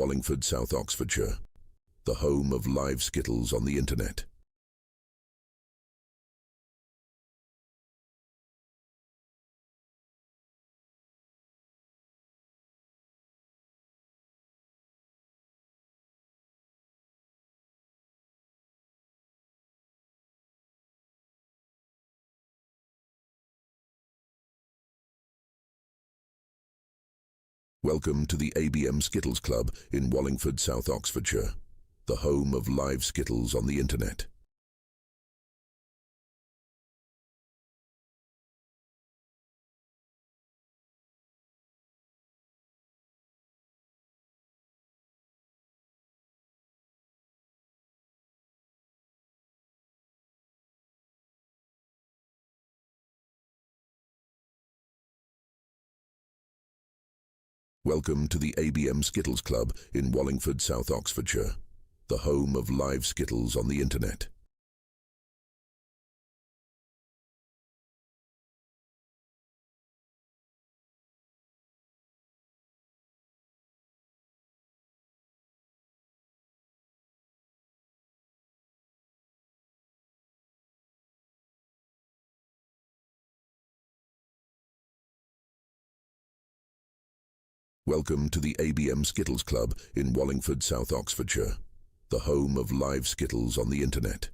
Wallingford, South Oxfordshire, the home of live Skittles on the internet. Welcome to the ABM Skittles Club in Wallingford, South Oxfordshire, the home of live Skittles on the internet. Welcome to the ABM Skittles Club in Wallingford, South Oxfordshire, the home of live Skittles on the internet. Welcome to the ABM Skittles Club in Wallingford, South Oxfordshire, the home of live Skittles on the internet.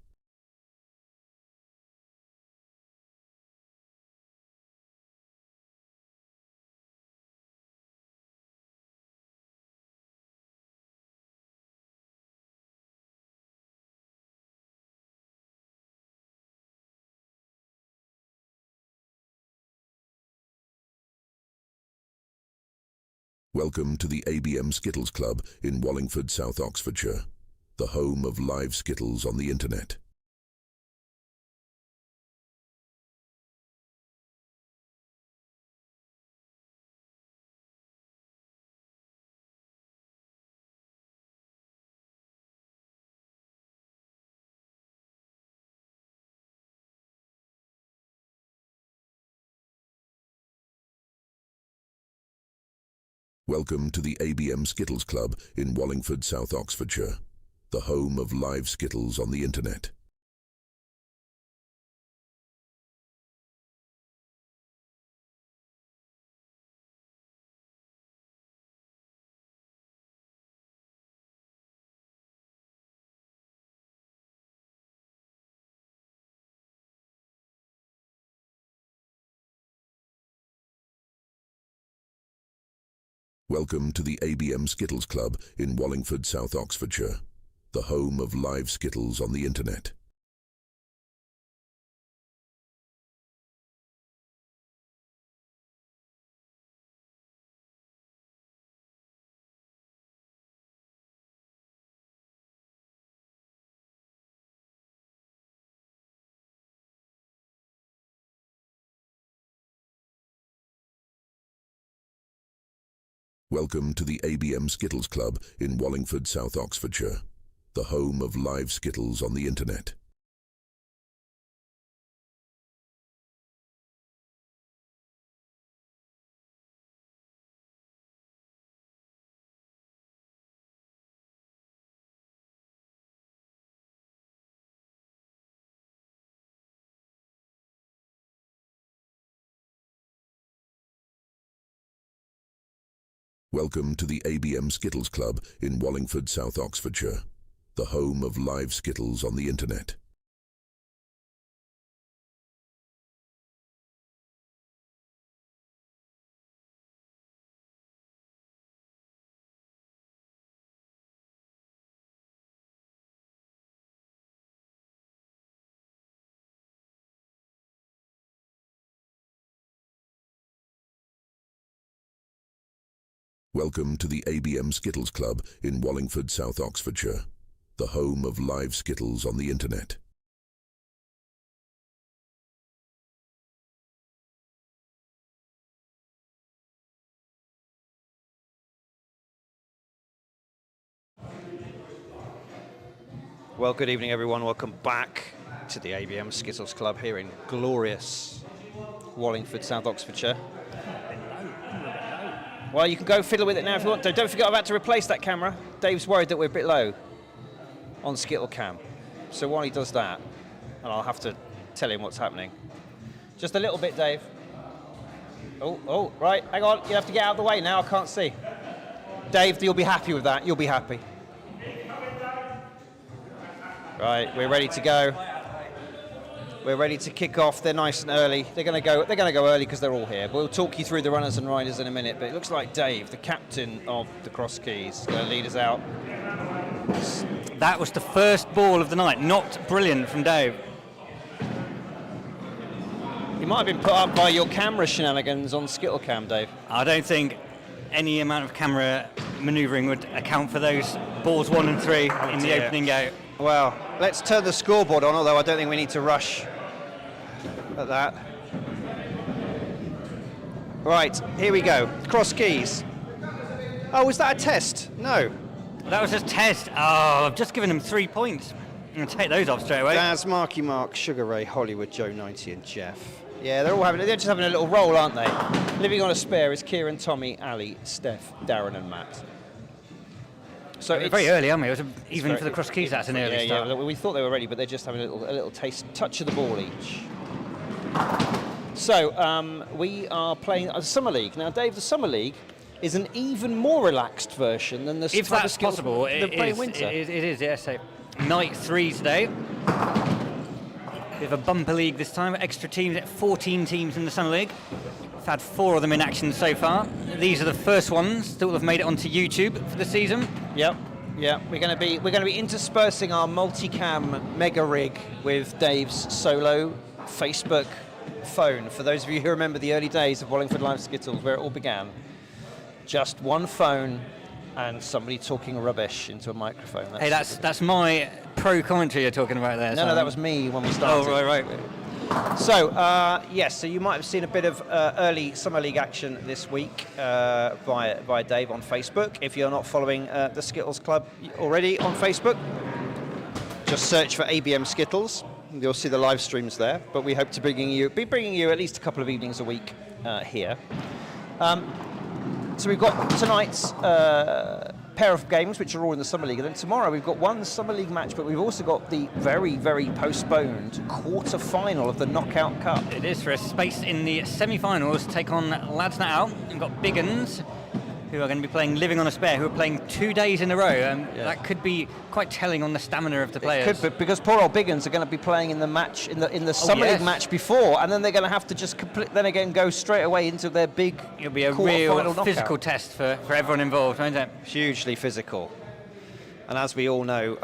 Welcome to the ABM Skittles Club in Wallingford, South Oxfordshire, the home of live Skittles on the internet. Welcome to the ABM Skittles Club in Wallingford, South Oxfordshire, the home of live Skittles on the internet. Welcome to the ABM Skittles Club in Wallingford, South Oxfordshire, the home of live Skittles on the internet. Welcome to the ABM Skittles Club in Wallingford, South Oxfordshire, the home of live Skittles on the internet. Welcome to the ABM Skittles Club in Wallingford, South Oxfordshire, the home of live Skittles on the internet. Welcome to the ABM Skittles Club in Wallingford, South Oxfordshire, the home of live Skittles on the internet. Well, good evening, everyone. Welcome back to the ABM Skittles Club here in glorious Wallingford, South Oxfordshire. Well, you can go fiddle with it now if you want to. Don't forget, I'm about to replace that camera. Dave's worried that we're a bit low on Skittle Cam. So while he does that, and I'll have to tell him what's happening. Just a little bit, Dave. Oh, right, hang on. You have to get out of the way now, I can't see. Dave, you'll be happy with that. You'll be happy. Right, we're ready to go. We're ready to kick off. They're nice and early. They're going to go early because they're all here. We'll talk you through the runners and riders in a minute, but it looks like Dave, the captain of the Cross Keys, is going to lead us out. That was the first ball of the night. Not brilliant from Dave. You might have been put up by your camera shenanigans on Skittle Cam, Dave. I don't think any amount of camera manoeuvring would account for those balls 1 and 3 in the opening go. Well, let's turn the scoreboard on, although I don't think we need to rush at that. Right, here we go. Cross Keys. Oh, was that a test? No. That was just test. Oh, I've just given him 3 points. I'm going to take those off straight away. Daz, Marky Mark, Sugar Ray, Hollywood, Joe 90 and Jeff. Yeah, they're just having a little roll, aren't they? Living on a spare is Kieran, Tommy, Ali, Steph, Darren and Matt. So it's very early, aren't we? Even for the Cross Keys, that's an early start. Yeah, we thought they were ready, but they're just having a little touch of the ball each. So we are playing a Summer League. Now, Dave, the Summer League is an even more relaxed version than the if that's possible, it is, yes. So, night 3 today. We have a bumper league this time, extra teams, 14 teams in the Summer League. We've had 4 of them in action so far. These are the first ones that will have made it onto YouTube for the season. Yep. We're going to be interspersing our multicam mega rig with Dave's solo Facebook phone. For those of you who remember the early days of Wallingford Live Skittles, where it all began, just one phone and somebody talking rubbish into a microphone. That's my pro commentary you're talking about there. No, that was me when we started. Oh, right. So, yes, so you might have seen a bit of early Summer League action this week via Dave on Facebook. If you're not following the Skittles Club already on Facebook, just search for ABM Skittles. You'll see the live streams there, but we hope to be bringing you at least a couple of evenings a week here. So we've got tonight's pair of games, which are all in the Summer League, and then tomorrow we've got one Summer League match, but we've also got the very, very postponed quarter-final of the Knockout Cup. It is for a space in the semi-finals to take on Lads Not Out. We've got Big 'Uns, who are going to be playing Living on a Spare, who are playing 2 days in a row. That could be quite telling on the stamina of the players. It could, because poor old Big 'Uns are going to be playing in the match in the Summer League match before, and then they're going to have to just then again go straight away into their big. It'll be a real physical test for everyone involved, won't it? Hugely physical. And as we all know,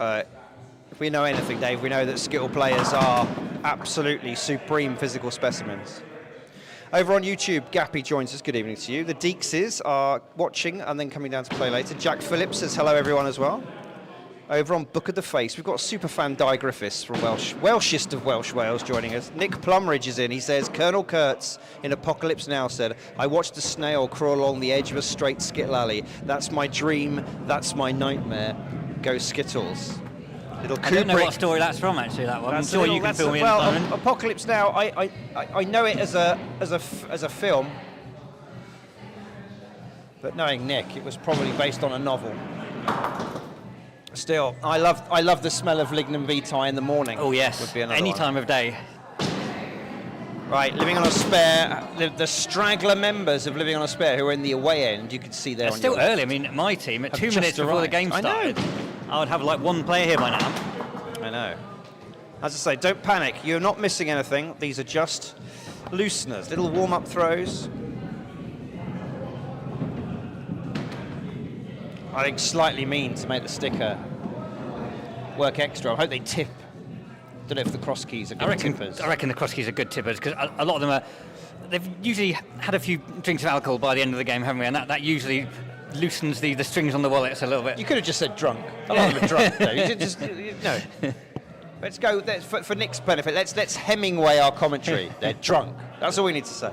if we know anything, Dave, we know that Skittle players are absolutely supreme physical specimens. Over on YouTube, Gappy joins us. Good evening to you. The Deekses are watching and then coming down to play later. Jack Phillips says hello, everyone, as well. Over on Book of the Face, we've got superfan Di Griffiths from Welshest of Welsh Wales joining us. Nick Plumridge is in. He says, Colonel Kurtz in Apocalypse Now said, I watched a snail crawl along the edge of a straight Skittle alley. That's my dream. That's my nightmare. Go Skittles. Little I don't know what story that's from, actually, that one. I'm sure you can fill me in. Well, Apocalypse Now, I know it as a film, but knowing Nick, it was probably based on a novel. Still, I love the smell of lignum vitae in the morning. Oh yes, would be any time of day. Right, Living on a Spare, the straggler members of Living on a Spare who are in the away end, you can see there. It's still early. I mean, my team at 2 minutes before the game started. I would have like one player here by now. I know. As I say, don't panic. You're not missing anything. These are just looseners, little warm-up throws. I think slightly mean to make the sticker work extra. I hope they tip. Don't know if the Cross Keys are good tippers. I reckon the Cross Keys are good tippers because a lot of them they've usually had a few drinks of alcohol by the end of the game, haven't we? And that usually loosens the strings on the wallets a little bit. You could have just said drunk. A lot of them are drunk, though. No. Let's go, for Nick's benefit, let's Hemingway our commentary. They're drunk. That's all we need to say.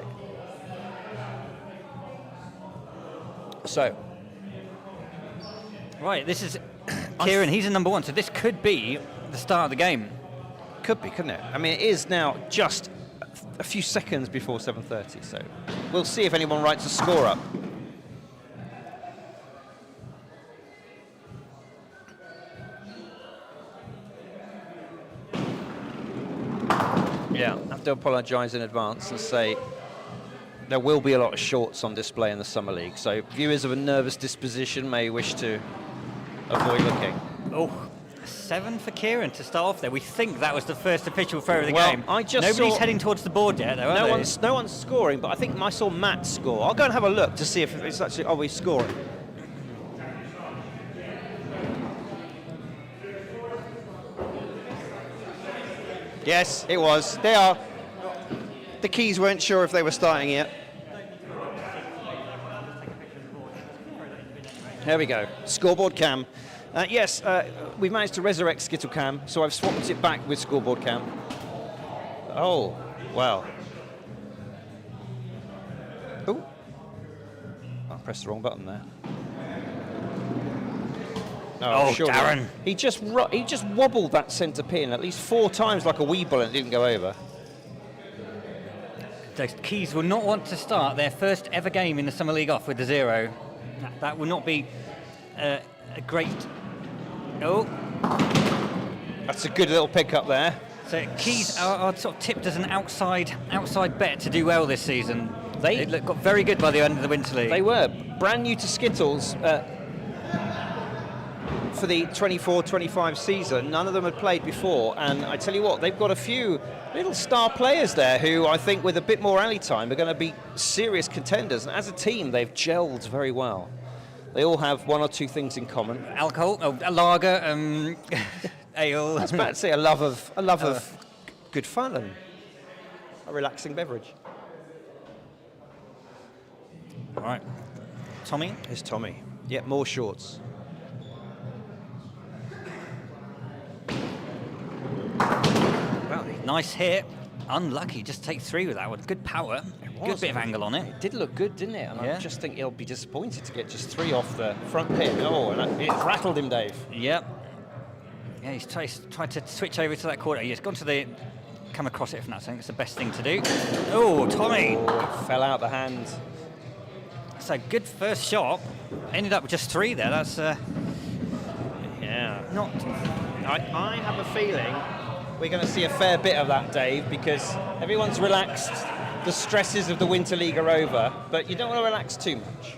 So. Right, this is Kieran, he's in number 1, so this could be the start of the game. Could be, couldn't it? I mean, it is now just a few seconds before 7:30, so we'll see if anyone writes a score up. Yeah, I have to apologise in advance and say there will be a lot of shorts on display in the Summer League, so viewers of a nervous disposition may wish to avoid looking. Oh, 7 for Kieran to start off there. We think that was the first official throw of the game. Nobody's heading towards the board yet, though, no one's scoring, but I think I saw Matt score. I'll go and have a look to see if it's actually, are we scoring? Yes, it was. They are. The Keys weren't sure if they were starting yet. There we go. Scoreboard cam. Yes, we've managed to resurrect Skittle cam, so I've swapped it back with scoreboard cam. Oh, wow. Oh, I pressed the wrong button there. Oh, sure Darren. He just wobbled that centre pin at least 4 times like a weeble and it didn't go over. The Keys will not want to start their first ever game in the Summer League off with a 0. That will not be a great... Oh. That's a good little pick-up there. So Keys are sort of tipped as an outside bet to do well this season. They got very good by the end of the Winter League. They were. Brand new to Skittles for the 24-25 season. None of them had played before, and I tell you what, they've got a few little star players there who I think with a bit more alley time are going to be serious contenders, and as a team they've gelled very well. They all have 1 or 2 things in common. Alcohol, a lager, ale. I was about to say a love of good fun and a relaxing beverage. All right, Tommy. Here's Tommy. Yeah, more shorts. Well, nice hit. Unlucky, just take 3 with that one. Good power. Good bit of angle on it. It did look good, didn't it? And yeah. I just think he'll be disappointed to get just 3 off the front pin. Oh, and it rattled him, Dave. Yep. Yeah, he's tried to switch over to that corner. He's gone to the... come across it from that. I think it's the best thing to do. Oh, Tommy! Oh, it fell out the hand. So good first shot. Ended up with just 3 there. That's... yeah. Not... I have a feeling we're going to see a fair bit of that, Dave, because everyone's relaxed. The stresses of the Winter League are over, but you don't want to relax too much.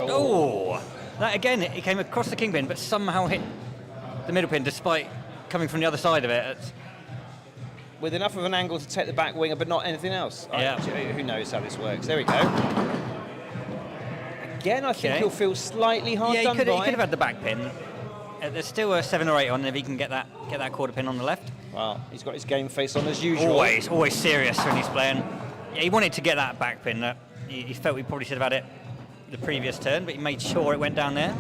Oh! That again, it came across the king pin, but somehow hit the middle pin despite coming from the other side of it. With enough of an angle to take the back winger, but not anything else. Yeah. Who knows how this works? There we go. Again, I think he'll feel slightly hard done by. He could have had the back pin. There's still a 7 or 8 on if he can get that quarter pin on the left. Well, he's got his game face on as usual. Always serious when he's playing. Yeah, he wanted to get that back pin. He felt we probably should have had it the previous turn, but he made sure it went down there.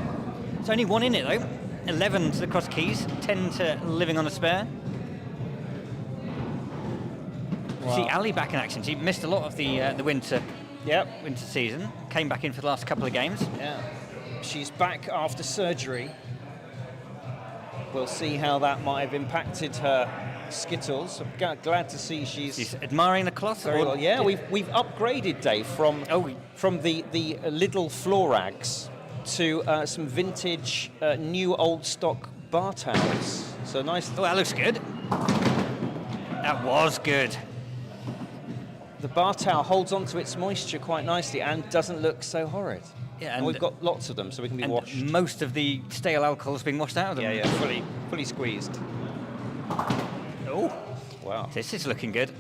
It's only 1 in it though. 11 to the cross keys, 10 to living on a spare. Wow. See Ali back in action. She missed a lot of the winter. Yep. Winter season. Came back in for the last couple of games. Yeah. She's back after surgery. We'll see how that might have impacted her Skittles. I'm glad to see she's admiring the cloth. Very well. Yeah, we've upgraded, Dave, from the little floor rags to some vintage new old stock bar towels. So nice. Oh, that looks good. That was good. The bar towel holds onto its moisture quite nicely and doesn't look so horrid. Yeah, and we've got lots of them, so we can be washed. Most of the stale alcohol's been washed out of them. Yeah, fully squeezed. Oh, wow! This is looking good.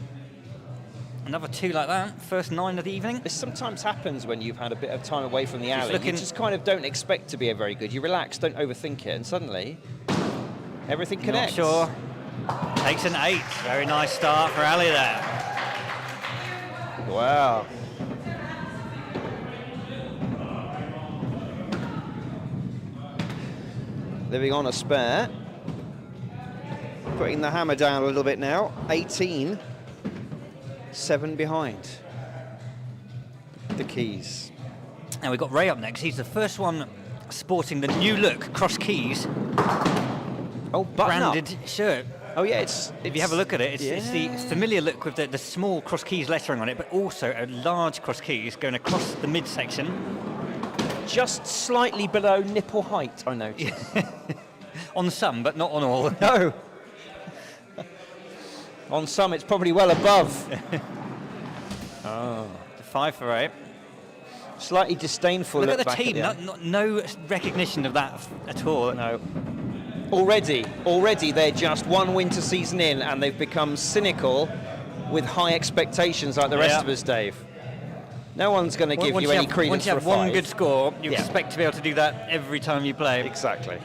Another 2 like that. First 9 of the evening. This sometimes happens when you've had a bit of time away from the alley. You just kind of don't expect to be very good. You relax, don't overthink it, and suddenly everything connects. Not sure. Takes an 8. Very nice start for Ali there. Wow. Living on a spare. Putting the hammer down a little bit now. 18. 7 behind. The Keys. Now we've got Ray up next. He's the first one sporting the new look cross keys. Oh, branded shirt. Oh yeah, if you have a look at it, it's the familiar look with the small cross keys lettering on it, but also a large cross keys going across the midsection. just slightly below nipple height, I noticed. On some, but not on all. No. On some, it's probably well above. 5 for 8. Slightly disdainful. Look at the back team. No recognition of that at all. No. Already, they're just one winter season in, and they've become cynical with high expectations like the rest of us, Dave. No one's going to give you any credence once you have for a 5. one good score, you expect to be able to do that every time you play. Exactly.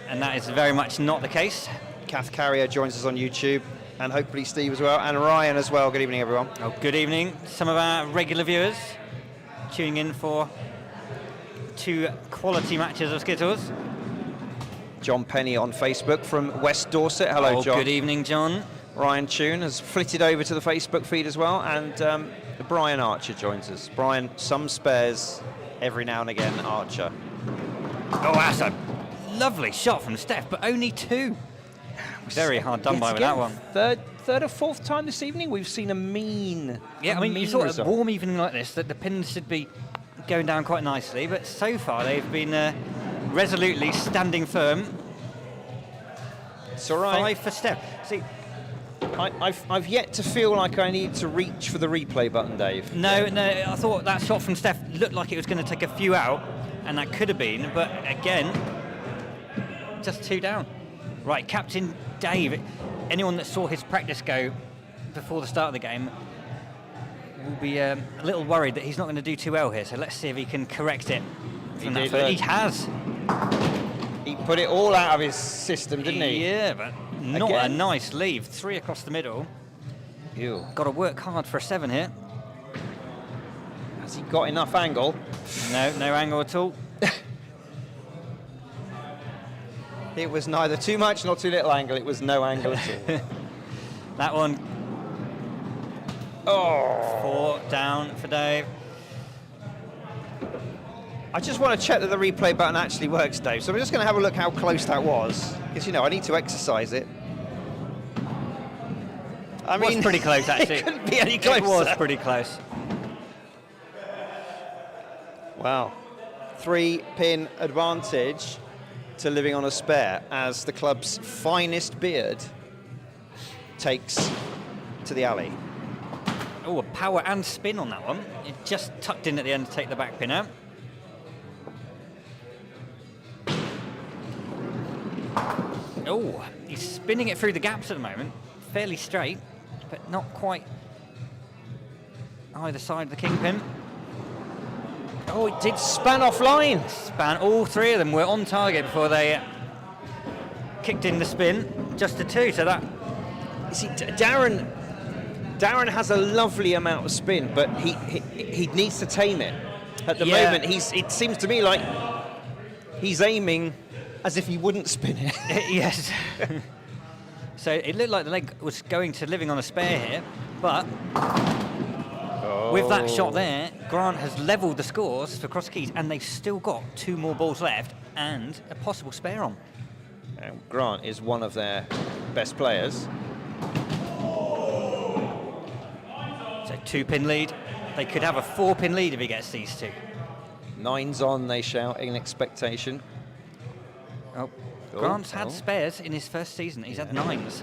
And that is very much not the case. Kath Carrier joins us on YouTube, and hopefully Steve as well, and Ryan as well. Good evening, everyone. Oh, good evening. Some of our regular viewers tuning in for 2 quality matches of Skittles. John Penny on Facebook from West Dorset. Hello, John. Good evening, John. Ryan Tune has flitted over to the Facebook feed as well, and Brian Archer joins us. Brian, some spares every now and again, Archer. Oh, that's a lovely shot from Steph, but only 2. Very hard done by with that one. Third or fourth time this evening, we've seen a mean. Yeah, I mean, you thought a warm evening like this, that the pins should be going down quite nicely, but so far they've been resolutely standing firm. It's all right. 5 for Steph. See, I've yet to feel like I need to reach for the replay button, Dave. No, I thought that shot from Steph looked like it was going to take a few out, and that could have been, but again, just 2 down. Right, Captain Dave, anyone that saw his practice go before the start of the game will be a little worried that he's not going to do too well here, so let's see if he can correct it from that foot. He has. He put it all out of his system, didn't he? Yeah, but not a nice leave. 3 across the middle. Ew. Got to work hard for a 7 here. Has he got enough angle? No angle at all. It was neither too much nor too little angle. It was no angle at all. That one. 4 down for Dave. I just want to check that the replay button actually works, Dave. So we're just going to have a look how close that was, because I need to exercise it. I mean, it was pretty close actually. It couldn't be any closer. It was pretty close. Wow. 3-pin advantage to living on a spare as the club's finest beard takes to the alley. Oh, a power and spin on that one. It just tucked in at the end to take the back pin out. Oh, he's spinning it through the gaps at the moment. Fairly straight, but not quite either side of the kingpin. Oh, it did span offline. Span, all 3 of them were on target before they kicked in the spin. Just the 2, so that... You see, Darren has a lovely amount of spin, but he needs to tame it. At the moment, it seems to me like he's aiming as if he wouldn't spin it. Yes. So it looked like the leg was going to living on a spare here, but with that shot there, Grant has levelled the scores for Cross Keys, and they've still got 2 more balls left and a possible spare on. Grant is one of their best players. So 2-pin lead. They could have a 4-pin lead if he gets these 2. 9's on, they shout in expectation. Oh, Grant's had spares in his first season. He's had 9s.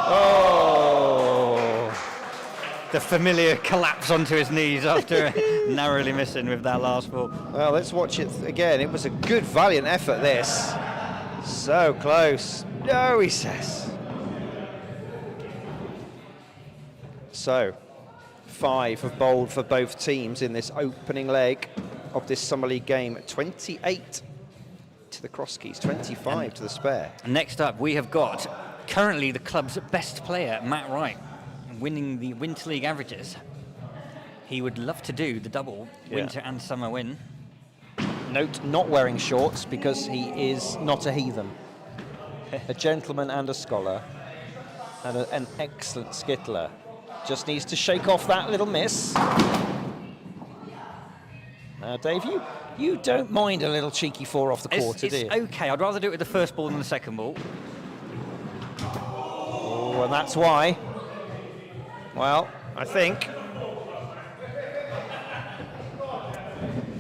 Oh! The familiar collapse onto his knees after narrowly missing with that last ball. Well, let's watch it again. It was a good, valiant effort, this. So close. No, he says. So, 5 have bowled for both teams in this opening leg of this Summer League game. 28 to the Cross Keys, 25 to the spare. Next up, we have got currently the club's best player, Matt Wright, winning the Winter League averages. He would love to do the double winter and summer win. Note, not wearing shorts because he is not a heathen. A gentleman and a scholar, and an excellent skittler. Just needs to shake off that little miss. Now, Dave, you don't mind a little cheeky 4 off the quarter, do you? It's okay. I'd rather do it with the first ball than the second ball. Oh, and that's why. Well, I think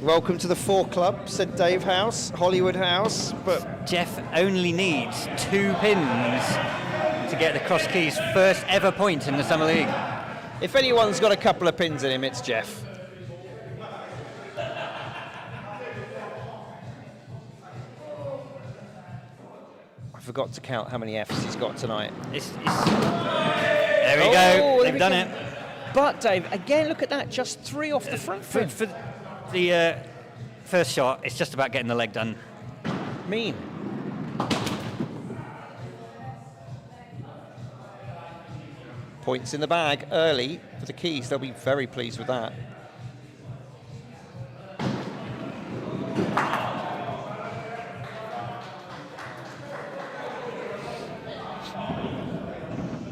Welcome to the 4 Club, said Dave House, Hollywood House. But Jeff only needs 2 pins to get the Cross Keys' first ever point in the Summer League. If anyone's got a couple of pins in him, it's Jeff. I forgot to count how many Fs he's got tonight. There we go. They've done it. But Dave, again, look at that. Just 3 off the front foot. For the first shot, it's just about getting the leg done. Mean. Points in the bag early for the Keys. They'll be very pleased with that.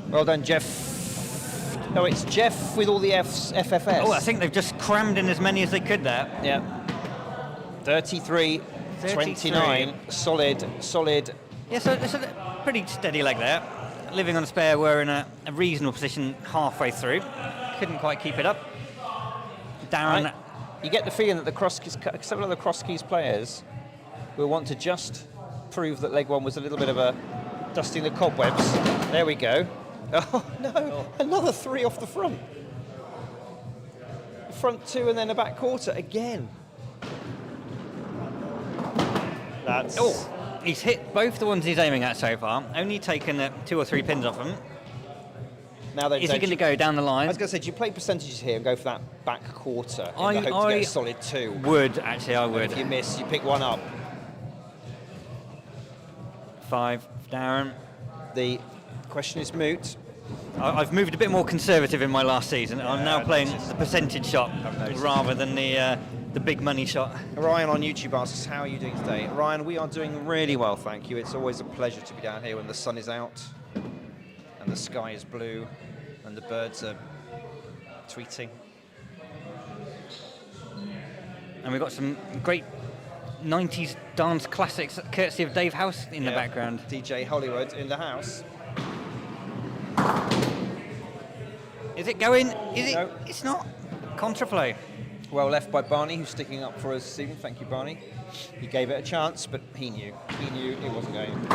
Well done, Jeff. Oh, it's Jeff with all the Fs, FFS. Oh, I think they've just crammed in as many as they could there. Yeah. 33, 29, solid. Yeah, so it's a pretty steady leg there. Living on a spare, we're in a reasonable position halfway through. Couldn't quite keep it up. Darren... You get the feeling that the several of the Cross Keys players will want to just prove that leg 1 was a little bit of a dusting the cobwebs. There we go. Oh, no, another 3 off the front. The front 2 and then a back quarter again. That's... Oh, he's hit both the ones he's aiming at so far. Only taken 2 or 3 pins off them. Now then, is he going to go down the line? I was going to say, do you play percentages here and go for that back quarter in the hope to get a solid 2? Would, actually, I would. If you miss, you pick 1 up. 5, Darren. The question is moot. I've moved a bit more conservative in my last season. I'm now playing the percentage shot rather than the big money shot. Ryan on YouTube asks, how are you doing today? Ryan, we are doing really well, thank you. It's always a pleasure to be down here when the sun is out and the sky is blue and the birds are tweeting. And we've got some great 90s dance classics courtesy of Dave House in the background. DJ Hollywood in the house. Is it going? Is it? No. It's not. Contraplay. Well left by Barney, who's sticking up for us this evening. Thank you, Barney. He gave it a chance, but he knew. He knew it wasn't going.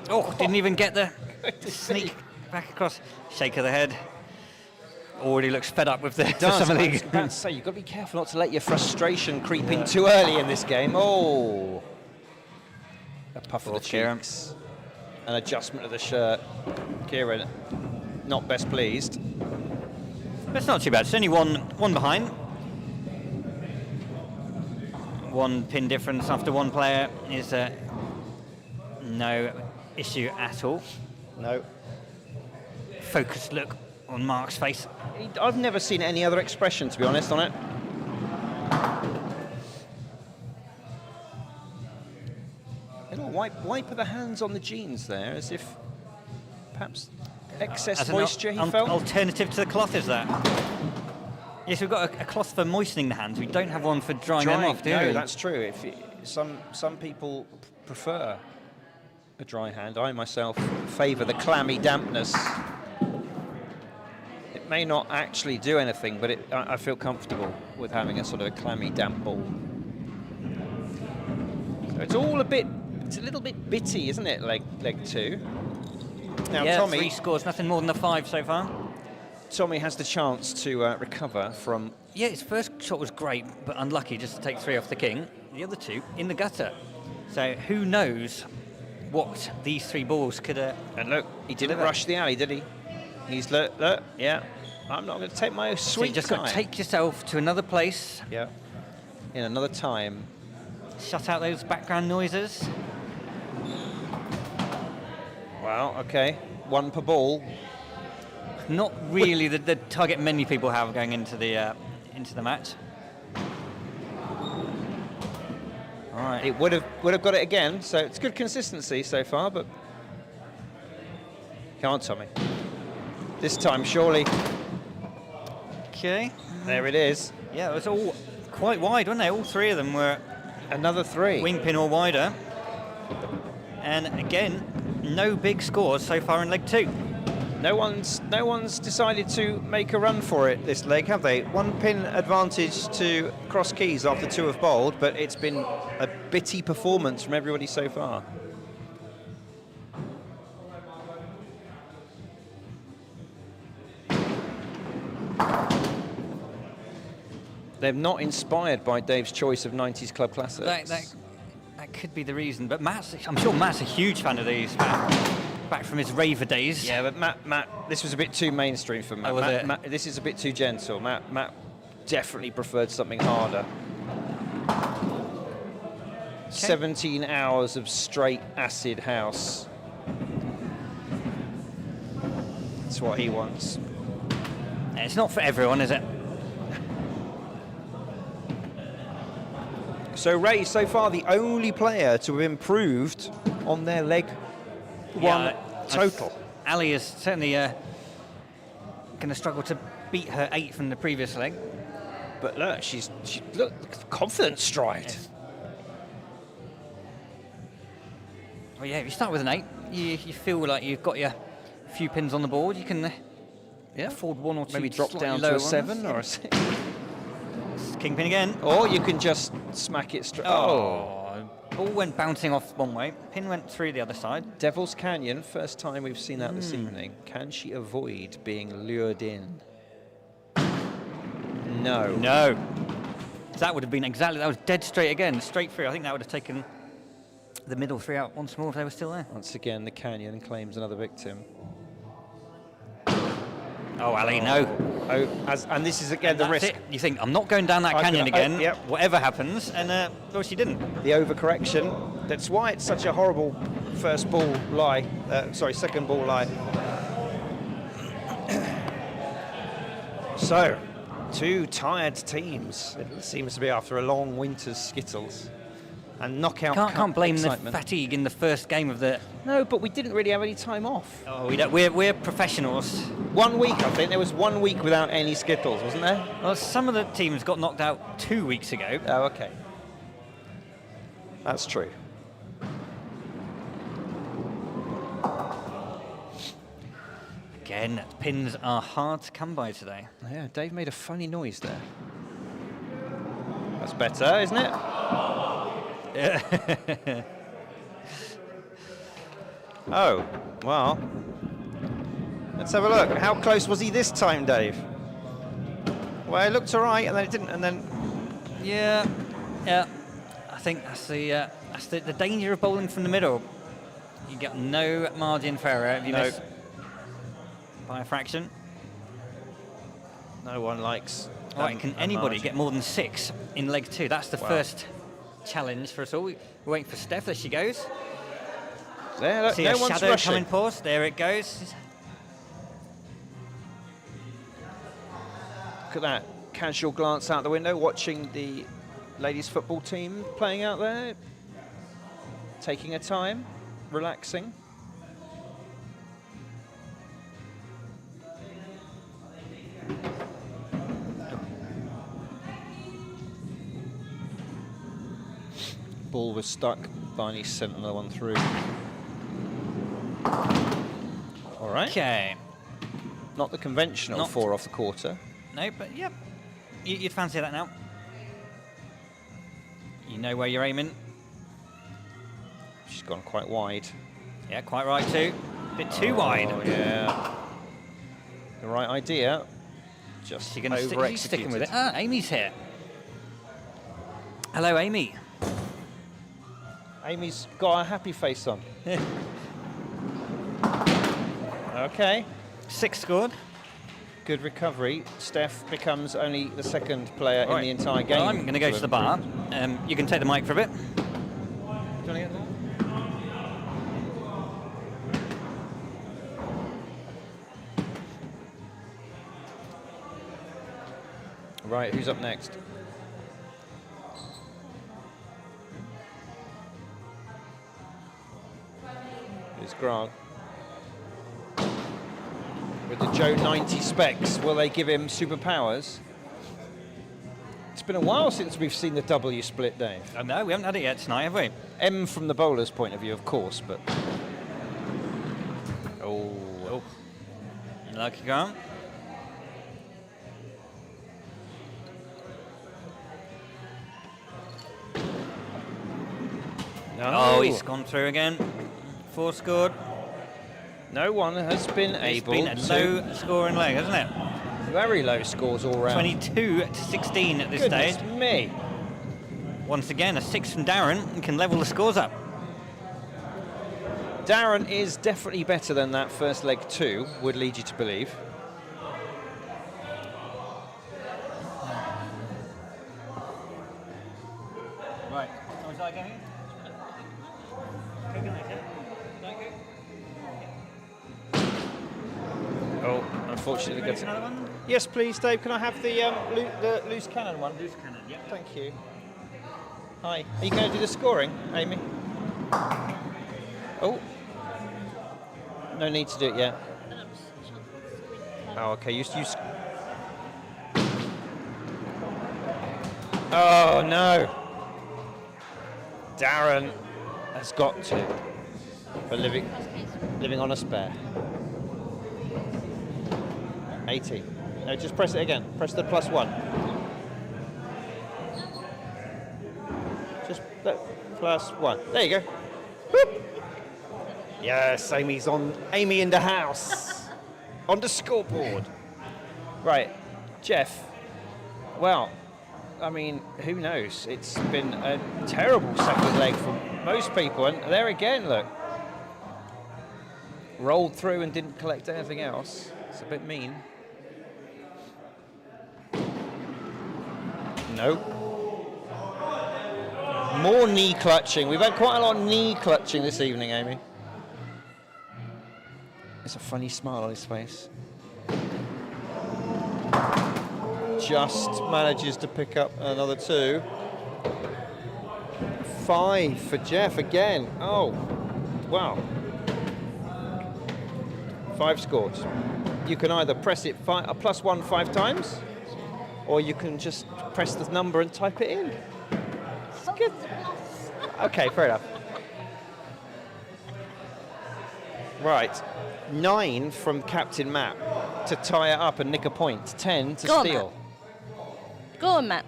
Oh, didn't even get the sneak back across. Shake of the head. Already looks fed up with the Summer League. I was about to say, you've got to be careful not to let your frustration creep in too early in this game. Oh. A puff of the cheeks. An adjustment of the shirt. Kieran, not best pleased. That's not too bad. It's only one behind. 1 pin difference after 1 player is no issue at all. No. Focused look on Mark's face. I've never seen any other expression, to be honest, on it. A little wipe of the hands on the jeans there, as if perhaps excess moisture he felt. Alternative to the cloth, is that? Yes, we've got a cloth for moistening the hands. We don't have one for drying them off, do we? No, that's true. Some people prefer a dry hand. I myself favour the clammy dampness. It may not actually do anything, but I feel comfortable with having a sort of a clammy, damp ball. So it's a little bit bitty, isn't it, leg 2? Now, yeah, Tommy 3 scores, nothing more than a 5 so far. Tommy has the chance to recover from... Yeah, his first shot was great, but unlucky just to take 3 off the king. The other 2 in the gutter. So who knows what these 3 balls could... and look, he didn't rush the alley, did he? He's look, yeah. I'm not going to take my sweet so you just time. got to take yourself to another place. Yeah. In another time. Shut out those background noises. Wow, okay. 1 per ball. Not really the target many people have going into the match. All right. It would have got it again, so it's good consistency so far, but come on, Tommy. This time, surely. Okay. There it is. Yeah, it was all quite wide, weren't they? All 3 of them were another 3. Wing pin or wider. And again, no big scores so far in leg 2. No one's decided to make a run for it This leg, have they? 1 pin advantage to Cross Keys after 2 have bowled, but it's been a bitty performance from everybody so far. They're not inspired by Dave's choice of 90s Club Classics. That could be the reason, but I'm sure Matt's a huge fan of these, back from his raver days. Yeah, but Matt, this was a bit too mainstream for Matt. Oh, was it? Matt, this is a bit too gentle. Matt definitely preferred something harder. 17 hours of straight acid house. That's what he wants. It's not for everyone, is it? So Ray, so far the only player to have improved on their leg one total. Ali is certainly going to struggle to beat her 8 from the previous leg. But look, look, confident stride. Yes. Well, yeah, if you start with an 8, you feel like you've got your few pins on the board. You can afford 1 or 2. Maybe drop down to a 7 or a 6. Kingpin again. Or you can just smack it straight. Oh. Ball went bouncing off one way. Pin went through the other side. Devil's Canyon, first time we've seen that this evening. Can she avoid being lured in? No. No. That would have been that was dead straight again, straight through. I think that would have taken the middle 3 out once more if they were still there. Once again, the Canyon claims another victim. Oh, Ali, no. Oh, and this is again the risk. It. You think, I'm not going down that canyon again, whatever happens, and well, she didn't. The overcorrection. That's why it's such a horrible first ball lie. Second ball lie. So, 2 tired teams. It seems to be after a long winter's Skittles. And knockout Can't blame excitement. the fatigue in the first game of the... No, but we didn't really have any time off. Oh, we don't, we're professionals. 1 week, I think. There was 1 week without any Skittles, wasn't there? Well, some of the teams got knocked out 2 weeks ago. Oh, okay. That's true. Again, pins are hard to come by today. Yeah, Dave made a funny noise there. That's better, isn't it? Oh, well. Let's have a look. How close was he this time, Dave? Well, it looked all right, and then it didn't, and then... Yeah. I think that's the danger of bowling from the middle. You get no margin for error if you miss by a fraction. No one likes... Right, can anybody get more than 6 in leg 2? That's the first challenge for us all. We're waiting for Steph. There she goes. There, look, See no a one's shadow rushing. coming past. There it goes. Look at that casual glance out the window, watching the ladies' football team playing out there, taking her time, relaxing. Ball was stuck. Barney sent another one through. All right. Okay. Not the conventional 4 off the quarter. No, but yep. You'd fancy that now. You know where you're aiming. She's gone quite wide. Yeah, quite right too. Bit too wide. Oh, yeah. The right idea. Just She's going to over sticking with it. Ah, Amy's here. Hello, Amy. Amy's got a happy face on. Okay. 6 scored. Good recovery. Steph becomes only the 2nd player in the entire game. Well, I'm going to go to the bar. You can take the mic for a bit. Do you want to get there? Right, who's up next? Here's Grant. With the Joe 90 specs, will they give him superpowers? It's been a while since we've seen the W split, Dave. Oh, no, we haven't had it yet tonight, have we? M from the bowler's point of view, of course, but... Oh. Lucky girl. No. Oh, he's gone through again. 4 scored. No one has been able to... It's been a low scoring leg, hasn't it? Very low scores all round. 22 to 16 at this Goodness stage. me. Once again, a 6 from Darren and can level the scores up. Darren is definitely better than that first leg too, would lead you to believe. Right. So is that going? Oh, unfortunately gets it. Another one? Yes, please, Dave. Can I have the loose cannon one? Loose cannon, yeah. Thank you. Hi. Are you going to do the scoring, Amy? Oh. No need to do it yet. Oh, okay. You. Oh no. Darren has got to. For living on a spare. 80. No, just press it again. Press the +1. Just +1. There you go. Whoop. Yes, Amy in the house. On the scoreboard. Right, Jeff. Well, I mean, who knows? It's been a terrible second leg for most people. And there again, look. Rolled through and didn't collect anything else. It's a bit mean. Nope. More knee clutching. We've had quite a lot of knee clutching this evening, Amy. There's a funny smile on his face. Just manages to pick up another 2. 5 for Jeff again. Oh, wow. 5 scores. You can either press it a +1 5 times, or you can just press the number and type it in. It's good. Okay, fair enough. Right. 9 from Captain Matt to tie it up and nick a point. 10 to steal. Go on, Matt.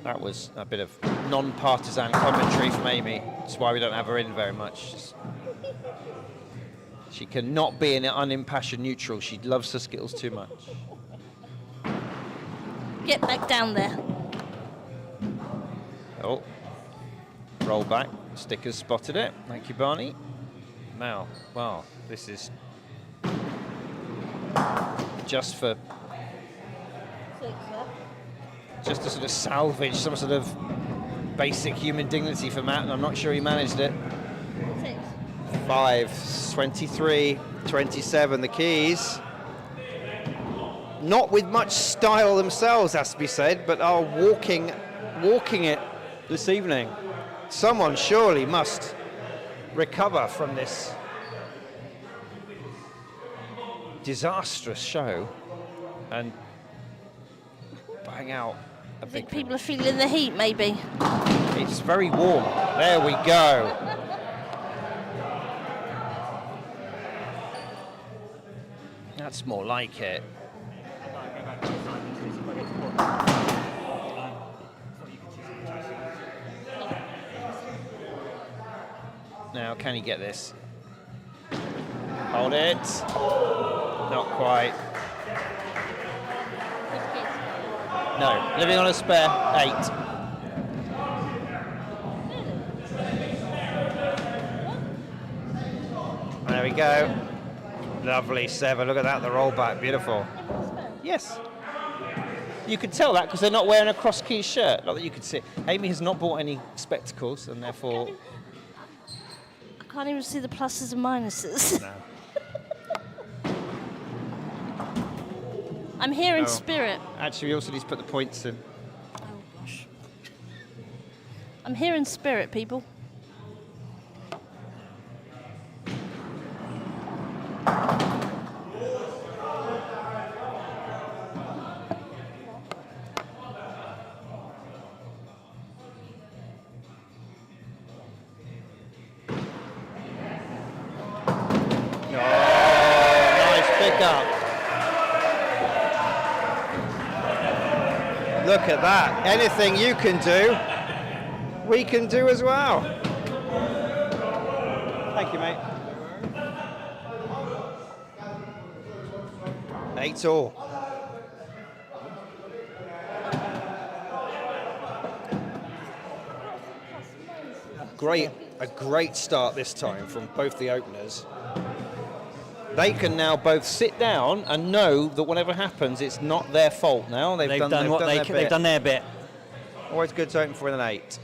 That was a bit of non-partisan commentary from Amy. That's why we don't have her in very much. She cannot be an unimpassioned neutral. She loves her Skittles too much. Get back down there. Oh. Roll back. Stickers spotted it. Thank you, Barney. Now, well, this is just to sort of salvage some sort of basic human dignity for Matt, and I'm not sure he managed it. 5, 23, 27, the keys. Not with much style themselves, has to be said, but are walking it this evening. Someone surely must recover from this disastrous show and bang out a I think big people are feeling the heat, maybe. It's very warm. There we go. That's more like it. Now, can he get this? Hold it. Not quite. No, living on a spare 8. There we go. Lovely 7. Look at that, the rollback. Beautiful. Yes. You can tell that because they're not wearing a cross-key shirt. Not that you could see. Amy has not bought any spectacles, and therefore... I can't even see the pluses and minuses. No. I'm here in spirit. Actually, we also need to put the points in. Oh, gosh. I'm here in spirit, people. Look at that. Anything you can do, we can do as well. Thank you, mate. 8-all. A great start this time from both the openers. They can now both sit down and know that whatever happens, it's not their fault now. They've done their bit. Always good to open for an 8.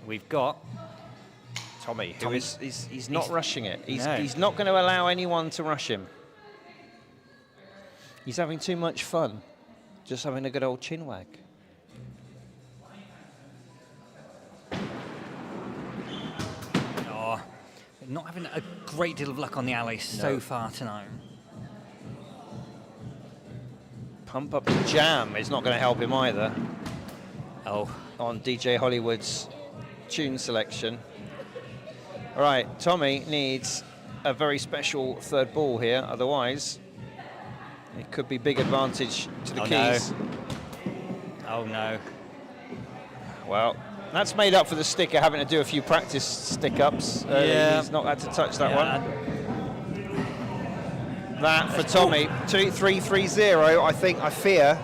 We've got Tommy, who is he's not rushing it. He's not going to allow anyone to rush him. He's having too much fun, just having a good old chin wag. Oh, not having a great deal of luck on the alley so far tonight. Pump Up the Jam is not going to help him either. Oh, on DJ Hollywood's tune selection. All right, Tommy needs a very special third ball here, otherwise it could be big advantage to the keys. No. Oh no. Well, that's made up for the sticker having to do a few practice stick-ups. He's not had to touch that one. That for Tommy, 2-3-3-0. I fear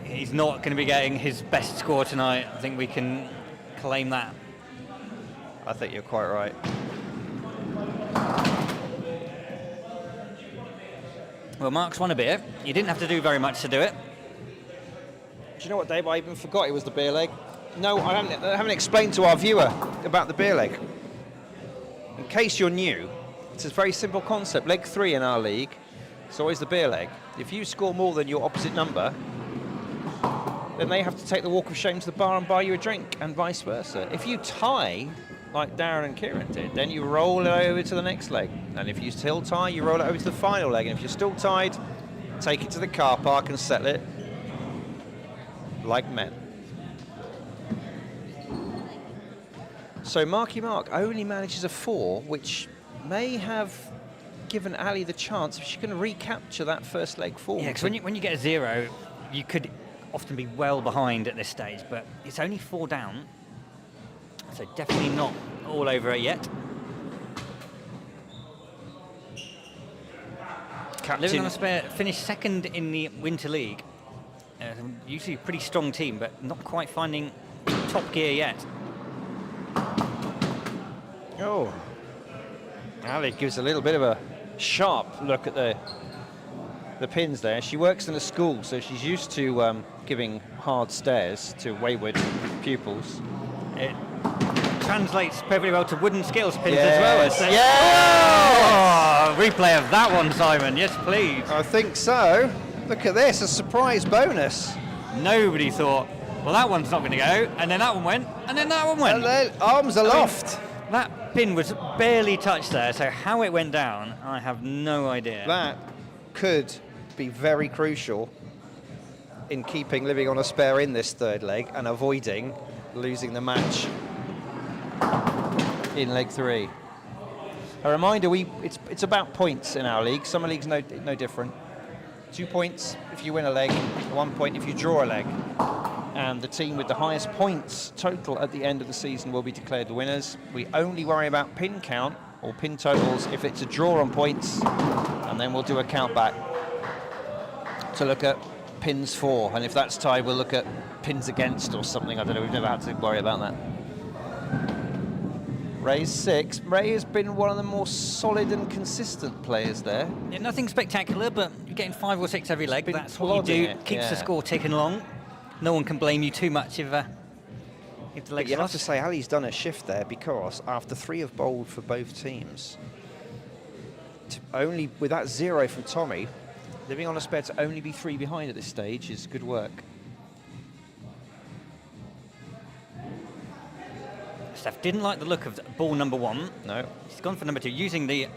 he's not going to be getting his best score tonight. I think we can claim that. I think you're quite right. Well, Mark's won a beer. You didn't have to do very much to do it. Do you know what, Dave? I even forgot it was the beer leg. No, I haven't explained to our viewer about the beer leg. In case you're new, it's a very simple concept. Leg 3 in our league, it's always the beer leg. If you score more than your opposite number, then they have to take the walk of shame to the bar and buy you a drink, and vice versa. If you tie, like Darren and Kieran did, then you roll it over to the next leg. And if you still tie, you roll it over to the final leg. And if you're still tied, take it to the car park and settle it like men. So Marky Mark only manages a 4, which may have given Ali the chance if she can recapture that first leg form. Yeah, because when you get a 0, you could often be well behind at this stage, but it's only 4 down, so definitely not all over it yet. Living on a Spare finished second in the Winter League. Usually a pretty strong team, but not quite finding top gear yet. Oh, Ali gives a little bit of a sharp look at the pins there. She works in a school, so she's used to giving hard stares to wayward pupils. It translates perfectly well to wooden Skittles pins as well. Oh, replay of that one, Simon. Yes, please. I think so. Look at this, a surprise bonus. Nobody thought, well, that one's not going to go, and then that one went, and then that one went. And then arms aloft. That pin was barely touched there, so how it went down, I have no idea. That could be very crucial in keeping Living on a Spare in this third leg and avoiding losing the match in leg 3. A reminder, it's about points in our league. Some leagues no different. 2 points if you win a leg, 1 point if you draw a leg. And the team with the highest points total at the end of the season will be declared the winners. We only worry about pin count or pin totals if it's a draw on points, and then we'll do a count back to look at pins for. And if that's tied, we'll look at pins against or something. I don't know, we've never had to worry about that. Ray's 6. Ray has been one of the more solid and consistent players there. Yeah, nothing spectacular, but you're getting 5 or 6 every leg. That's what you do. Keeps the score ticking along. No one can blame you too much if the leg's But you have to say, Ali's done a shift there, because after 3 have bowled for both teams, only with that 0 from Tommy, Living on a Spare to only be 3 behind at this stage is good work. Steph didn't like the look of ball number 1. No. He's gone for number 2, using the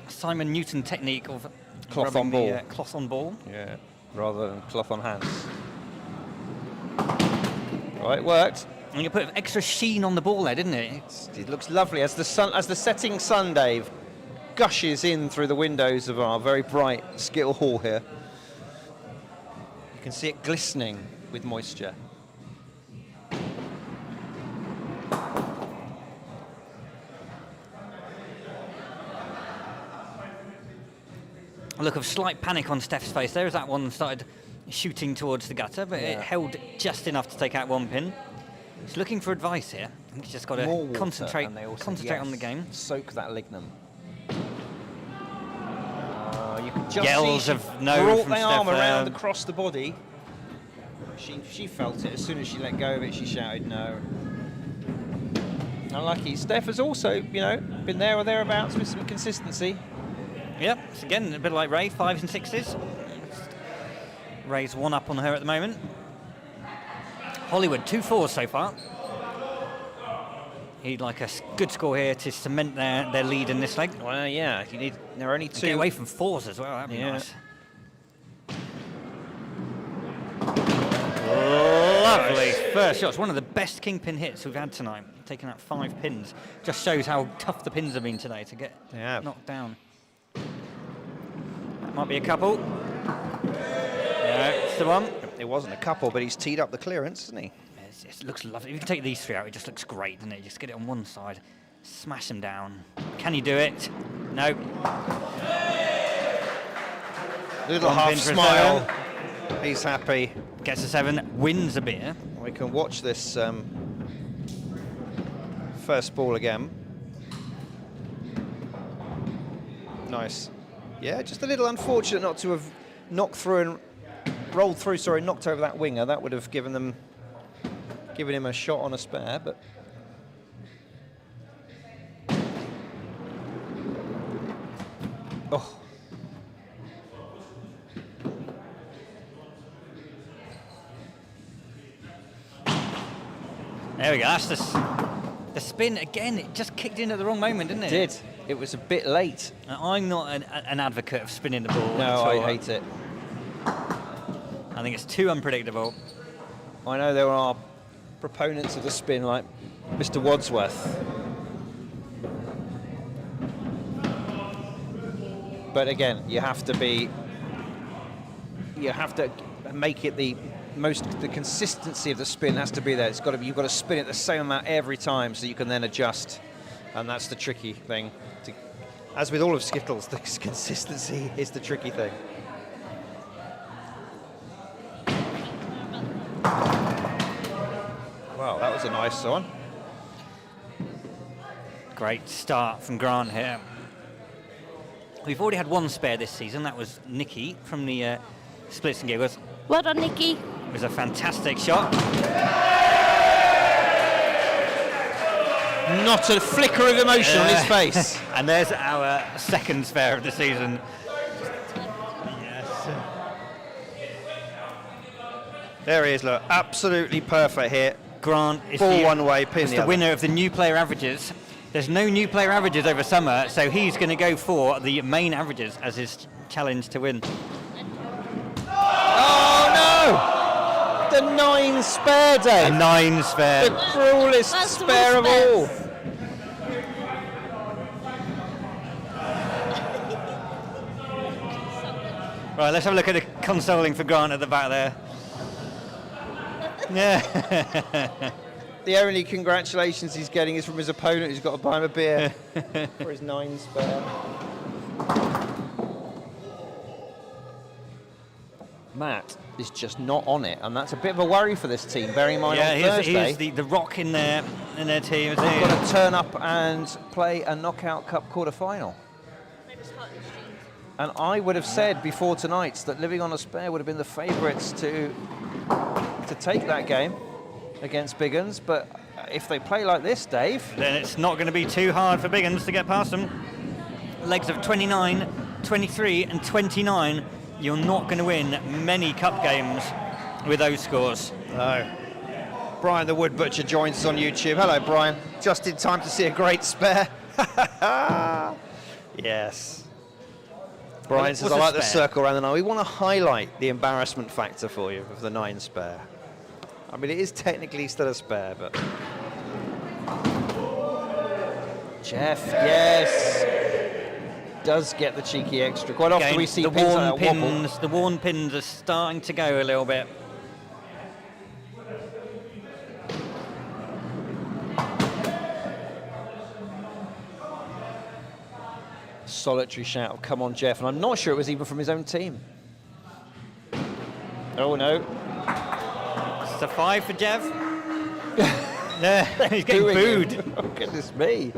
Simon Newton technique of cloth on ball. Cloth on ball. Yeah, rather than cloth on hands. Right, it worked. And you put extra sheen on the ball there, didn't it? It looks lovely as the setting sun, Dave, gushes in through the windows of our very bright Skittle Hall here. You can see it glistening with moisture. A look of slight panic on Steph's face there as that one started shooting towards the gutter, but it held just enough to take out one pin. He's looking for advice here. I think he's just got to concentrate on the game. Soak that lignum. You can just Yells see of no brought from the Steph arm there. around across the body. She felt it. As soon as she let go of it, she shouted no. Unlucky. Steph has also, you know, been there or thereabouts with some consistency. Yep, it's again a bit like Ray, 5s and 6s. Ray's 1 up on her at the moment. Hollywood, 2 4s so far. He'd like a good score here to cement their lead in this leg. Well, yeah, you need. There are only 2. Get away from 4s as well, that'd be nice. Lovely first shot. It's one of the best kingpin hits we've had tonight. Taking out 5 pins. Just shows how tough the pins have been today to get knocked down. That might be a couple. Yeah, it's the one. It wasn't a couple, but he's teed up the clearance, isn't he? It looks lovely. If you can take these 3 out, it just looks great, doesn't it? Just get it on one side, smash them down. Can he do it? No. Little half smile. He's happy. Gets a 7, wins a beer. We can watch this first ball again. Nice. Yeah, just a little unfortunate not to have knocked over that winger. That would have given him a shot on a spare, but oh. There we go. That's the spin again. It just kicked in at the wrong moment, didn't it? It did. It was a bit late. I'm not an advocate of spinning the ball. No, I hate it. I think it's too unpredictable. I know there are proponents of the spin like Mr. Wadsworth. But again, you have to make it the consistency of the spin has to be there. You've got to spin it the same amount every time so you can then adjust. And that's the tricky thing. As with all of Skittles, the consistency is the tricky thing. Wow, that was a nice one. Great start from Grant here. We've already had 1 spare this season. That was Nikki from the Splits and Giggles. Well done, Nikki. It was a fantastic shot. Not a flicker of emotion on his face. And there's our 2nd spare of the season. Yes. There he is, look. Absolutely perfect hit. Grant is Ball one way, pin the winner of the new player averages. There's no new player averages over summer, so he's going to go for the main averages as his challenge to win. Oh no! The 9 spare, Dave. A 9 spare. The cruelest spare of all. Right, let's have a look at the consoling for Grant at the back there. Yeah. The only congratulations he's getting is from his opponent who's got to buy him a beer for his 9 spare. Matt is just not on it, and that's a bit of a worry for this team, bearing in mind on Thursday. He's the rock in their team. They've got to turn up and play a Knockout Cup quarter-final. And I would have said before tonight's that Living on a Spare would have been the favourites to take that game against Biggins, but if they play like this, Dave... Then it's not going to be too hard for Biggins to get past them. Legs of 29, 23 and 29. You're not going to win many cup games with those scores. No. Brian the Wood Butcher joins us on YouTube. Hello, Brian. Just in time to see a great spare. Yes. Brian says, I like the circle around the 9. We want to highlight the embarrassment factor for you of the 9 spare. I mean, it is technically still a spare, but... Jeff, yes. does get the cheeky extra. Quite often Again, we see the pins worn like that wobble. pins. The worn pins are starting to go a little bit. Solitary shout of "Come on, Jeff!" and I'm not sure it was even from his own team. Oh no! It's a 5 for Jeff. Yeah, he's getting booed. Oh goodness me!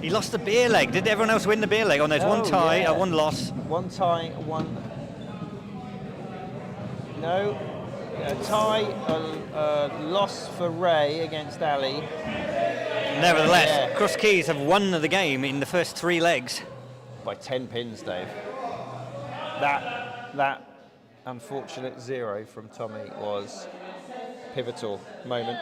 He lost the beer leg. Did everyone else win the beer leg? Oh, there's one tie, one loss. One tie, one. No, a tie, a loss for Ray against Ali. Nevertheless, Cross Keys have won the game in the first 3 legs. By 10 pins, Dave. That unfortunate 0 from Tommy was pivotal moment.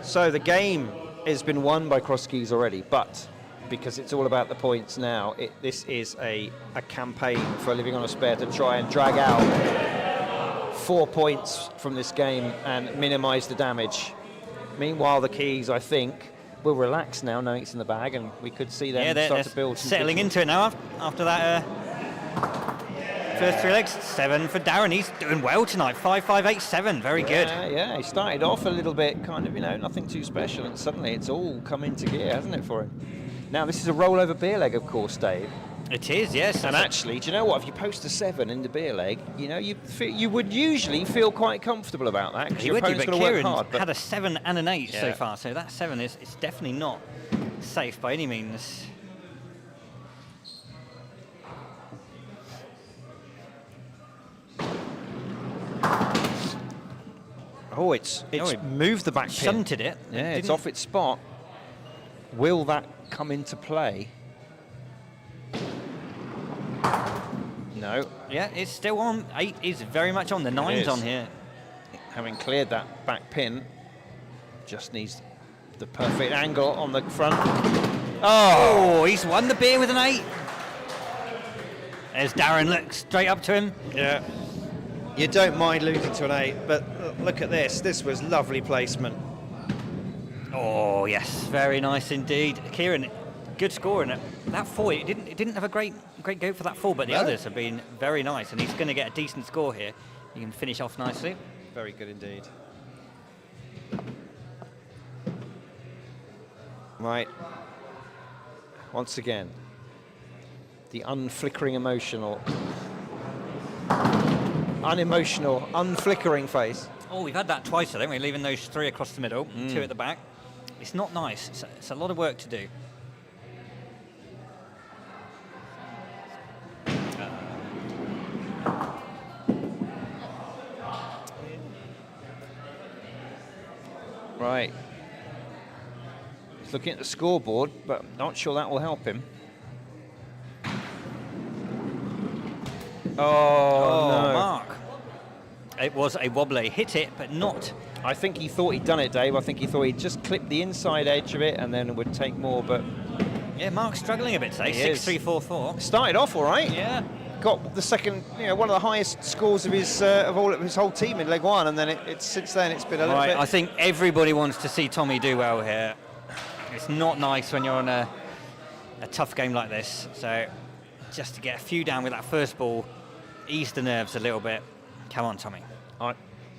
So the game has been won by Cross Keys already, but because it's all about the points now, this is a campaign for Living on a Spare to try and drag out 4 points from this game and minimise the damage. Meanwhile, the Keys, I think, will relax now, knowing it's in the bag, and we could see them start to build. Settling into it now after that first 3 legs. 7 for Darren. He's doing well tonight. 5-5-8-7. Very good. Yeah, he started off a little bit kind of, nothing too special, and suddenly it's all come into gear, hasn't it, for him? Now, this is a rollover beer leg, of course, Dave. It is, yes. And actually, do you know what? If you post a 7 in the beer leg, you would usually feel quite comfortable about that because your opponent's going to work hard. But had a 7 and an 8 so far, so that 7 is definitely not safe by any means. Oh, it's moved the back pin. Shunted it. Yeah, it's off its spot. Will that come into play? No. Yeah, it's still on. 8 is very much on. The 9's on here. Having cleared that back pin, just needs the perfect angle on the front. Oh, he's won the beer with an 8. There's Darren, look straight up to him. Yeah. You don't mind losing to an 8, but look at this. This was lovely placement. Oh yes, very nice indeed. Kieran, good score in it. That 4, it didn't have a great go for that 4, but the others have been very nice, and he's going to get a decent score here. You can finish off nicely. Very good indeed. Right. Once again, the unflickering unemotional, unflickering face. Oh, we've had that twice, haven't we? Leaving those 3 across the middle, 2 at the back. It's not nice. It's a lot of work to do. Right. He's looking at the scoreboard, but not sure that will help him. Oh, no. Mark. It was a wobbly. Hit it, but not. I think he thought he'd done it, Dave. I think he thought he'd just clip the inside edge of it and then it would take more, but... Yeah, Mark's struggling a bit today. 6-3-4-4. Started off all right. Yeah. Got the second, one of the highest scores of his whole team in leg 1, and then it's since then it's been a little bit... I think everybody wants to see Tommy do well here. It's not nice when you're on a tough game like this. So just to get a few down with that first ball, ease the nerves a little bit. Come on, Tommy.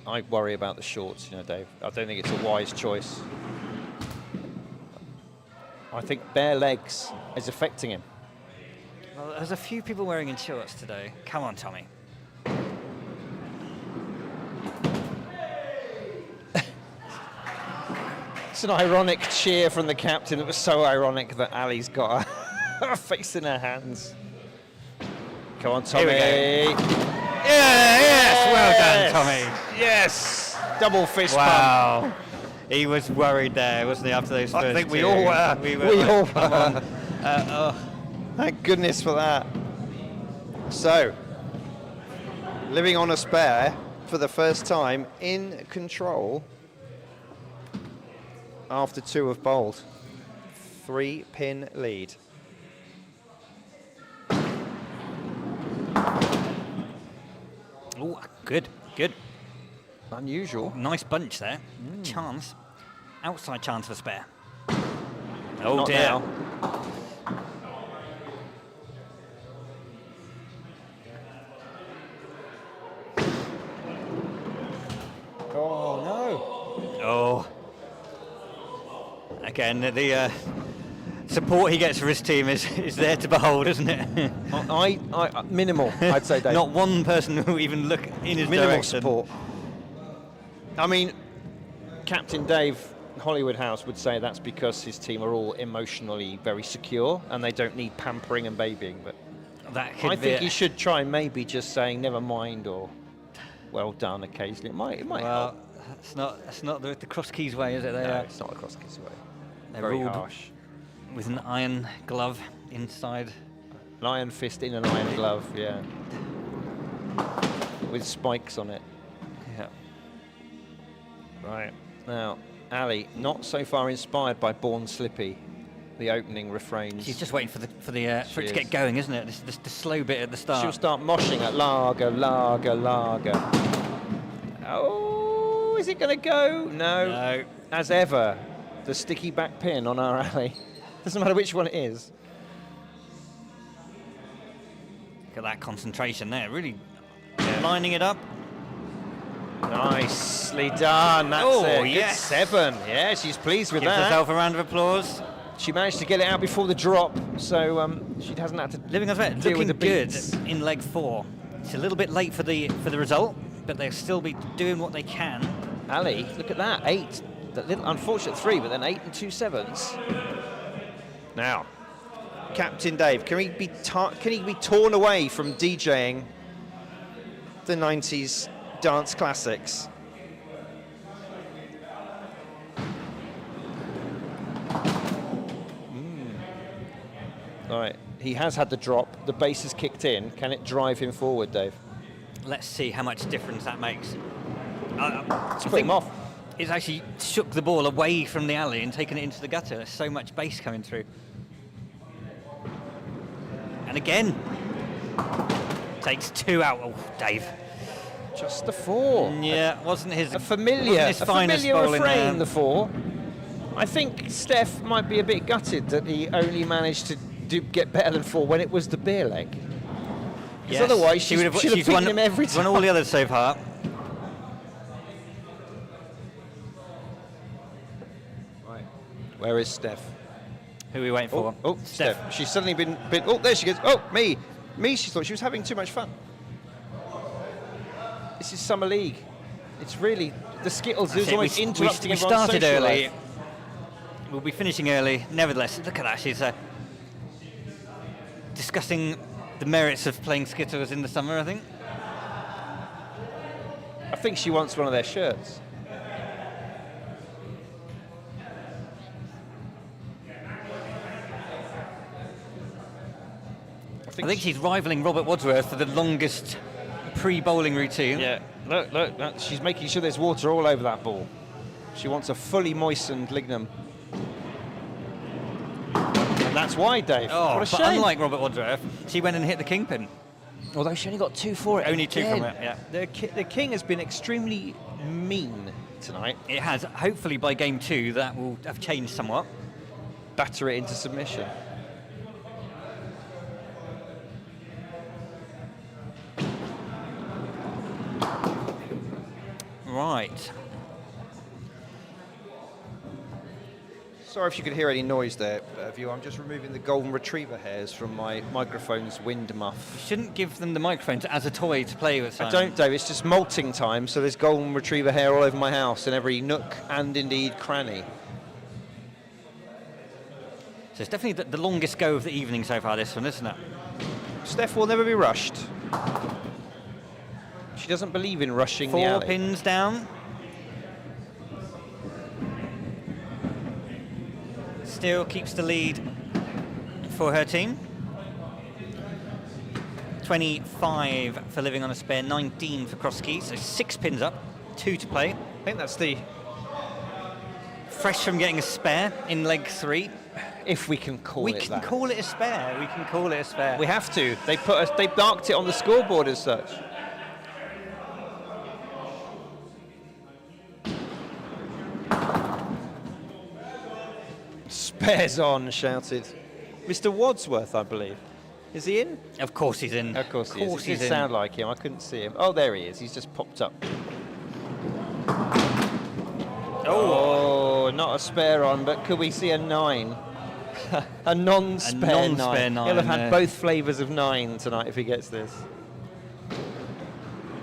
I worry about the shorts, Dave. I don't think it's a wise choice. I think bare legs is affecting him. Well, there's a few people wearing in shorts today. Come on, Tommy. It's an ironic cheer from the captain. It was so ironic that Ali's got her face in her hands. Come on, Tommy. Here we go. Yes, well done, Tommy. Yes, double fist wow. pump. He was worried there, wasn't he, after those first I think we 2? all were. We all were. Thank goodness for that. So, Living on a Spare for the first time in control after 2 have bowled. 3-pin lead. Ooh, Good, good. Unusual. Nice bunch there. Chance. Outside chance for spare. Oh Not dear. now. Oh, no. Oh. Again, the support he gets for his team is there to behold, isn't it? I minimal, I'd say, Dave. Not one person who even look in his minimal direction. support. I mean, Captain Dave Hollywood House would say that's because his team are all emotionally very secure and they don't need pampering and babying. But That could I be think it. you should try maybe just saying never mind or well done occasionally. It might help. That's not the Cross Keys way, is it? No, it's not a cross kiss way. They're Very ruled harsh. with an iron glove inside. An iron fist in an iron glove, yeah. With spikes on it. Yeah. Right. Now, Ali, not so far inspired by Born Slippy, the opening refrains. She's just waiting for it to is. get going, isn't it? This the slow bit at the start. She'll start moshing at lager, lager, lager. Oh, is it going to go? No. No. As ever, the sticky back pin on our Ali. Doesn't matter which one it is. Look at that concentration there, really lining it up. Nicely done. That's Oh, it. Good yes. 7. Yeah, she's pleased with Gives that. herself a round of applause. She managed to get it out before the drop, so she hasn't had to Living on deal looking with the good beats. in leg 4. It's a little bit late for the result, but they'll still be doing what they can. Ali, look at that, 8. That little unfortunate 3, but then 8 and 2 7s. Now, Captain Dave, can he be torn away from DJing the 90s dance classics? All right, he has had the drop. The bass has kicked in. Can it drive him forward, Dave? Let's see how much difference that makes. Let's put him off. It's actually shook the ball away from the alley and taken it into the gutter. There's so much bass coming through. And again, takes 2 out. Oh, Dave. Just the 4. Yeah, wasn't his Familiar finest bowling refrain, there. the 4. I think Steph might be a bit gutted that he only managed to get better than 4 when it was the beer leg. Because Yes, otherwise she'd have beaten won, him every time. won all the others so far. Right. Where is Steph? Who are we waiting for? Oh, Steph. She's suddenly been. Oh, there she goes. Oh, me. She thought she was having too much fun. This is Summer League. It's really the Skittles is almost interrupting we everyone's started social early. life. We'll be finishing early. Nevertheless, look at that. She's discussing the merits of playing Skittles in the summer, I think. I think she wants one of their shirts. I think she's rivaling Robert Wadsworth for the longest pre-bowling routine. Yeah, look, she's making sure there's water all over that ball. She wants a fully moistened lignum. And that's why, Dave. Oh, what a but shame. unlike Robert Wadsworth, she went and hit the kingpin. Although she only got 2 for it. Only 2 from again. it, yeah. The king has been extremely mean tonight. It has. Hopefully by game 2 that will have changed somewhat. Batter it into submission. Right. Sorry if you could hear any noise there, viewer. I'm just removing the golden retriever hairs from my microphone's wind muff. You shouldn't give them the microphones as a toy to play with, I Simon. don't, Dave. It's just molting time, so there's golden retriever hair all over my house in every nook and indeed cranny. So it's definitely the longest go of the evening so far, this one, isn't it? Steph will never be rushed. She doesn't believe in rushing the 4 alley. pins down. Still keeps the lead for her team. 25 for Living on a Spare, 19 for Cross Keys, so 6 pins up, 2 to play. I think that's the... Fresh from getting a spare in leg 3. If we can call it that. We can call it a spare. We can call it a spare. We have to. They marked it on the scoreboard as such. Spares on, shouted Mr. Wadsworth, I believe. Is he in? Of course he's in. Of course he is. It He's didn't sound like him. I couldn't see him. Oh, there he is. He's just popped up. Oh, not a spare on, but could we see a 9? A non-spare 9. He'll have had both flavours of 9 tonight if he gets this.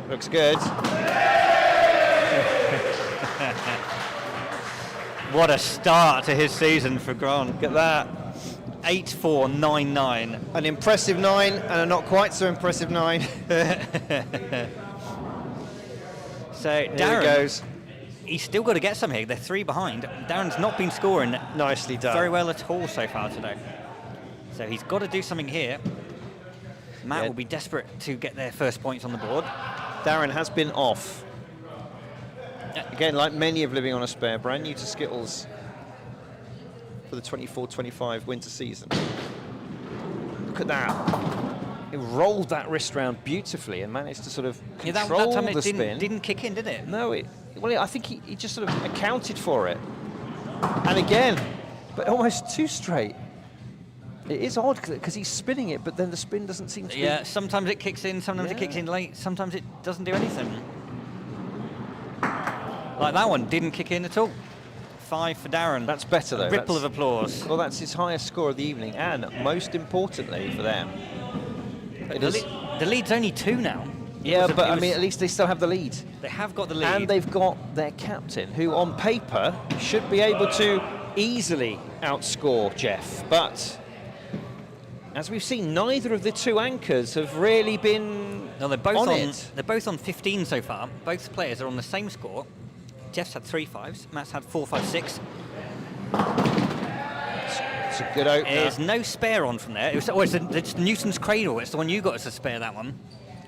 Looks good. What a start to his season for Grant. Look at that. 8-4-9-9. An impressive 9 and a not quite so impressive 9. So There Darren he goes. He's still got to get some here. They're 3 behind. Darren's not been scoring Nicely done. very well at all so far today. So he's got to do something here. Matt will be desperate to get their first points on the board. Darren has been off. Again, like many of Living on a Spare, brand new to Skittles for the 24-25 winter season. Look at that. It rolled that wrist round beautifully and managed to sort of control that time the it spin. didn't kick in, did it? No, I think he just sort of accounted for it. And again, but almost too straight. It is odd because he's spinning it, but then the spin doesn't seem to be... Yeah, sometimes it kicks in, sometimes it kicks in late, sometimes it doesn't do anything. Like that one, didn't kick in at all. 5 for Darren. That's better, though. Ripple of applause. Well, that's his highest score of the evening, and most importantly for them... The lead's only 2 now. Yeah, but I mean, at least they still have the lead. They have got the lead. And they've got their captain, who on paper should be able to easily outscore Jeff. But as we've seen, neither of the 2 anchors have really been they're both on it. They're both on 15 so far. Both players are on the same score. Jeff's had 3 5s. Matt's had 4 5 6. It's a good opener. There's no spare on from there. It's Newton's Cradle. It's the one you got as a spare, that one.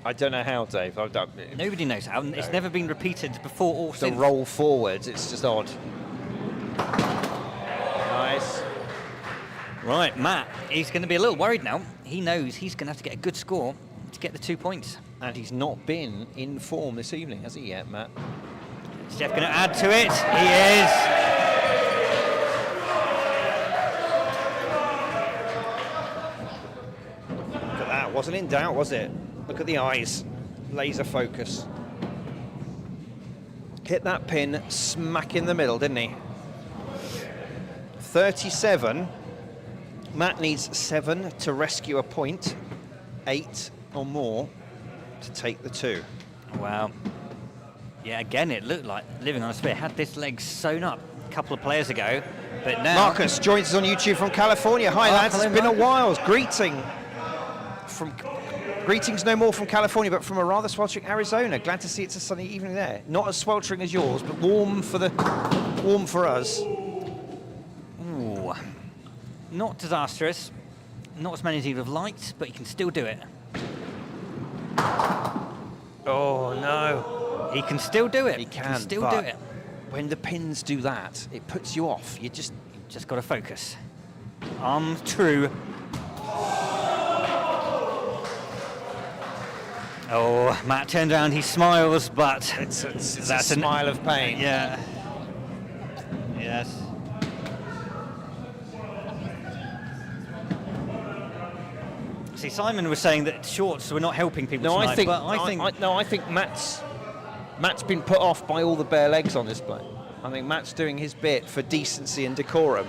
I don't know how, Dave. Nobody knows how. It's never been repeated before or The since. roll forwards, it's just odd. Nice. Right, Matt, he's going to be a little worried now. He knows he's going to have to get a good score to get the 2 points. And he's not been in form this evening, has he yet, Matt? Is Jeff going to add to it? He is. Look at that. Wasn't in doubt, was it? Look at the eyes. Laser focus. Hit that pin smack in the middle, didn't he? 37. Matt needs 7 to rescue a point. 8 or more to take the 2. Wow. Yeah, again, it looked like Living on a Spare had this leg sewn up a couple of players ago, but now... Marcus joins us on YouTube from California. Hi, lads. Hello, It's been Marcus. a while. Greetings no more from California, but from a rather sweltering Arizona. Glad to see it's a sunny evening there. Not as sweltering as yours, but warm for us. Ooh. Not disastrous. Not as many as he'd have liked, but he can still do it. Oh, no. He can still do it. He can still but do it. When the pins do that, it puts you off. You just... Just got to focus. Arms true. Oh, Matt turned around, he smiles, but It's that's a smile of pain. Yeah. Yes. See, Simon was saying that shorts were not helping people No, tonight, I think, but I think Matt's been put off by all the bare legs on display. I think Matt's doing his bit for decency and decorum.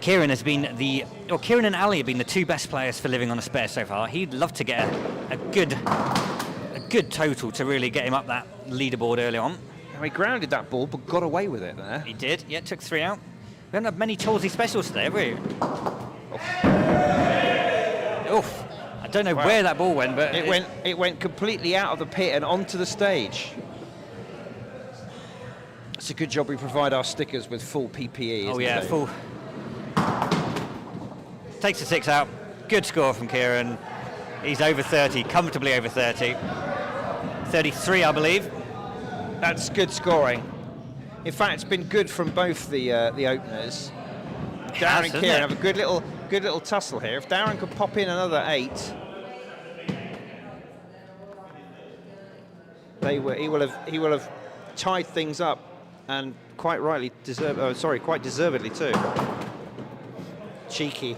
Kieran Kieran and Ali have been the 2 best players for Living on a Spare so far. He'd love to get a good total to really get him up that leaderboard early on. And he grounded that ball, but got away with it there. He did. Yeah, took 3 out. We haven't had many Tollsy specials today, have we? Oof. I don't know where that ball went, but it went completely out of the pit and onto the stage. It's a good job we provide our stickers with full PPE. Oh yeah, full. Takes the 6 out. Good score from Kieran. He's over 30, comfortably over 30. 33, I believe. That's good scoring. In fact, it's been good from both the openers. Darren and Kieran have a good little tussle here. If Darren could pop in another 8, he will have tied things up And quite rightly quite deservedly too. Cheeky.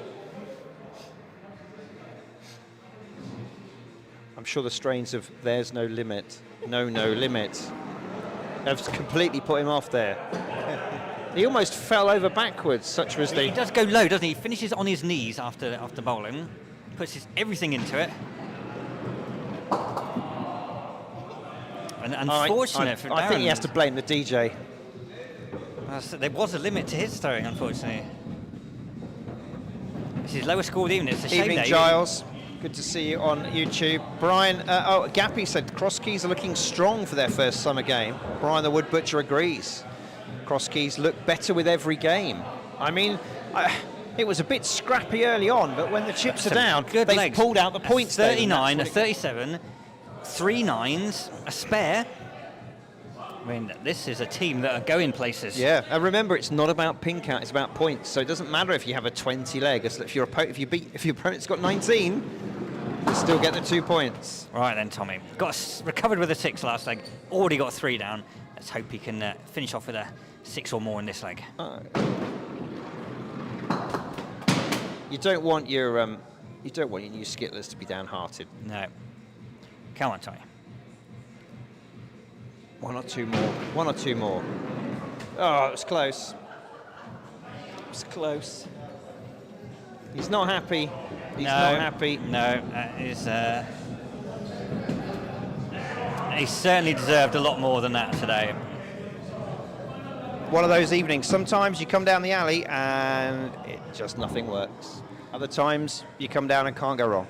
I'm sure the strains of "There's No Limit, No Limit" have completely put him off there. He almost fell over backwards, such was the... He does go low, doesn't he? He finishes on his knees after bowling, puts everything into it. And unfortunate for Darren. I think he has to blame the DJ. There was a limit to his throwing, unfortunately. This is lowest score of the evening. It's a shame. Evening, Giles. Good to see you on YouTube. Brian, Gappy said Cross Keys are looking strong for their first summer game. Brian the Wood Butcher agrees. Cross Keys look better with every game. I mean, it was a bit scrappy early on, but when the chips are down, they've pulled out the points. 39, a 37, 3 9s, a spare. I mean, this is a team that are going places. Yeah, and remember, it's not about pin count; it's about points. So it doesn't matter if you have a 20 leg. If your opponent's got 19, you still get the 2 points. Right then, Tommy, recovered with a 6 last leg. Already got 3 down. Let's hope he can finish off with a 6 or more in this leg. You don't want your new skittlers to be downhearted. No. Come on, Tommy. 1 or 2 more. 1 or 2 more. Oh, it was close. It was close. He's not happy. He's not happy. No, he certainly deserved a lot more than that today. One of those evenings. Sometimes you come down the alley and nothing works. Other times you come down and can't go wrong.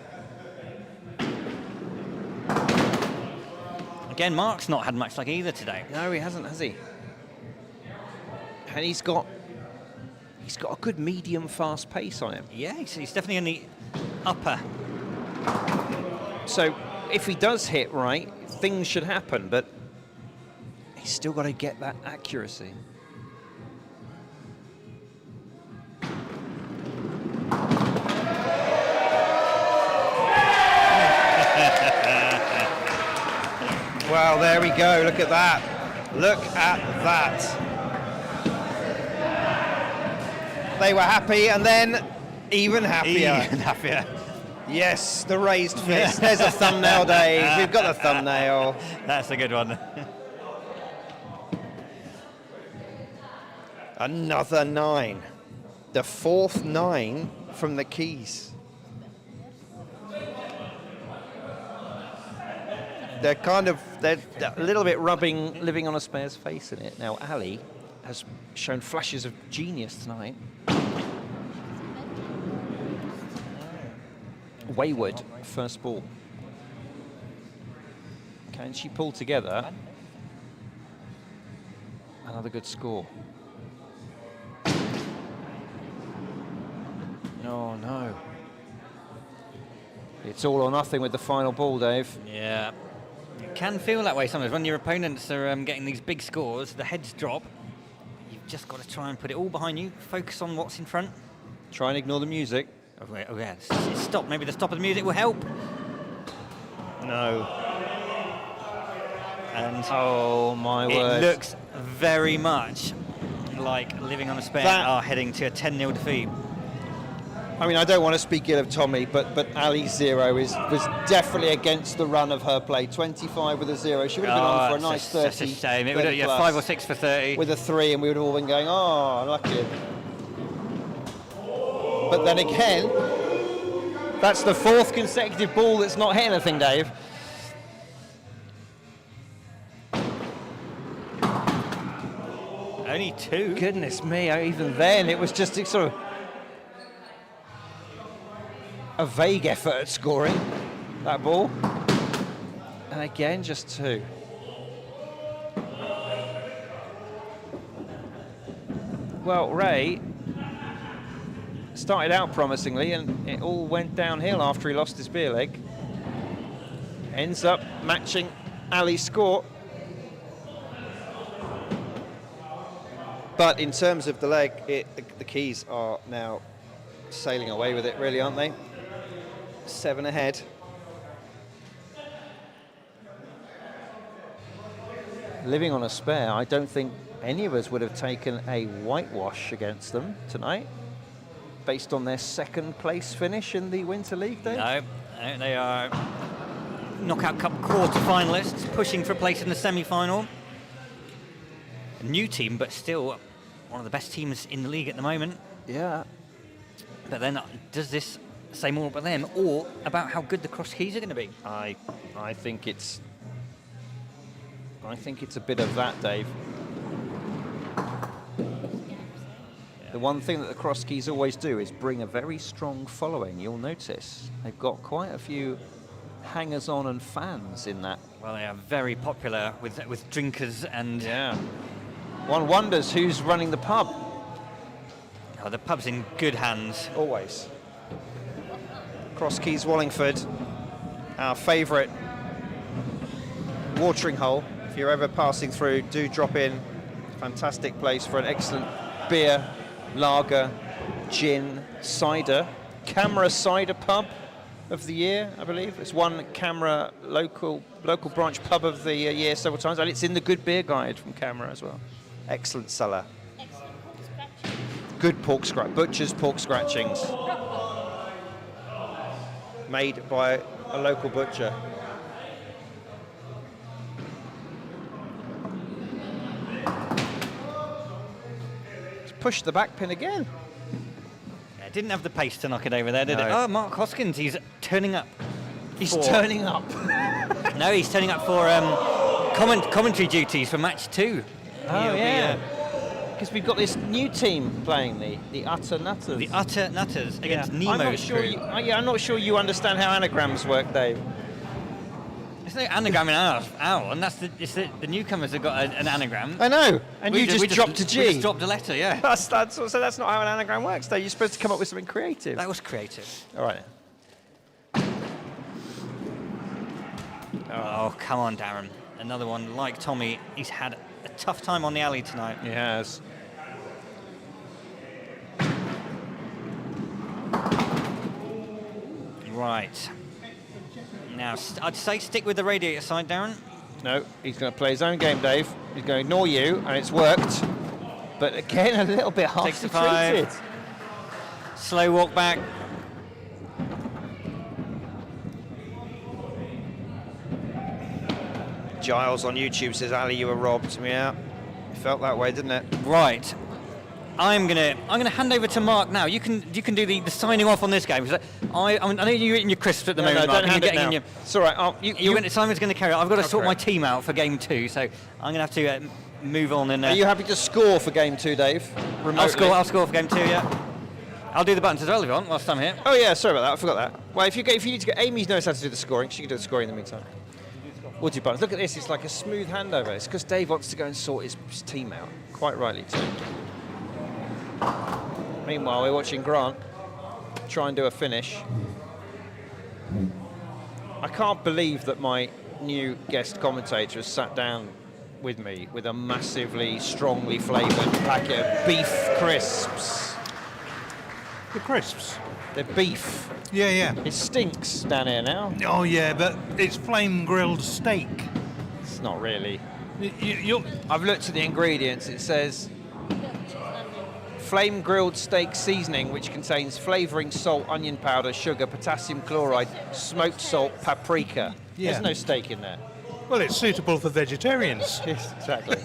Again, Mark's not had much luck either today. No, he hasn't, has he? And he's got a good medium fast pace on him. Yeah, he's definitely in the upper. So if he does hit right, things should happen, but he's still got to get that accuracy. Well, there we go. Look at that. Look at that. They were happy, and then even happier. Even happier. Yes, the raised fist. There's a thumbnail, Dave. We've got a thumbnail. That's a good one. Another 9. The 4th 9 from the Keys. They're a little bit living on a spare's face in it. Now, Ali has shown flashes of genius tonight. Wayward, first ball. Can she pull together? Another good score. Oh, no. It's all or nothing with the final ball, Dave. Yeah. It can feel that way sometimes. When your opponents are getting these big scores, the heads drop. You've just got to try and put it all behind you. Focus on what's in front. Try and ignore the music. Oh, yeah. Stop. Maybe the stop of the music will help. No. And oh, my word. It looks very much like Living on a Spare are heading to a 10-0 defeat. I mean, I don't want to speak ill of Tommy, but Ali's 0 was definitely against the run of her play. 25 with a 0. She would have been on for a nice 30. That's a shame. It would have 5 or 6 for 30. With a 3, and we would have all been going, oh, lucky. But then again, that's the 4th consecutive ball that's not hit anything, Dave. Only 2. Goodness me, even then, it was just sort of a vague effort at scoring that ball. And again, just 2. Well, Ray started out promisingly, and it all went downhill after he lost his beer leg. Ends up matching Ali's score. But in terms of the leg, the Keys are now sailing away with it, really, aren't they? 7 ahead. living on a spare, I don't think any of us would have taken a whitewash against them tonight, based on their second place finish in the Winter League, Dave. No, they are Knockout Cup quarter-finalists, pushing for a place in the semi-final. A new team, but still one of the best teams in the league at the moment. Yeah. But then, does this say more about them or about how good the Cross Keys are going to be? I think it's a bit of that, Dave. The one thing that the Cross Keys always do is bring a very strong following. You'll notice they've got quite a few hangers-on and fans in that. Well, they are very popular with drinkers and... Yeah. One wonders who's running the pub. Oh, the pub's in good hands. Always. Cross Keys, Wallingford, our favourite watering hole. If you're ever passing through, do drop in. Fantastic place for an excellent beer, lager, gin, cider. Camera Cider Pub of the year, I believe. It's won Camera local branch pub of the year several times, and it's in the Good Beer Guide from Camera as well. Excellent cellar. Good pork scratch, butcher's pork scratchings. Made by a local butcher. Just push the back pin again. Yeah, didn't have the pace to knock it over there, did No. it? Oh, Mark Hoskins, he's turning up. He's turning up. No, he's turning up for commentary duties for match 2. Oh, He'll be, yeah. Because we've got this new team playing, the Utter Nutters. the Utter Nutters against Nemo. I'm not sure I'm not sure you understand how anagrams work, Dave. It's no anagram in our one. That's the newcomers have got an anagram. I know, and We you just dropped a G. We just dropped a letter, yeah. So that's not how an anagram works, though. You're supposed to come up with something creative. That was creative. All right. Oh, come on, Darren. Another one like Tommy. He's had a tough time on the alley tonight. He has. Right. Now, I'd say stick with the radiator side, Darren. No, he's going to play his own game, Dave. He's going to ignore you, and it's worked. But again, a little bit Takes the harshly 5. treated. Slow walk back. Giles on YouTube says, Ali, you were robbed. Yeah, it felt that way, didn't it? Right. I'm gonna hand over to Mark now. You can do the signing off on this game. I know you're eating your crisps at the moment, Mark. Don't hand it now. It's all right. Simon's going to carry it. I've got to sort Okay. my team out for game 2, so I'm going to have to move on. And Are you happy to score for game 2, Dave? Remotely? I'll score for game 2. Yeah. I'll do the buttons as well if you want whilst I'm here. Oh yeah, sorry about that. I forgot that. Well, if you need to get, Amy knows how to do the scoring. She can do the scoring in the meantime. We'll do buttons. Look at this. It's like a smooth handover. It's because Dave wants to go and sort his team out. Quite rightly too. Meanwhile, we're watching Grant try and do a finish. I can't believe that my new guest commentator has sat down with me with a massively strongly flavoured packet of beef crisps. The crisps. They're beef. Yeah. It stinks down here now. Oh, yeah, but it's flame grilled steak. It's not really. You, I've looked at the ingredients. It says flame grilled steak seasoning, which contains flavouring salt, onion powder, sugar, potassium chloride, smoked salt, paprika. Yeah. There's no steak in there. well, it's suitable for vegetarians. Yes, exactly.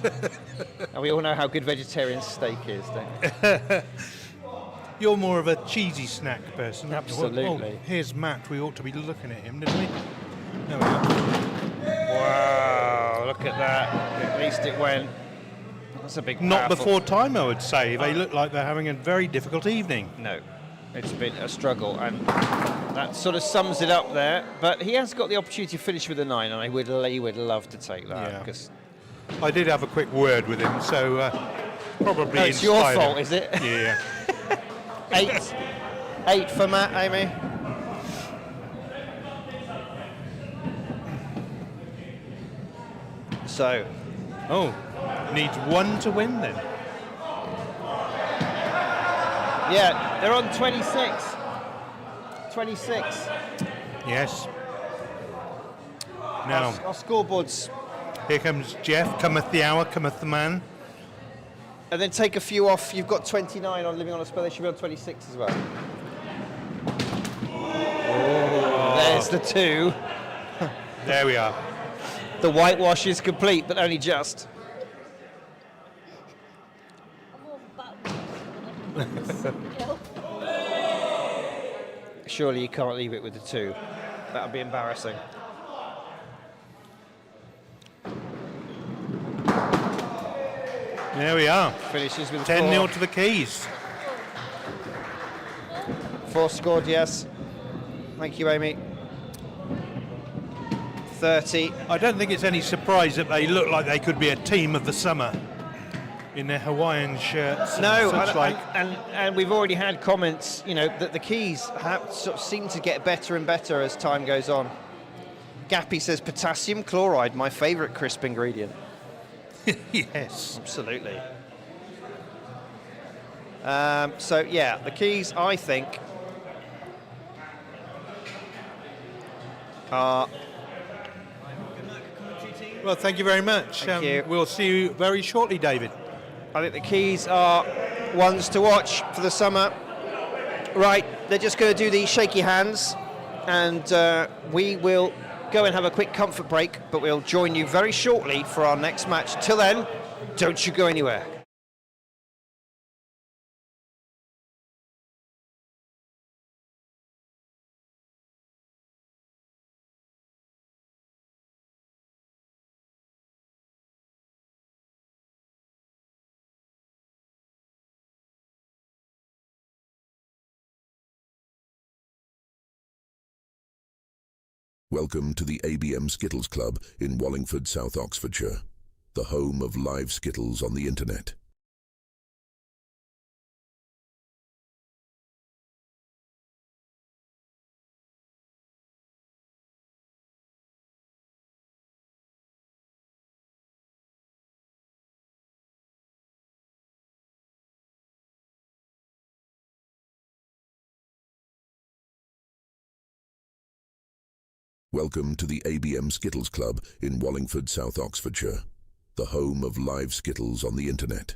And we all know how good vegetarian steak is, don't we? You're more of a cheesy snack person. Absolutely. Oh, here's Matt. We ought to be looking at him, didn't we? There we go. Wow, look at that. At least it went. That's a big Not powerful- before time, I would say. They look like they're having a very difficult evening. No, it's been a struggle, and that sort of sums it up there. But he has got the opportunity to finish with a 9, and he would love to take that. Yeah. Because I did have a quick word with him, so probably it's your inspired fault, him. is it? Yeah. 8 for Matt, Amy. So, Oh, needs 1 to win then. Yeah, they're on 26. 26. Yes. Now, Our scoreboard's Here comes Jeff. Cometh the hour, cometh the man. And then take a few off. You've got 29 on Living on a Spell. They should be on 26 as well. Oh, there's the 2. There we are. The whitewash is complete, but only just. Surely you can't leave it with the 2. That would be embarrassing. There we are. Finishes with 10-0 to the Keys. 4 scored, yes. Thank you, Amy. 30. I don't think it's any surprise that they look like they could be a team of the summer in their Hawaiian shirts. No, and such like. And we've already had comments, you know, that the Keys have sort of seem to get better and better as time goes on. Gappy says potassium chloride, my favourite crisp ingredient. Yes. Absolutely. So, yeah, the Keys, I think, are... Well, thank you very much. Thank you. We'll see you very shortly, David. I think the Keys are ones to watch for the summer. Right, they're just going to do the shaky hands, and we will go and have a quick comfort break, but we'll join you very shortly for our next match. Till then, don't you go anywhere. Welcome to the ABM Skittles Club in Wallingford, South Oxfordshire, the home of live Skittles on the internet. Welcome to the ABM Skittles Club in Wallingford, South Oxfordshire, the home of live Skittles on the internet.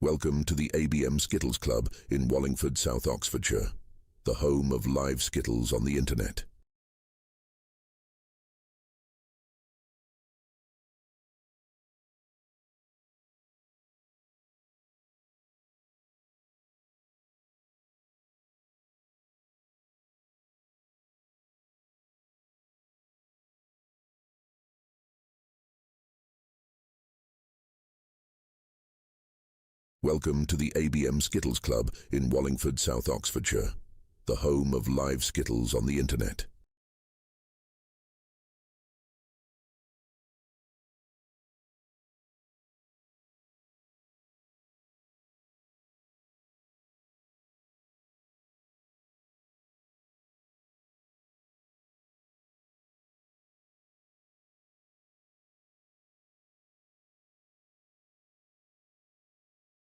Welcome to the ABM Skittles Club in Wallingford, South Oxfordshire, the home of live Skittles on the internet. Welcome to the ABM Skittles Club in Wallingford, South Oxfordshire, the home of live Skittles on the internet.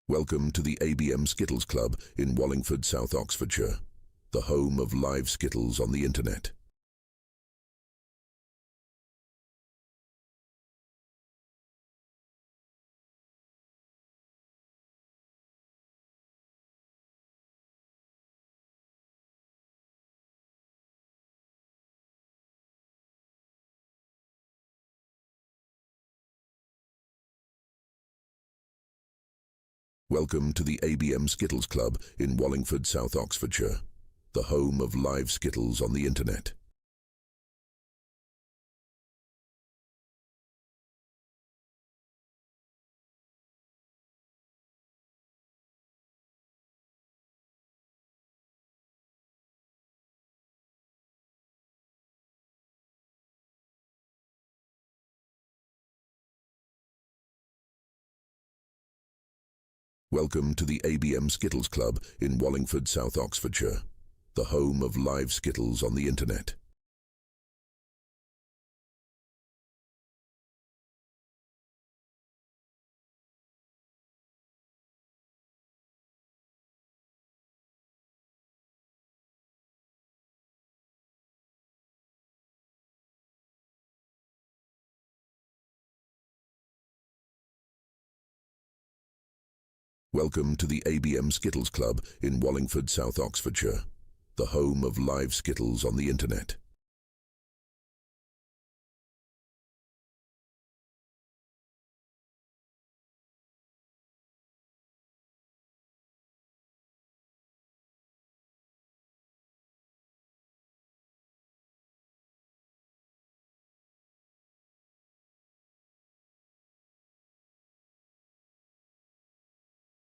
Welcome to the ABM Skittles Club in Wallingford, South Oxfordshire, the home of live Skittles on the internet. Welcome to the ABM Skittles Club in Wallingford, South Oxfordshire, the home of live Skittles on the internet. Welcome to the ABM Skittles Club in Wallingford, South Oxfordshire, the home of live Skittles on the internet. Welcome to the ABM Skittles Club in Wallingford, South Oxfordshire, the home of live Skittles on the internet.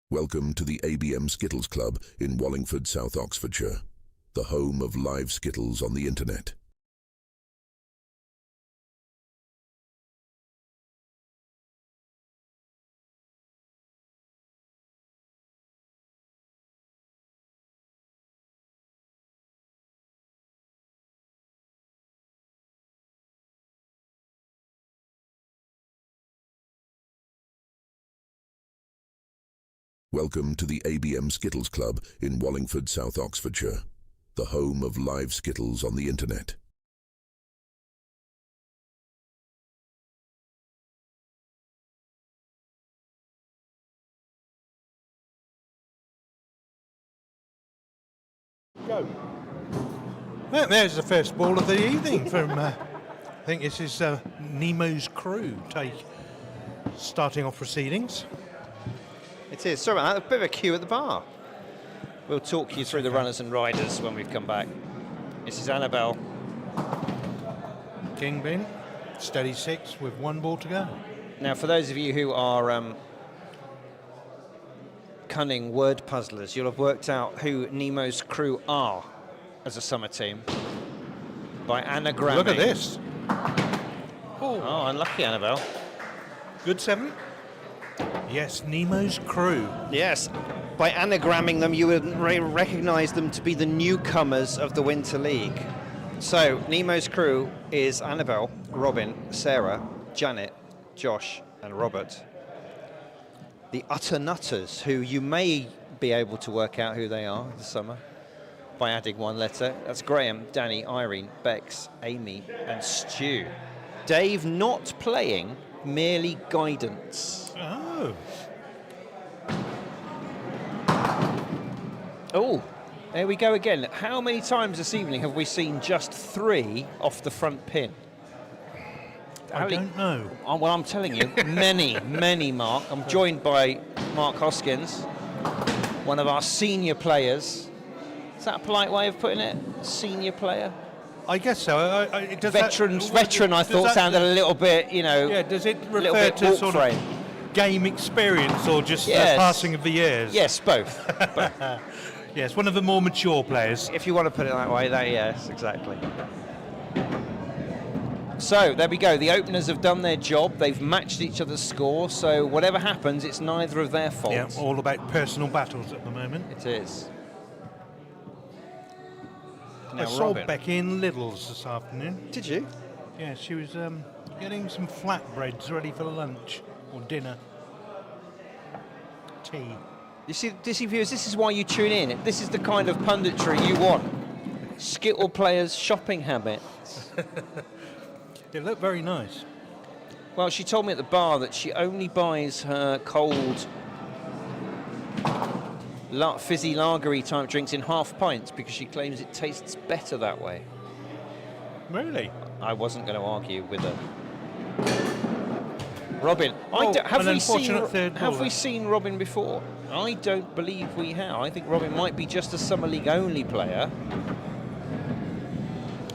Welcome to the ABM Skittles Club in Wallingford, South Oxfordshire, the home of live Skittles on the internet. Welcome to the ABM Skittles Club in Wallingford, South Oxfordshire, the home of live Skittles on the internet. Go. Well, there's the first ball of the evening from, I think this is Nemo's crew starting off proceedings. It is. Sorry about that. A bit of a queue at the bar. We'll talk you through the runners and riders when we've come back. This is Annabelle. King bin, steady 6 with 1 ball to go. Now, for those of you who are cunning word puzzlers, you'll have worked out who Nemo's crew are as a summer team by anagramming. Look at this. Oh, unlucky, Annabelle. Good 7. Yes, Nemo's crew. Yes, by anagramming them, you would recognise them to be the newcomers of the Winter League. So, Nemo's crew is Annabelle, Robin, Sarah, Janet, Josh, and Robert. The Utter Nutters, who you may be able to work out who they are this summer by adding 1 letter. That's Graham, Danny, Irene, Bex, Amy, and Stu. Dave not playing, merely guidance. Oh. Oh, there we go again. How many times this evening have we seen just 3 off the front pin? I don't know. Well, I'm telling you, many, Mark. I'm joined by Mark Hoskins, one of our senior players. Is that a polite way of putting it? Senior player? I guess so. Veteran, I thought, sounded a little bit, you know. Yeah, does it refer to sort of game experience or just the passing of the years? Yes, both. Yes, one of the more mature players. If you want to put it that way, yes, exactly. So, there we go. The openers have done their job. They've matched each other's score, so whatever happens, it's neither of their fault. Yeah, all about personal battles at the moment. It is. I saw Becky in Lidl's this afternoon. Did you? Yeah, she was getting some flatbreads ready for lunch or dinner. Tea. You see, viewers, this is why you tune in. This is the kind of punditry you want. Skittle players' shopping habits. They look very nice. Well, she told me at the bar that she only buys her cold, fizzy lagery type drinks in half pints because she claims it tastes better that way. Really? I wasn't going to argue with her. Robin, have we seen Robin before? I don't believe we have. I think Robin might be just a Summer League only player,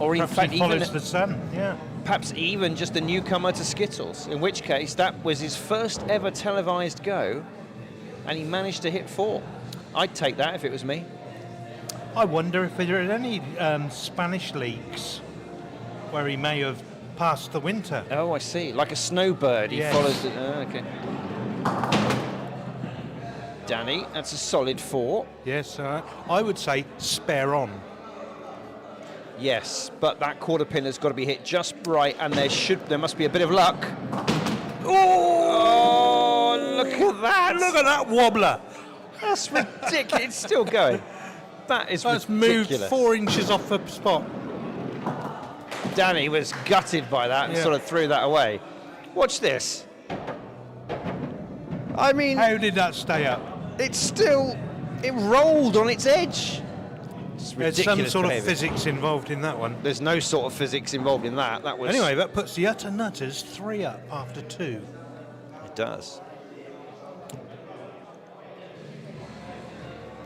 or in fact, he follows the sun. Yeah. Perhaps even just a newcomer to Skittles. In which case, that was his first ever televised go, and he managed to hit 4. I'd take that if it was me. I wonder if there are any Spanish leagues where he may have passed the winter. Oh, I see. Like a snowbird, he follows it. Oh, okay. Danny. That's a solid 4. Yes, I would say spare on. Yes, but that quarter pin has got to be hit just right, and there must be a bit of luck. Oh, look at that! Look at that wobbler. That's ridiculous. It's still going. That's That's ridiculous. moved 4 inches off the spot. Danny was gutted by that and Yeah. sort of threw that away. Watch this. I mean, How did that stay up? it rolled on its edge. It's There's some ridiculous sort of behaviour. physics involved in that one. There's no sort of physics involved in that. That was. Anyway, that puts the Utter Nutters 3 up after 2. It does.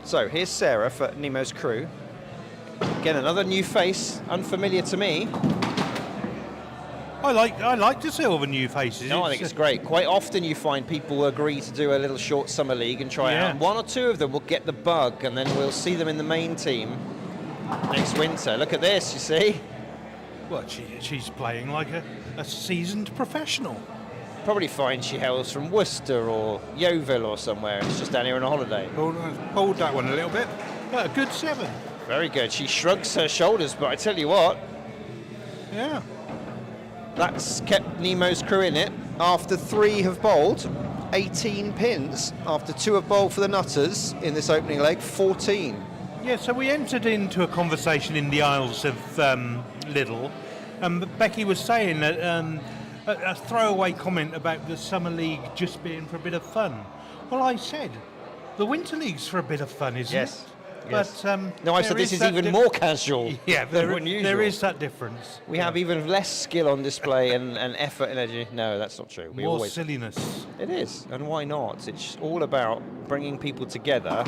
So here's Sarah for Nemo's crew. Again, another new face, unfamiliar to me. I like to see all the new faces. No, I think it's great. Quite often you find people agree to do a little short summer league and try Yeah. out. One or two of them will get the bug, and then we'll see them in the main team next winter. Look at this, you see? Well, she's playing like a seasoned professional. Probably find she hails from Worcester or Yeovil or somewhere. It's just down here on a holiday. Pulled that one a little bit. But a good 7. Very good. She shrugs her shoulders, but I tell you what, Yeah. that's kept Nemo's crew in it. After 3 have bowled, 18 pins. After 2 have bowled for the Nutters in this opening leg, 14. Yeah, so we entered into a conversation in the Isles of Liddle, and Becky was saying that a throwaway comment about the Summer League just being for a bit of fun. Well, I said, the Winter League's for a bit of fun, isn't Yes. it? Yes. But, No, I there said this is that even more casual Yeah, than there unusual. is that difference. We have even less skill on display and effort and energy. No, that's not true. We More always. silliness. It is, and why not? It's all about bringing people together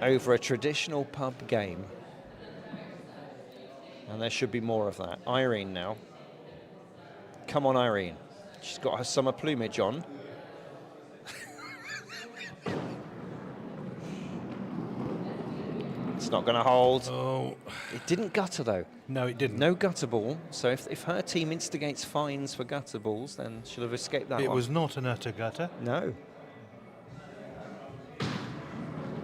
over a traditional pub game. And there should be more of that. Irene now. Come on, Irene. She's got her summer plumage on. It's not going to hold. Oh, It didn't gutter, though. no, it didn't. No gutter ball. So if her team instigates fines for gutter balls, then she'll have escaped that It one. was not an utter gutter. No.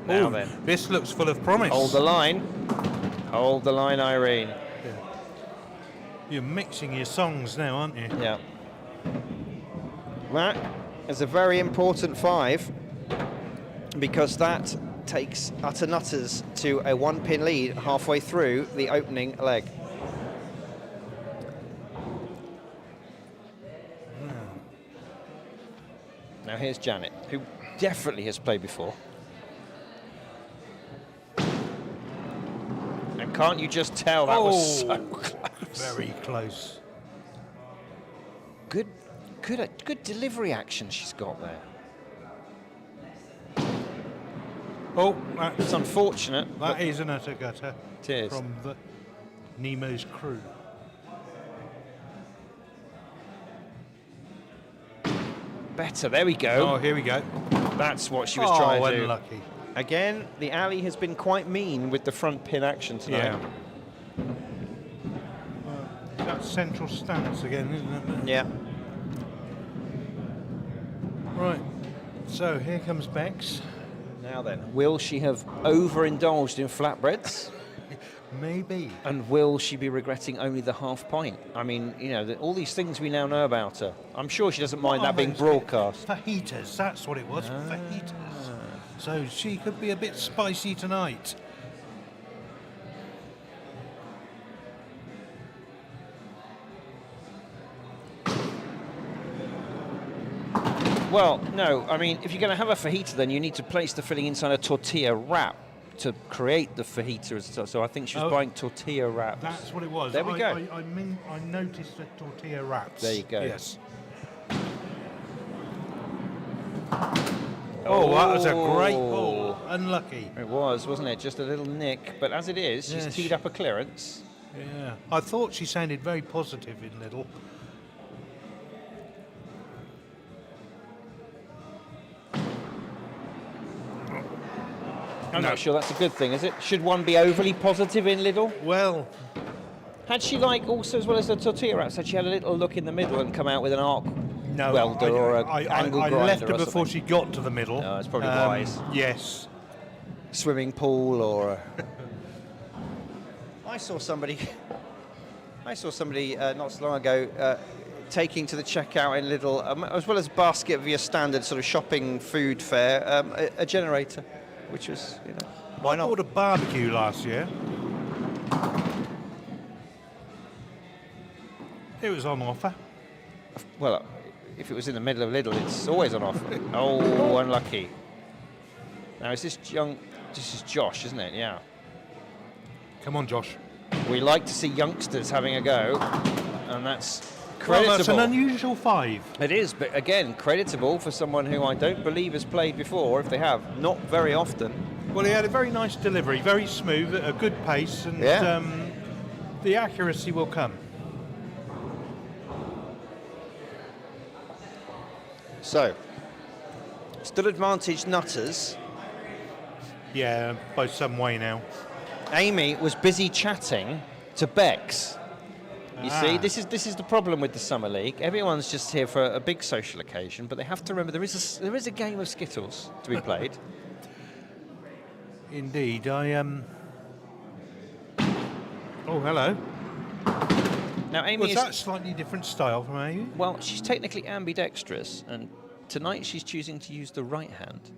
Now Ooh, then. this looks full of promise. Hold the line. Hold the line, Irene. You're mixing your songs now, aren't you? Yeah. That is a very important 5 because that takes Utter Nutters to a 1-pin lead halfway through the opening leg. Now here's Janet, who definitely has played before. And can't you just tell that was so close? Very close. Good delivery action she's got there. Oh, It's unfortunate, that but is an utter gutter it is. from the Nemo's crew. Better. There we go. Oh, here we go. That's what she was trying to do. Unlucky. Again, the alley has been quite mean with the front pin action tonight. Yeah. That central stance again, isn't it? Yeah. Right. So here comes Bex. Now then, will she have overindulged in flatbreads? Maybe. And will she be regretting only the half pint? I mean, you know, all these things we now know about her. I'm sure she doesn't mind What that are being those broadcast. Fajitas, that's what it was. Fajitas. So she could be a bit spicy tonight. Well, no, I mean, if you're going to have a fajita, then you need to place the filling inside a tortilla wrap to create the fajita. So I think she was Oh. buying tortilla wraps. That's what it was. There we go. I noticed the tortilla wraps. There you go. Yes. Oh, that was a great ball. Unlucky. It was, wasn't it? Just a little nick. But as it is, she's Yes. teed up a clearance. Yeah. I thought she sounded very positive in Little. I'm not sure that's a good thing, is it? Should one be overly positive in Lidl? Well, Had she, like, also, as well as the tortilla wraps, had she had a little look in the middle and come out with an arc No, welder or a angle I grinder left her or before something. she got to the middle. No, it's probably wise. Yes. Swimming pool or I saw somebody not so long ago taking to the checkout in Lidl, as well as a basket of your standard sort of shopping food fare, a generator, which was, why I not? bought a barbecue last year. It was on offer. well, if it was in the middle of Lidl, it's always on offer. Oh, unlucky. Now is this young? This is Josh, isn't it? Yeah. Come on, Josh. We like to see youngsters having a go, and that's Well, creditable. that's an unusual 5. It is, but again, creditable for someone who I don't believe has played before. If they have, Not very often. Well, he had a very nice delivery, very smooth, at a good pace, and Yeah. the accuracy will come. So, still advantage Nutters. Yeah, by some way now. Amy was busy chatting to Bex. You see, this is the problem with the Summer League. Everyone's just here for a big social occasion, but they have to remember there is a game of Skittles to be played. Indeed, Oh, hello. Now, Amy Was is that a slightly different style from Amy? well. She's technically ambidextrous, and tonight she's choosing to use the right hand.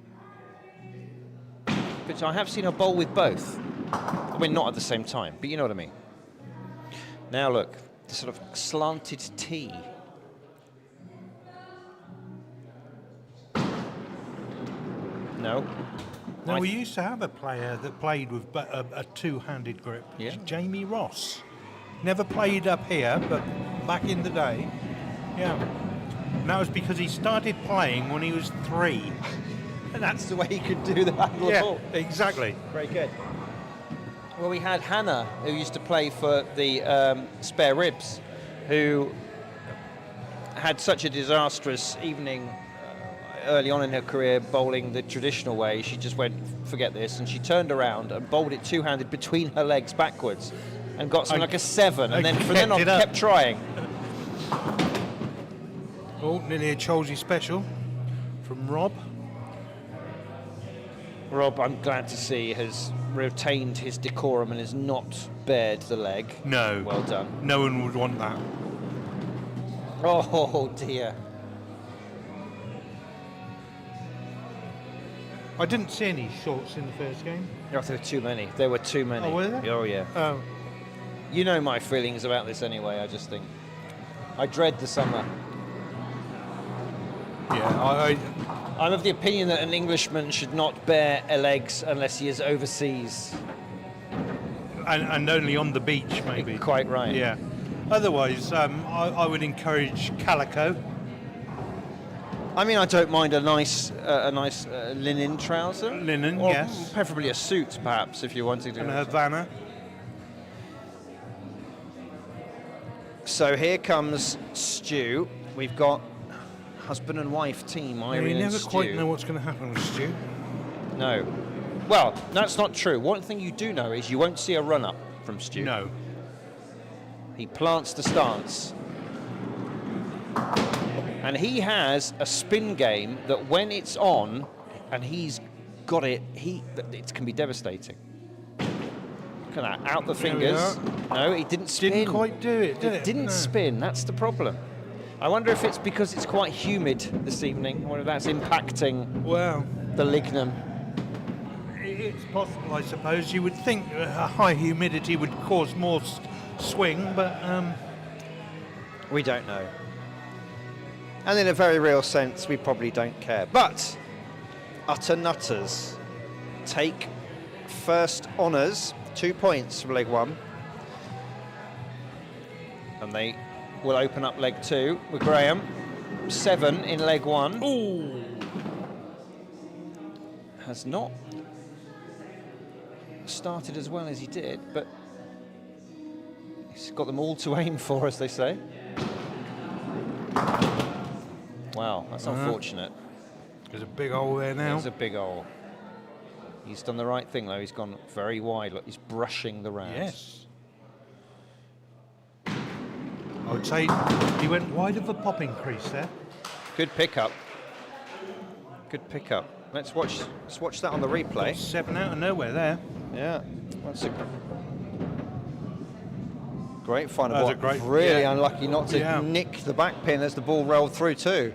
But I have seen her bowl with both. I mean, not at the same time, but you know what I mean. Now look, the sort of slanted T. No. No, I we used to have a player that played with a two-handed grip. Yeah. Jamie Ross. Never played up here, but back in the day, yeah. And that was because he started playing when he was 3. And that's the way you could do the handle of Yeah, ball. exactly. Very good. Well, we had Hannah, who used to play for the Spare Ribs, who had such a disastrous evening early on in her career bowling the traditional way. She just went, forget this, and she turned around and bowled it two-handed between her legs backwards and got something like a 7, and then from then on kept it up. kept trying. Oh, nearly a Cholsey special from Rob. Rob, I'm glad to see, has retained his decorum and has not bared the leg. No. Well done. No one would want that. Oh, dear. I didn't see any shorts in the first game. Oh, there were too many. There were too many. Oh, were there? Oh, yeah. Oh, You know my feelings about this anyway, I just think. I dread the summer. yeah. I'm of the opinion that an Englishman should not bare legs unless he is overseas. And only on the beach, maybe. Quite right. Yeah. Otherwise, I would encourage calico. I mean, I don't mind A nice linen trouser. Linen, Or yes. preferably a suit, perhaps, if you're wanting to. And Havana. So here comes Stu. We've got husband and wife team, Irene You and never Stu. quite know what's going to happen with Stu. No. Well, that's not true. One thing you do know is you won't see a run-up from Stu. No. He plants the stance. And he has a spin game that when it's on, and he's got it, it can be devastating. Look at that, out the There we fingers. No, he didn't spin. Didn't quite do it, did it? Didn't No. spin, that's the problem. I wonder if it's because it's quite humid this evening, or if that's impacting Well, the lignum. it's possible, I suppose. You would think a high humidity would cause more swing, but We don't know. And in a very real sense, we probably don't care. But utter nutters take first honours, 2 points from leg 1. And they will open up leg 2 with Graham. 7 in leg 1. ooh, Has not started as well as he did, but he's got them all to aim for, as they say. Wow, that's unfortunate. there's a big hole there now. There's a big hole. He's done the right thing, though. He's gone very wide. Look, he's brushing the round. Yes. I would say he went wide of the popping crease there. Good pickup. Good pickup. Let's watch that on the replay. 7 out of nowhere there. Yeah. That's a great find. That was a great, really yeah. unlucky not to nick the back pin as the ball rolled through too.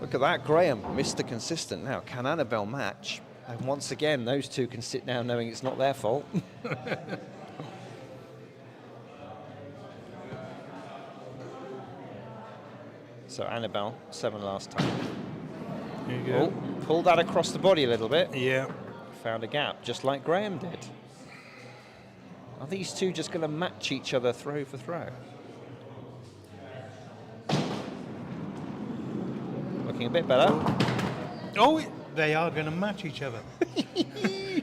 Look at that, Graham, Mr. Consistent. Now, can Annabelle match? And once again, those two can sit down knowing it's not their fault. So Annabelle, 7 last time. There you go. Oh, pulled that across the body a little bit. Yeah. Found a gap, just like Graham did. Are these two just going to match each other throw for throw? Looking a bit better. Oh, they are going to match each other.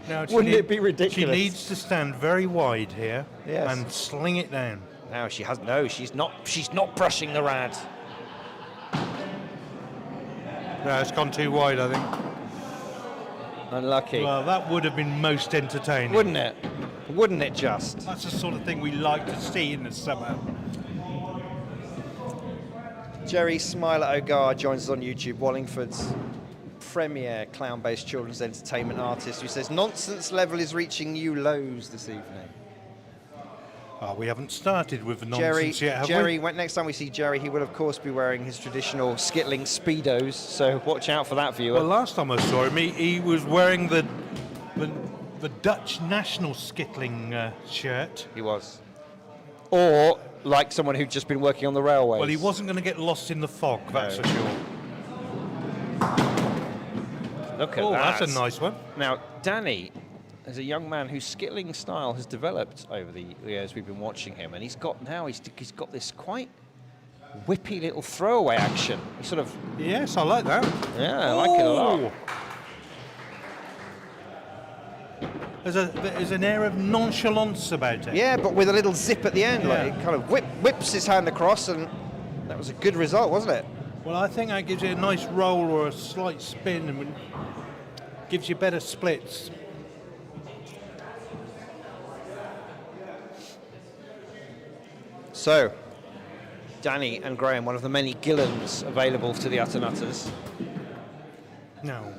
Now, Wouldn't it be ridiculous? She needs to stand very wide here and sling it down. Now she has she's not brushing the rad. No, it's gone too wide, I think. Unlucky. Well, that would have been most entertaining. Wouldn't it? Wouldn't it just? That's the sort of thing we like to see in the summer. Jerry Smiler O'Gar joins us on YouTube, Wallingford's premier clown-based children's entertainment artist, who says nonsense level is reaching new lows this evening. Oh, we haven't started with the nonsense yet, have Jerry, we? next time we see Jerry, he will of course be wearing his traditional Skittling Speedos, so watch out for that, viewer. Well, last time I saw him, he was wearing the Dutch national Skittling shirt. He was. Or like someone who'd just been working on the railways. Well, he wasn't going to get lost in the fog, that's for sure. Look at that. That's a nice one. Now, Danny is a young man whose skittling style has developed over the years we've been watching him, and he's got this quite whippy little throwaway action. He sort of... Yes, I like that. Yeah, I like it a lot. There's an air of nonchalance about it. Yeah, but with a little zip at the end, Yeah. like it kind of whips his hand across, and that was a good result, wasn't it? Well, I think that gives you a nice roll or a slight spin and gives you better splits. So, Danny and Graham, one of the many Gillans available to the Utter Nutters. No.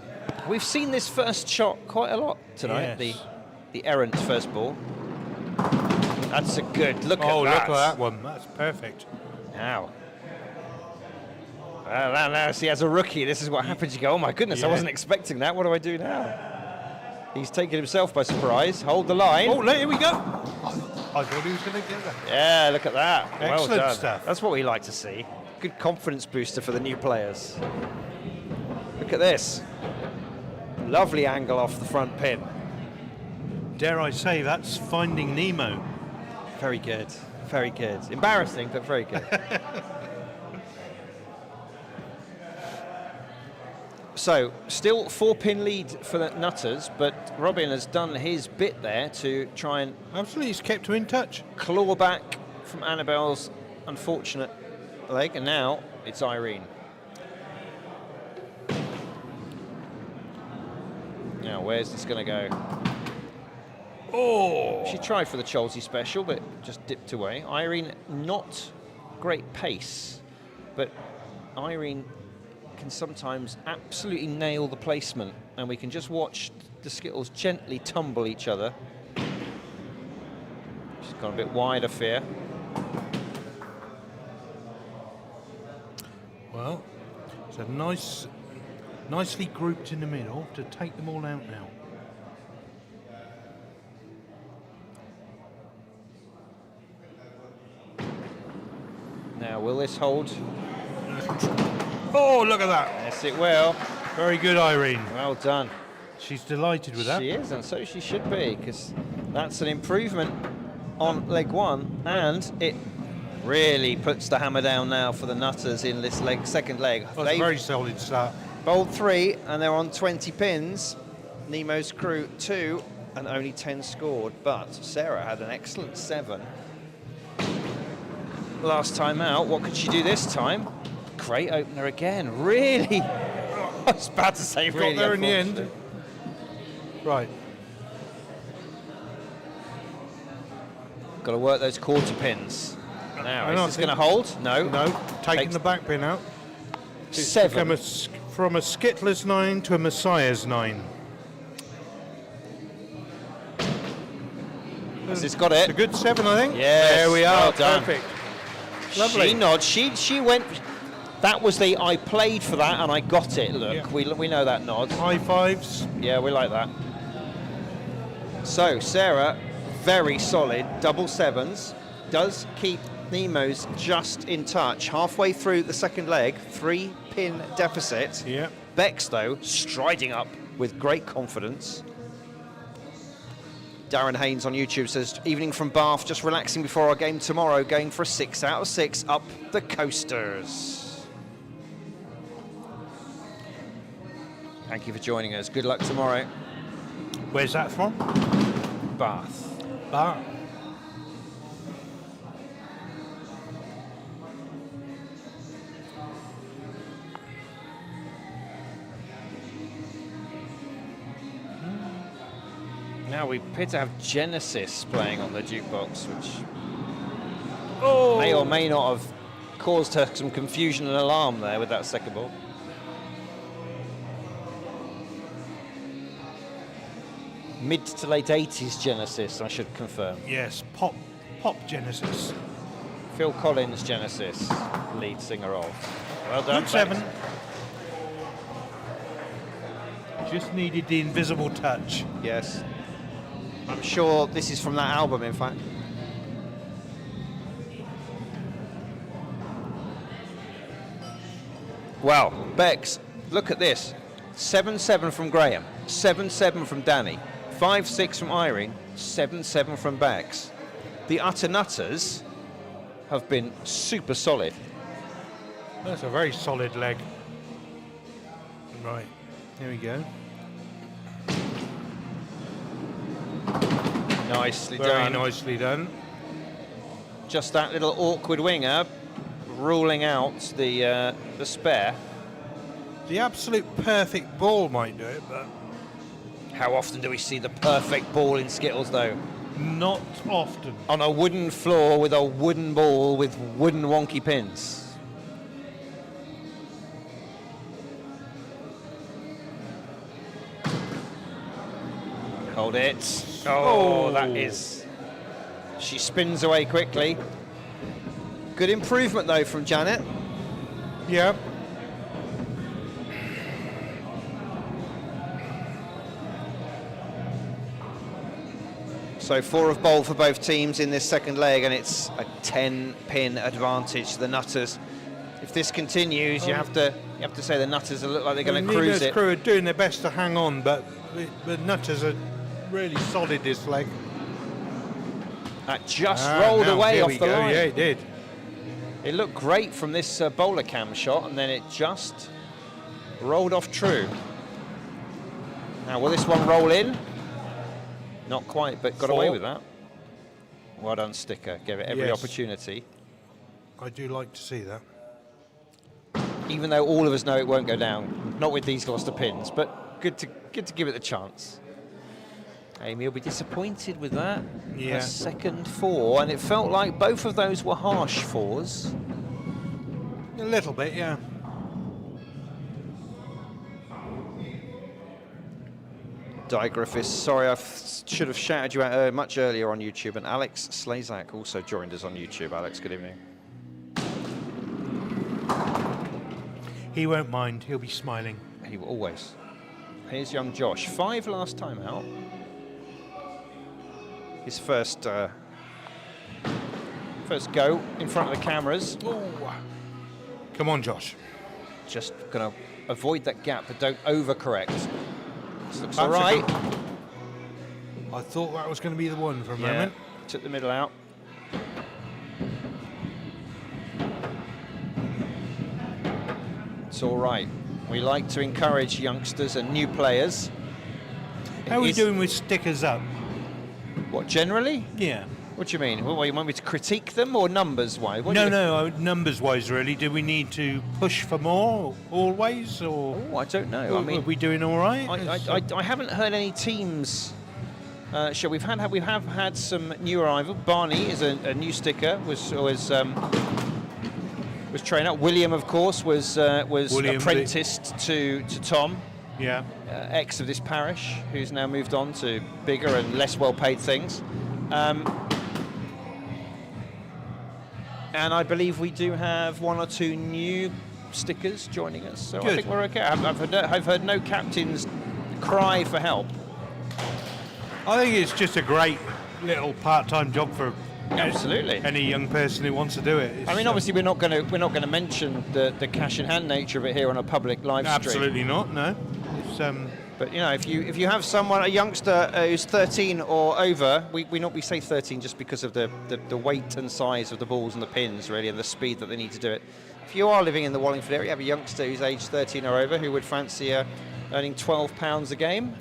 We've seen this first shot quite a lot tonight, Yes. the errant first ball. That's a good look at that. Oh, look at that one. That's perfect. Now. Now, see, as a rookie, this is what happens. You go, oh my goodness, I wasn't expecting that. What do I do now? He's taken himself by surprise. Hold the line. Oh, here we go. I thought he was going to get that. Yeah, look at that. Well Excellent done. stuff. That's what we like to see. Good confidence booster for the new players. Look at this. Lovely angle off the front pin. Dare I say, that's Finding Nemo. Very good. Very good. Embarrassing, but very good. So, still 4-pin lead for the Nutters, but Robin has done his bit there to try and Absolutely, he's kept her in touch. claw back from Annabelle's unfortunate leg, and now it's Irene. Now, where's this going to go? Oh! She tried for the Cholsey special, but just dipped away. Irene, not great pace, but Irene can sometimes absolutely nail the placement, and we can just watch the Skittles gently tumble each other. She's gone a bit wide, I fear. Well, it's a nicely grouped in the middle to take them all out now. Now, will this hold? Oh, look at that. Yes, it will. Very good, Irene. Well done. She's delighted with that. She is, and so she should be, because that's an improvement on leg one, and it really puts the hammer down now for the Nutters in this second leg. That's a very solid start. Bowled 3, and they're on 20 pins. Nemo's crew 2, and only 10 scored, but Sarah had an excellent 7 last time out. What could she do this time? Great opener again. Really? I was about to say Got really. there in the end. Right. Got to work those quarter pins. Now, I is don't this going to think- hold? No. No, taking Takes- the back pin out. 7. From a Skittler's 9 to a Messiah's 9. Has got it? It's a good 7, I think. Yes, There we are. well done. Perfect. Lovely. She nods. She went. That was the I played for that and I got it. Look, Yeah. we know that nod. High fives. Yeah, we like that. So Sarah, very solid, double 7s, does keep Nemo's just in touch. Halfway through the second leg, 3-pin deficit. Yeah. Bex, though, striding up with great confidence. Darren Haynes on YouTube says, evening from Bath, just relaxing before our game tomorrow, going for a 6 out of 6 up the coasters. Thank you for joining us. Good luck tomorrow. Where's that from? Bath. Bath. Now we appear to have Genesis playing on the jukebox, which Oh! may or may not have caused her some confusion and alarm there with that second ball. Mid to late 80s Genesis, I should confirm. Yes, pop Genesis. Phil Collins Genesis, lead singer of. Well done. Good 7. Just needed the invisible touch. Yes. I'm sure this is from that album, in fact. Wow, Bex, look at this. 7-7 from Graham, 7-7 from Danny, 5-6 from Irene, 7-7 from Bex. The Utter Nutters have been super solid. That's a very solid leg. Right, here we go. Nicely Very done. nicely done. Just that little awkward winger ruling out the spare. The absolute perfect ball might do it, but How often do we see the perfect ball in Skittles, though? not often. On a wooden floor with a wooden ball with wooden wonky pins. Hold it. Oh, that is... She spins away quickly. Good improvement, though, from Janet. Yeah. So 4 of bowl for both teams in this second leg, and it's a 10-pin advantage to the Nutters. If this continues, you have to say the Nutters look like they're going to cruise Nemo's it. crew are doing their best to hang on, but the Nutters are really solid this leg. That just rolled away off the line. Yeah, it did. It looked great from this bowler cam shot, and then it just rolled off true. Now, will this one roll in? Not quite, but got away with that. Well done, Sticker. Gave it every Yes. opportunity. I do like to see that. Even though all of us know it won't go down. Not with these Gloucester pins, but good to give it the chance. Amy will be disappointed with that. Yeah. A second 4, and it felt like both of those were harsh 4s. A little bit, yeah. Digraphis, sorry, I should have shouted you out much earlier on YouTube. And Alex Slazak also joined us on YouTube. Alex, good evening. He won't mind. He'll be smiling. He will always. Here's young Josh. 5 last time out. His first go in front of the cameras. Come on, Josh. Just going to avoid that gap, but don't overcorrect. This looks That's all right. I thought that was going to be the one for a Yeah, moment. took the middle out. It's all right. We like to encourage youngsters and new players. How are we Is- doing with stickers up? What, generally? Yeah. What do you mean? What, you want me to critique them or numbers-wise? What do No, you- numbers-wise, really. Do we need to push for more always, or Oh, I don't know. I are mean, we doing all right? I haven't heard any teams. Sure, we have had some new arrival. Barney is a new sticker. trained up. William, of course, was William, apprenticed to Tom. Yeah. Ex of this parish, who's now moved on to bigger and less well-paid things. And I believe we do have 1 or 2 new stickers joining us, so Good. I think we're okay. I've heard no captains cry for help. I think it's just a great little part-time job for Absolutely. any young person who wants to do it. I mean, obviously, we're not going to mention the cash in hand nature of it here on a public live stream. Absolutely not. No. It's, But you know, if you have someone, a youngster who's 13 or over, we say 13 just because of the weight and size of the balls and the pins, really, and the speed that they need to do it. If you are living in the Wallingford area, you have a youngster who's aged 13 or over who would fancy earning £12 a game,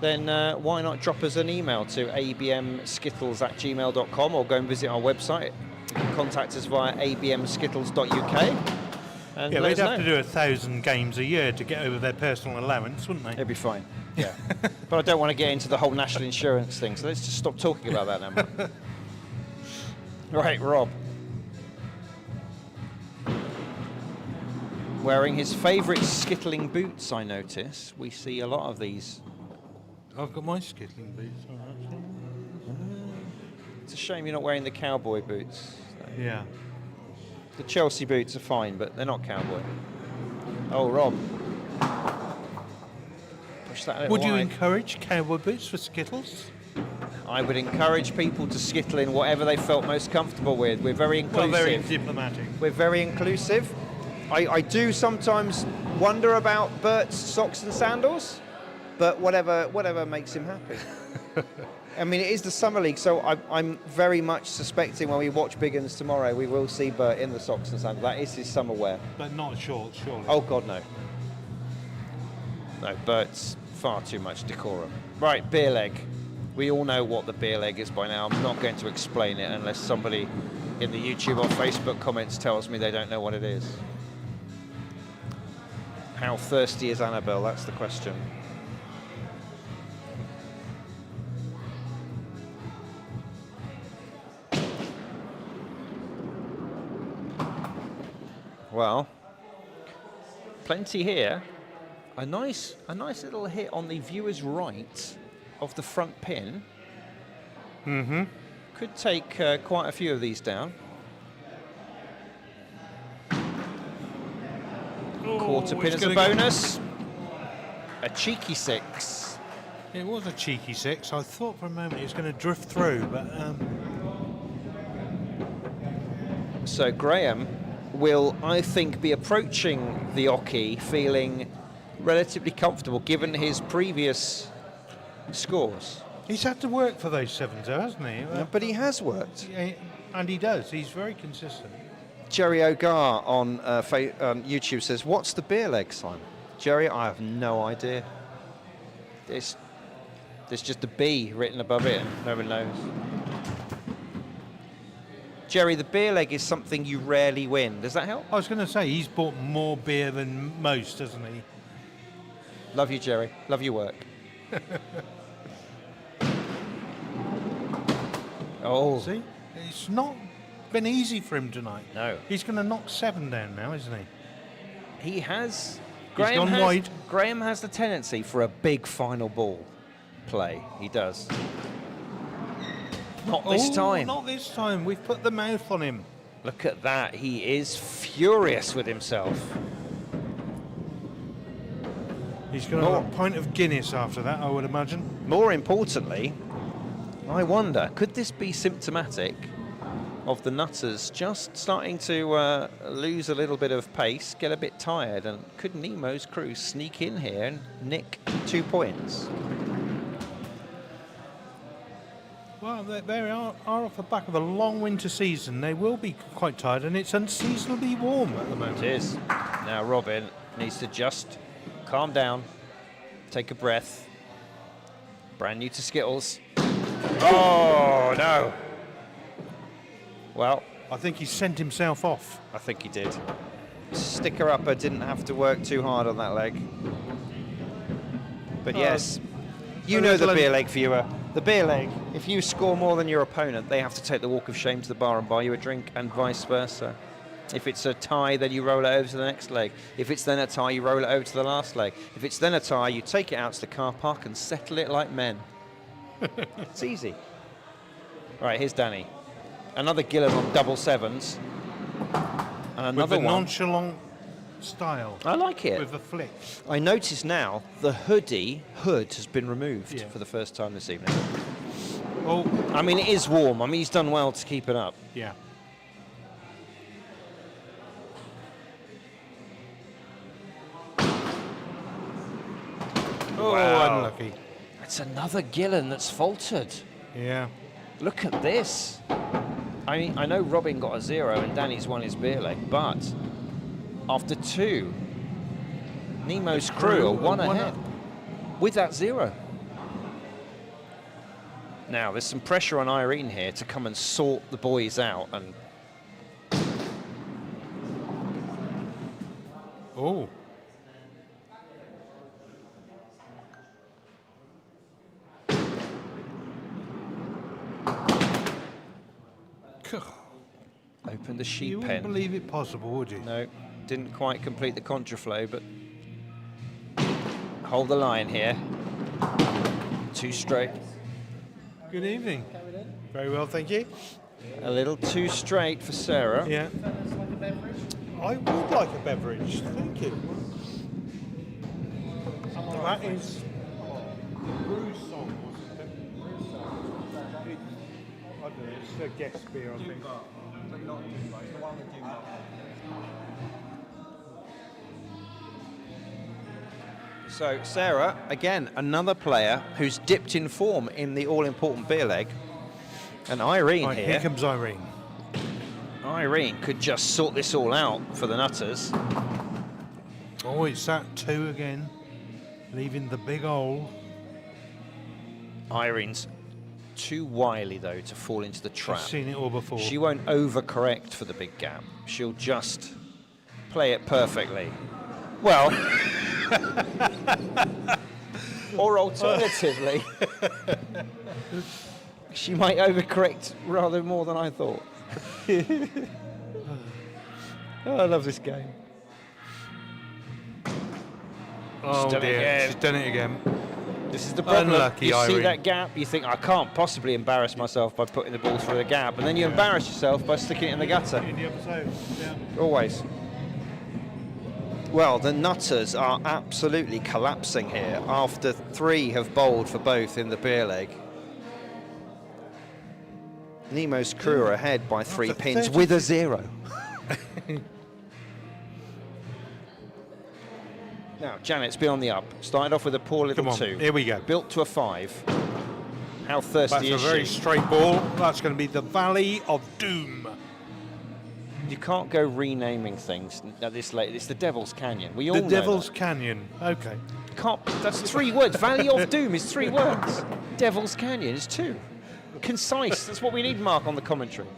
then why not drop us an email to abmskittles@gmail.com or go and visit our website. You can contact us via abmskittles.uk. And yeah, let they'd us have know. to do 1,000 games a year to get over their personal allowance, wouldn't they? It'd be fine. Yeah. But I don't want to get into the whole national insurance thing, so let's just stop talking about that now. Right, Rob. Wearing his favourite skittling boots, I notice. We see a lot of these. I've got my skittling boots on, actually. It's a shame you're not wearing the cowboy boots. Yeah. The Chelsea boots are fine, but they're not cowboy. Oh, Rob. Push that a little Would you wide. encourage cowboy boots for Skittles? I would encourage people to skittle in whatever they felt most comfortable with. We're very inclusive. Well, very diplomatic. We're very inclusive. I do sometimes wonder about Bert's socks and sandals, but whatever makes him happy. I mean, it is the Summer League, so I'm very much suspecting when we watch Big Uns tomorrow, we will see Bert in the socks and sandals. That is his summer wear. But not shorts, surely. Oh, God, no. No, Bert's far too much decorum. Right, beer leg. We all know what the beer leg is by now. I'm not going to explain it unless somebody in the YouTube or Facebook comments tells me they don't know what it is. How thirsty is Annabelle? That's the question. Well, plenty here. A nice little hit on the viewer's right of the front pin. Mm-hmm. Could take quite a few of these down. Quarter pin as a bonus. A cheeky 6. It was a cheeky 6. I thought for a moment it was going to drift through, but... So Graham will, I think, be approaching the Oki feeling relatively comfortable given his previous scores. He's had to work for those 7s, though, hasn't he? But he has worked. Yeah, and he does. He's very consistent. Jerry O'Gar on YouTube says, "What's the beer leg, Simon?" Jerry, I have no idea. There's just a B written above it, and no one knows. Jerry, the beer leg is something you rarely win. Does that help? I was going to say, he's bought more beer than most, hasn't he? Love you, Jerry. Love your work. Oh. See? It's not been easy for him tonight. No. He's going to knock 7 down now, isn't he? He has. Gone wide. Graham has the tendency for a big final ball play. He does. Not this time. Not this time. We've put the mouth on him. Look at that. He is furious with himself. He's going to have a pint of Guinness after that, I would imagine. More importantly, I wonder, could this be symptomatic of the nutters just starting to lose a little bit of pace, get a bit tired, and could Nemo's crew sneak in here and nick 2 points? Well, they are off the back of a long winter season. They will be quite tired, and it's unseasonably warm at the moment. It is. Now Robin needs to just calm down, take a breath. Brand new to Skittles. Oh, no. Well, I think he sent himself off. I think he did. Sticker-upper didn't have to work too hard on that leg. But yes, you know the beer leg viewer. The beer leg, if you score more than your opponent, they have to take the walk of shame to the bar and buy you a drink, and vice versa. If it's a tie, then you roll it over to the next leg. If it's then a tie, you roll it over to the last leg. If it's then a tie, you take it out to the car park and settle it like men. It's easy. Right, here's Danny. Another Gillen on double sevens. And another with a one. nonchalant style. I like it. With a flick. I notice now the hood has been removed for the first time this evening. Oh, I mean, it is warm. I mean, he's done well to keep it up. yeah. Oh, Wow. unlucky. It's another Gillen that's faltered. Yeah. Look at this. I mean, I know Robin got a 0 and Danny's won his beer leg, but after 2, Nemo's crew are one ahead with that 0. Now, there's some pressure on Irene here to come and sort the boys out. And Oh. open the sheet You pen. wouldn't believe it possible, would you? No, didn't quite complete the contraflow, but hold the line here. 2 straight. Good evening. Very well, thank you. A little too straight for Sarah. Yeah. I would like a beverage, thank you. That is Bruce song, wasn't it? I don't know, it's a guest beer, I think. So Sarah, again, another player who's dipped in form in the all-important beer leg. And Irene Right, here comes Irene. Irene could just sort this all out for the Nutters. Oh, it's that 2 again, leaving the big hole. Irene's too wily, though, to fall into the trap. I've seen it all before. She won't overcorrect for the big gap. She'll just play it perfectly. Well, or alternatively, she might overcorrect rather more than I thought. Oh, I love this game. Oh done it dear, again. she's done it again. This is the problem. Unlucky, you see Irene. that gap, you think, I can't possibly embarrass myself by putting the ball through the gap, and then you embarrass yourself by sticking it in the gutter. In the episode, yeah. Always. Well, the Nutters are absolutely collapsing here after 3 have bowled for both in the beer leg. Nemo's crew are ahead by 3 After pins 30. with a 0. Now, Janet's been on the up. Started off with a poor little Come on, 2. here we go. Built to a 5. How thirsty That's a is very she? straight ball. That's going to be the Valley of Doom. You can't go renaming things at this late. It's the Devil's Canyon. We all know The Devil's that. Canyon. Okay. Can't, that's 3 words. Valley of Doom is 3 words. Devil's Canyon is 2. Concise. That's what we need, Mark, on the commentary.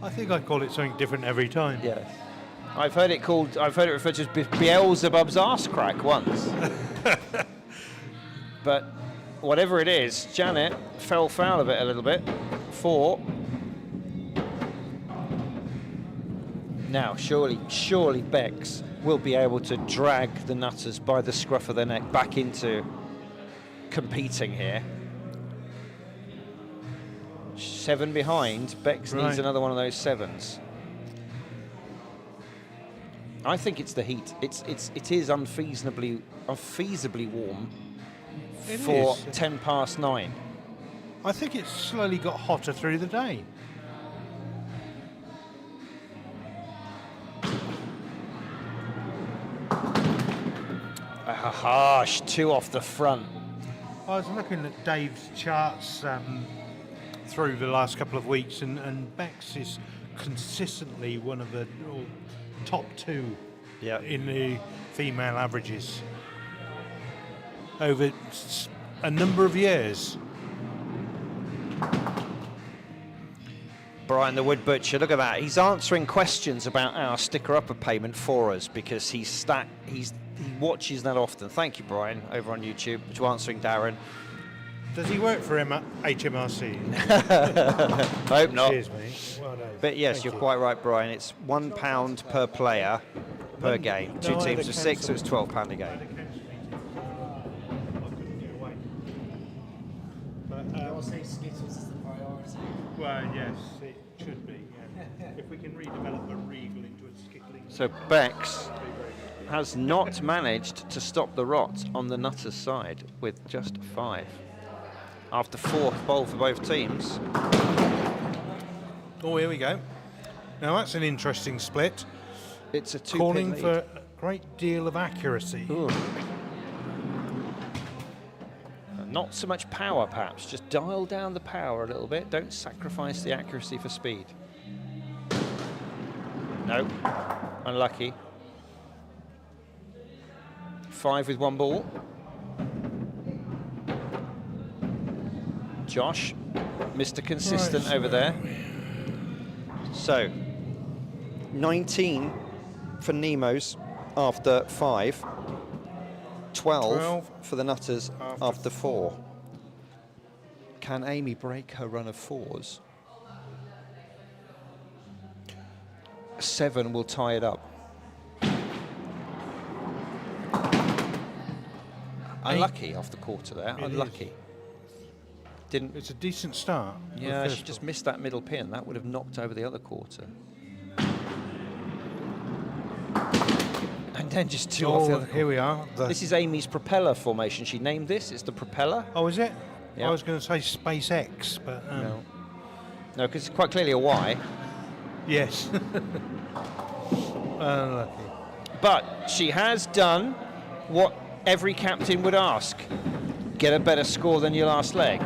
I think I call it something different every time. Yes. I've heard it referred to as Beelzebub's arse crack once. But whatever it is, Janet fell foul of it a little bit. 4. Now, surely Bex will be able to drag the Nutters by the scruff of their neck back into competing here. 7 behind. Bex needs Right. another one of those 7s. I think it's the heat. It is unfeasibly warm It for is. 10 past 9. I think it's slowly got hotter through the day. Harsh, 2 off the front. I was looking at Dave's charts through the last couple of weeks, and Bex is consistently one of the top 2 in the female averages over a number of years. Brian the Wood Butcher, look at that. He's answering questions about our sticker upper payment for us because he watches that often. Thank you, Brian, over on YouTube, to answering Darren. Does he work for HMRC? I hope not. Cheers, mate. Well done. But yes, Thank you're you. quite right, Brian. It's £1 per player per game. Two teams of 6, so it's £12 a game. I'll say Skittles is the priority. Well, yes, it should be. Yeah. If we can redevelop a Regal into a Skittling. So Bex has not managed to stop the rot on the Nutters side with just 5. After 4th bowl for both teams. Oh, here we go. Now that's an interesting split. It's a 2-pin Calling lead. for a great deal of accuracy. Ooh. Not so much power, perhaps. Just dial down the power a little bit. Don't sacrifice the accuracy for speed. No. Unlucky. 5 with 1 ball. Josh, Mr. Consistent over there. So, 19 for Nemo's after 5. 12 for the Nutters after 4. Can Amy break her run of 4s? 7 will tie it up. Unlucky off the quarter there. Unlucky. Didn't. It's a decent start. Yeah, she just missed that middle pin. That would have knocked over the other quarter. And then just 2 off the other. Here we are. This is Amy's propeller formation. She named this. It's the propeller. Oh, is it? Yeah. I was going to say SpaceX, but No, because it's quite clearly a Y. yes. Unlucky. But she has done what every captain would ask: get a better score than your last leg.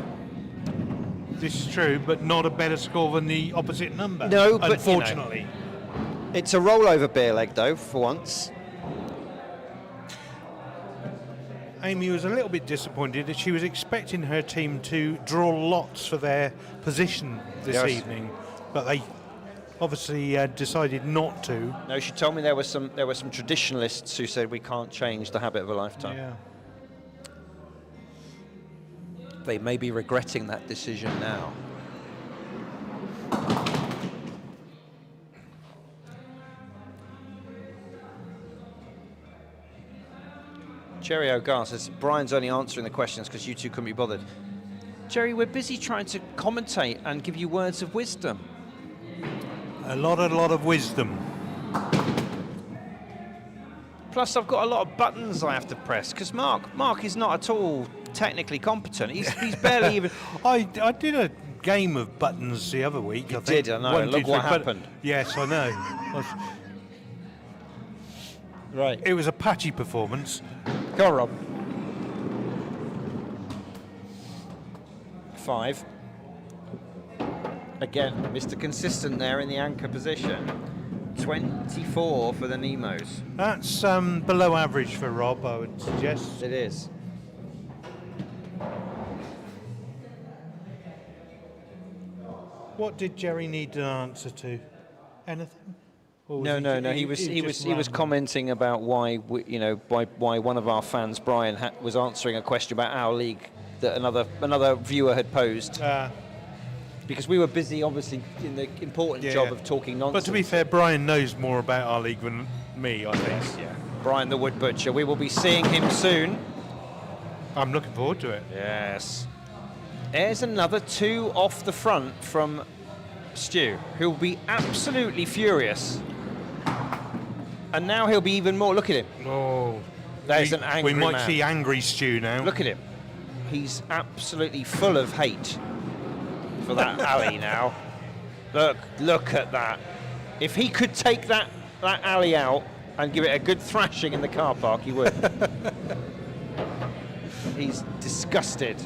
This is true, but not a better score than the opposite number. No, but, unfortunately. It's a rollover beer leg, though, for once. Amy was a little bit disappointed that she was expecting her team to draw lots for their position this Yes. evening, but they obviously decided not to. No, she told me there were some traditionalists who said we can't change the habit of a lifetime. Yeah. They may be regretting that decision now. Jerry O'Gar says, Brian's only answering the questions because you two couldn't be bothered. Jerry, we're busy trying to commentate and give you words of wisdom. A lot of wisdom. Plus, I've got a lot of buttons I have to press because Mark is not at all technically competent. He's barely even... I did a game of buttons the other week. You I think. did, I know. 1, 2, Look what 3, but- happened. Yes, I know. Right. It was a patchy performance. Go on, Rob. 5. Again, Mr. Consistent there in the anchor position. 24 for the Nemos. That's below average for Rob, I would suggest. It is. What did Jerry need an answer to? Anything? Or was No. He was just rambling? commenting about why why one of our fans, Brian, was answering a question about our league that another viewer had posed. Because we were busy, obviously, in the important job of talking nonsense. But to be fair, Brian knows more about our league than me, I think. Yes, yeah. Brian the Wood Butcher. We will be seeing him soon. I'm looking forward to it. Yes. There's another 2 off the front from Stu, who'll be absolutely furious. And now he'll be even more. Look at him. Oh, There's an angry We might man. see angry Stu now. Look at him. He's absolutely full of hate for that alley now. Look at that. If he could take that alley out and give it a good thrashing in the car park, he would. He's disgusted.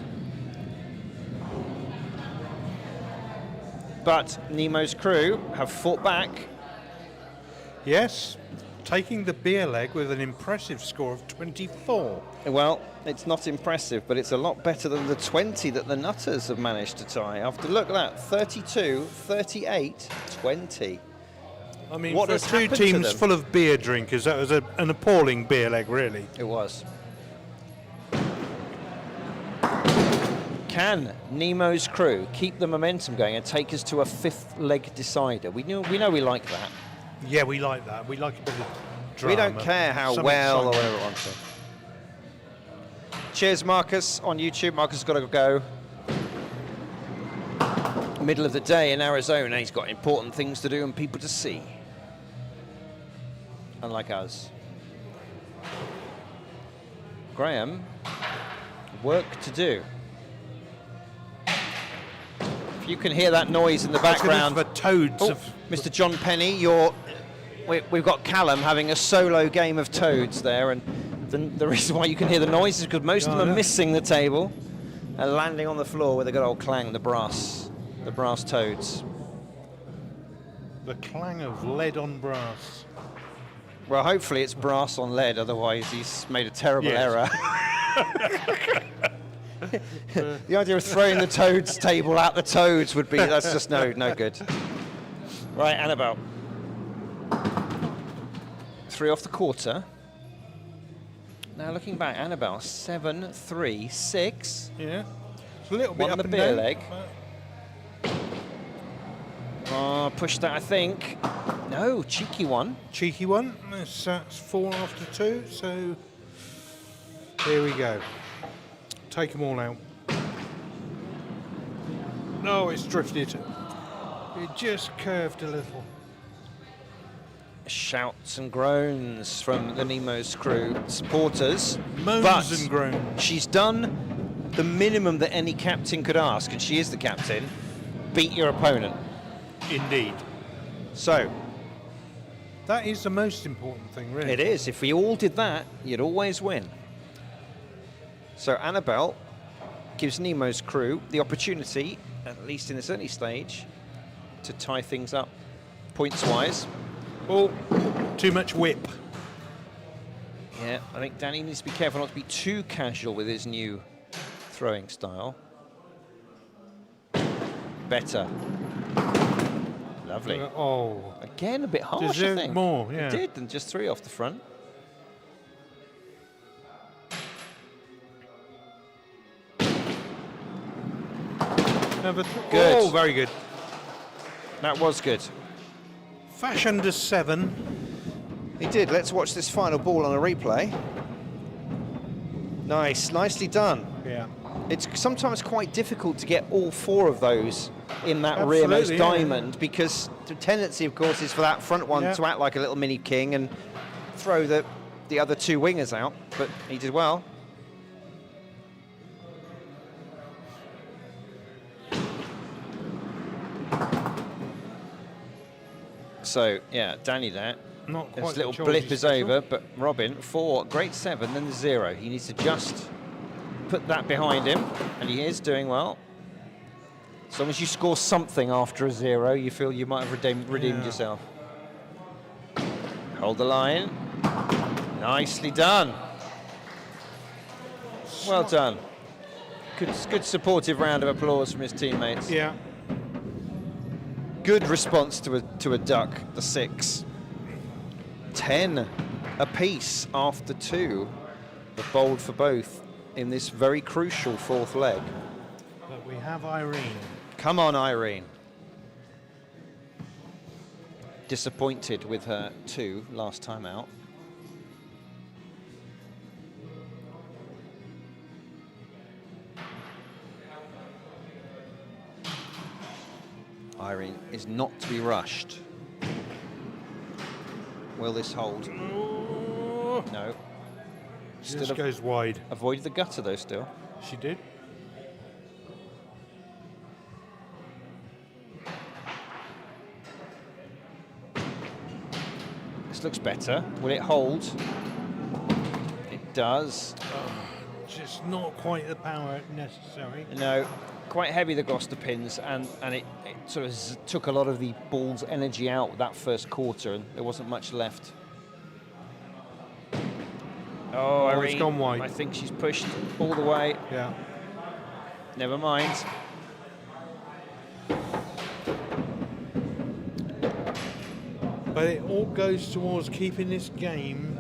But Nemo's crew have fought back. Yes, taking the beer leg with an impressive score of 24. Well, it's not impressive, but it's a lot better than the 20 that the Nutters have managed to tie. After look at that, 32, 38, 20. I mean, What for has two happened to teams them? full of beer drinkers, that was an appalling beer leg, really. It was. Can Nemo's crew keep the momentum going and take us to a 5th leg decider? We know we like that. Yeah, we like that. We like a bit of drama. We don't care how Some well or excitement. whatever it wants to. Cheers, Marcus, on YouTube. Marcus has got to go. Middle of the day in Arizona. He's got important things to do and people to see. Unlike us. Graham, work to do. If you can hear that noise in the background. For toads. Oh, Mr. John Penny, we've got Callum having a solo game of toads there, and the reason why you can hear the noise is because most of them are missing the table and landing on the floor with a good old clang, the brass toads. The clang of lead on brass. Well, hopefully it's brass on lead, otherwise he's made a terrible error. The idea of throwing the toads table at the toads would be, that's just no good. Right, Annabelle. 3 off the quarter. Now looking back, Annabelle, 7, 3, 6. Yeah. It's a little bit One up the and beer down. leg. Oh, pushed that, I think. No, cheeky one. Cheeky one. That's 4 after 2, so here we go. Take them all out. No, it's drifted. It just curved a little. Shouts and groans from the Nemo's crew supporters. Moans but and groans. She's done the minimum that any captain could ask, and she is the captain. Beat your opponent. Indeed. So That is the most important thing, really. it is. If we all did that, you'd always win. So Annabelle gives Nemo's crew the opportunity, at least in this early stage, to tie things up points-wise. Oh, too much whip. Yeah, I think Danny needs to be careful not to be too casual with his new throwing style. Better. Lovely. Oh. Again, a bit harsh, I Deserved think. more, yeah. It did, than just 3 off the front. Good. Oh, very good. That was good. Fash under 7. He did. Let's watch this final ball on a replay. Nice, nicely done. Yeah. It's sometimes quite difficult to get all 4 of those in that Absolutely, rearmost yeah. diamond, because the tendency, of course, is for that front one to act like a little mini king and throw the other 2 wingers out, but he did well. So, yeah, Danny there. Not quite This the little choice blip he's is special. over, but Robin, 4, great 7, then the 0. He needs to just put that behind him, and he is doing well. As long as you score something after a 0, you feel you might have redeemed yourself. Hold the line. Nicely done. Well done. Good supportive round of applause from his teammates. Yeah. Good response to a duck, the 6. 10 apiece after 2. The bowled for both in this very crucial 4th leg. But we have Irene. Come on, Irene. Disappointed with her 2 last time out. Irene is not to be rushed. Will this hold? No. Just goes wide. Avoided the gutter though still. She did. This looks better. Will it hold? It does. Just not quite the power necessary. No, quite heavy, the Gloucester pins, and it sort of took a lot of the ball's energy out that first quarter, and there wasn't much left. Oh, it's Irene, gone wide. I think she's pushed all the way. Yeah. Never mind. But it all goes towards keeping this game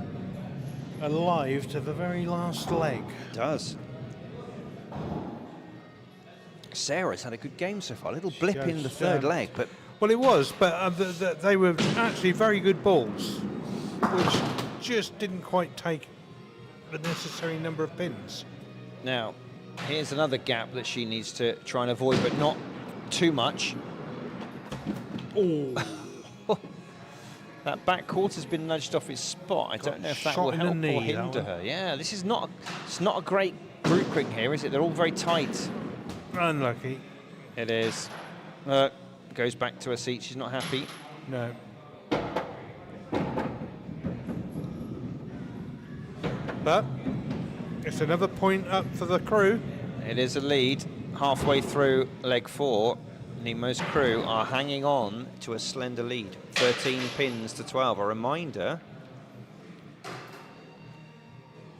alive to the very last leg. It does. Sarah's had a good game so far. A little blip in the Just, third leg, but well, it was, but they were actually very good balls, which just didn't quite take the necessary number of pins. now here's another gap that she needs to try and avoid, but not too much. Oh, That back quarter's been nudged off its spot. I don't know if that will shot in the help knee, or that hinder one. her. Yeah, this is not. It's not a great grouping here, is it? They're all very tight. unlucky. It is. Goes back to her seat. She's not happy. No. But it's another point up for the crew. It is a lead halfway through leg 4. Nemo's crew are hanging on to a slender lead. 13 pins to 12. A reminder,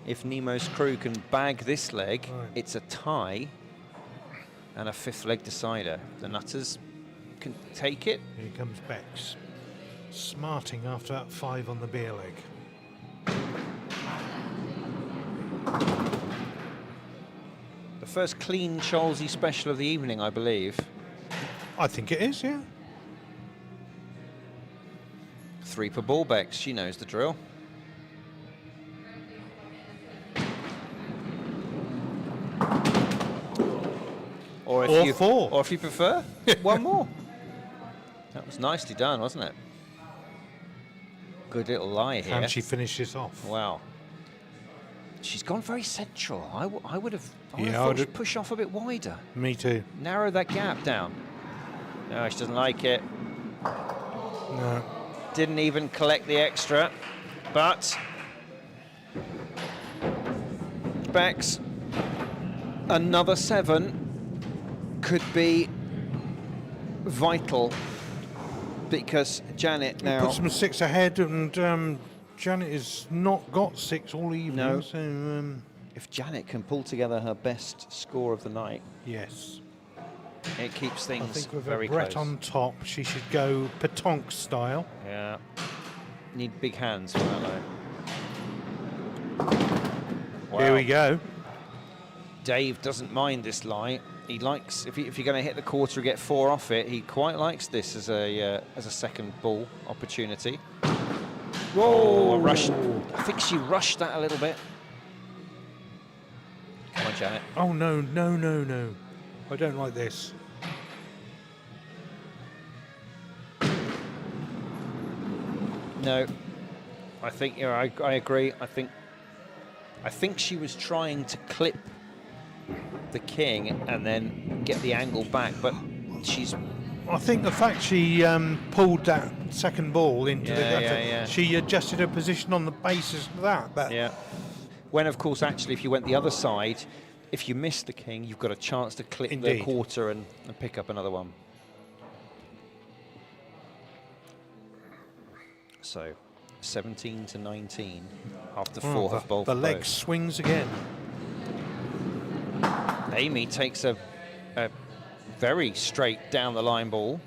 if Nemo's crew can bag this leg, Right. it's a tie and a 5th leg decider. The Nutters can take it. Here comes Bex, smarting after that 5 on the beer leg. The first clean Cholsey special of the evening, I believe. I think it is, yeah. 3 per ball, Bex. She knows the drill. Or Or 4. Or if you prefer, one more. That was nicely done, wasn't it? Good little lie here. Can she finish this off? Wow. She's gone very central. I would have Yeah, thought I'd- she'd push off a bit wider. Me too. Narrow that gap down. No, she doesn't like it. No. Didn't even collect the extra, but Bex, another 7 could be vital, because Janet now Put some 6 ahead, and Janet has not got 6 all evening. No. So, if Janet can pull together her best score of the night, yes. it keeps I things think with very a Brett close. on top, she should go petanque style. Yeah. Need big hands for that though. Wow. Here we go. Dave doesn't mind this lie. He likes, if you're going to hit the quarter and get 4 off it, he quite likes this as a second ball opportunity. Whoa! Rushed. I think she rushed that a little bit. Come on, Janet. Oh, no, no, no, no. I don't like this. No, I think I agree. I think she was trying to clip the king and then get the angle back, but she's I think the fact she pulled that second ball into the Yeah, gutter, yeah. she adjusted her position on the basis of that. But yeah. When of course actually if you went the other side, if you missed the king, you've got a chance to clip the Indeed. quarter and pick up another one. So 17 to 19 after 4 have bowled the for leg both. swings again. Amy takes a very straight down the line ball.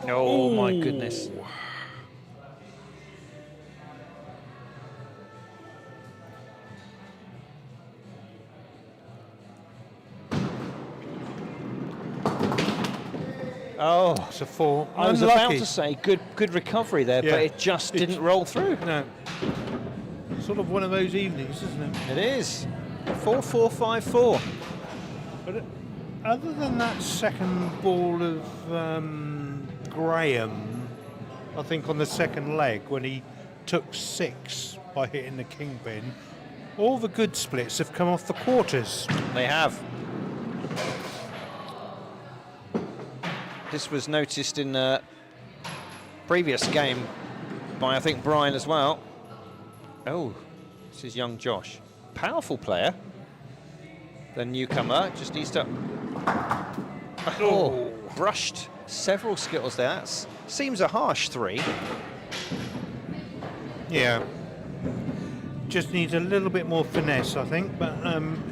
Oh my goodness. Oh, It's a 4. I was about Unlucky. to say good recovery there, Yeah. but it just didn't roll through. No. Sort of one of those evenings, isn't it? It is. 4-4-5-4. But other than that second ball of Graham, I think on the second leg when he took 6 by hitting the kingpin, all the good splits have come off the quarters. They have. This was noticed in a previous game by, I think, Brian as well. Oh, this is young Josh. Powerful player. The newcomer just needs to... Oh, brushed several Skittles there. That seems a harsh 3. Yeah. Just needs a little bit more finesse, I think, but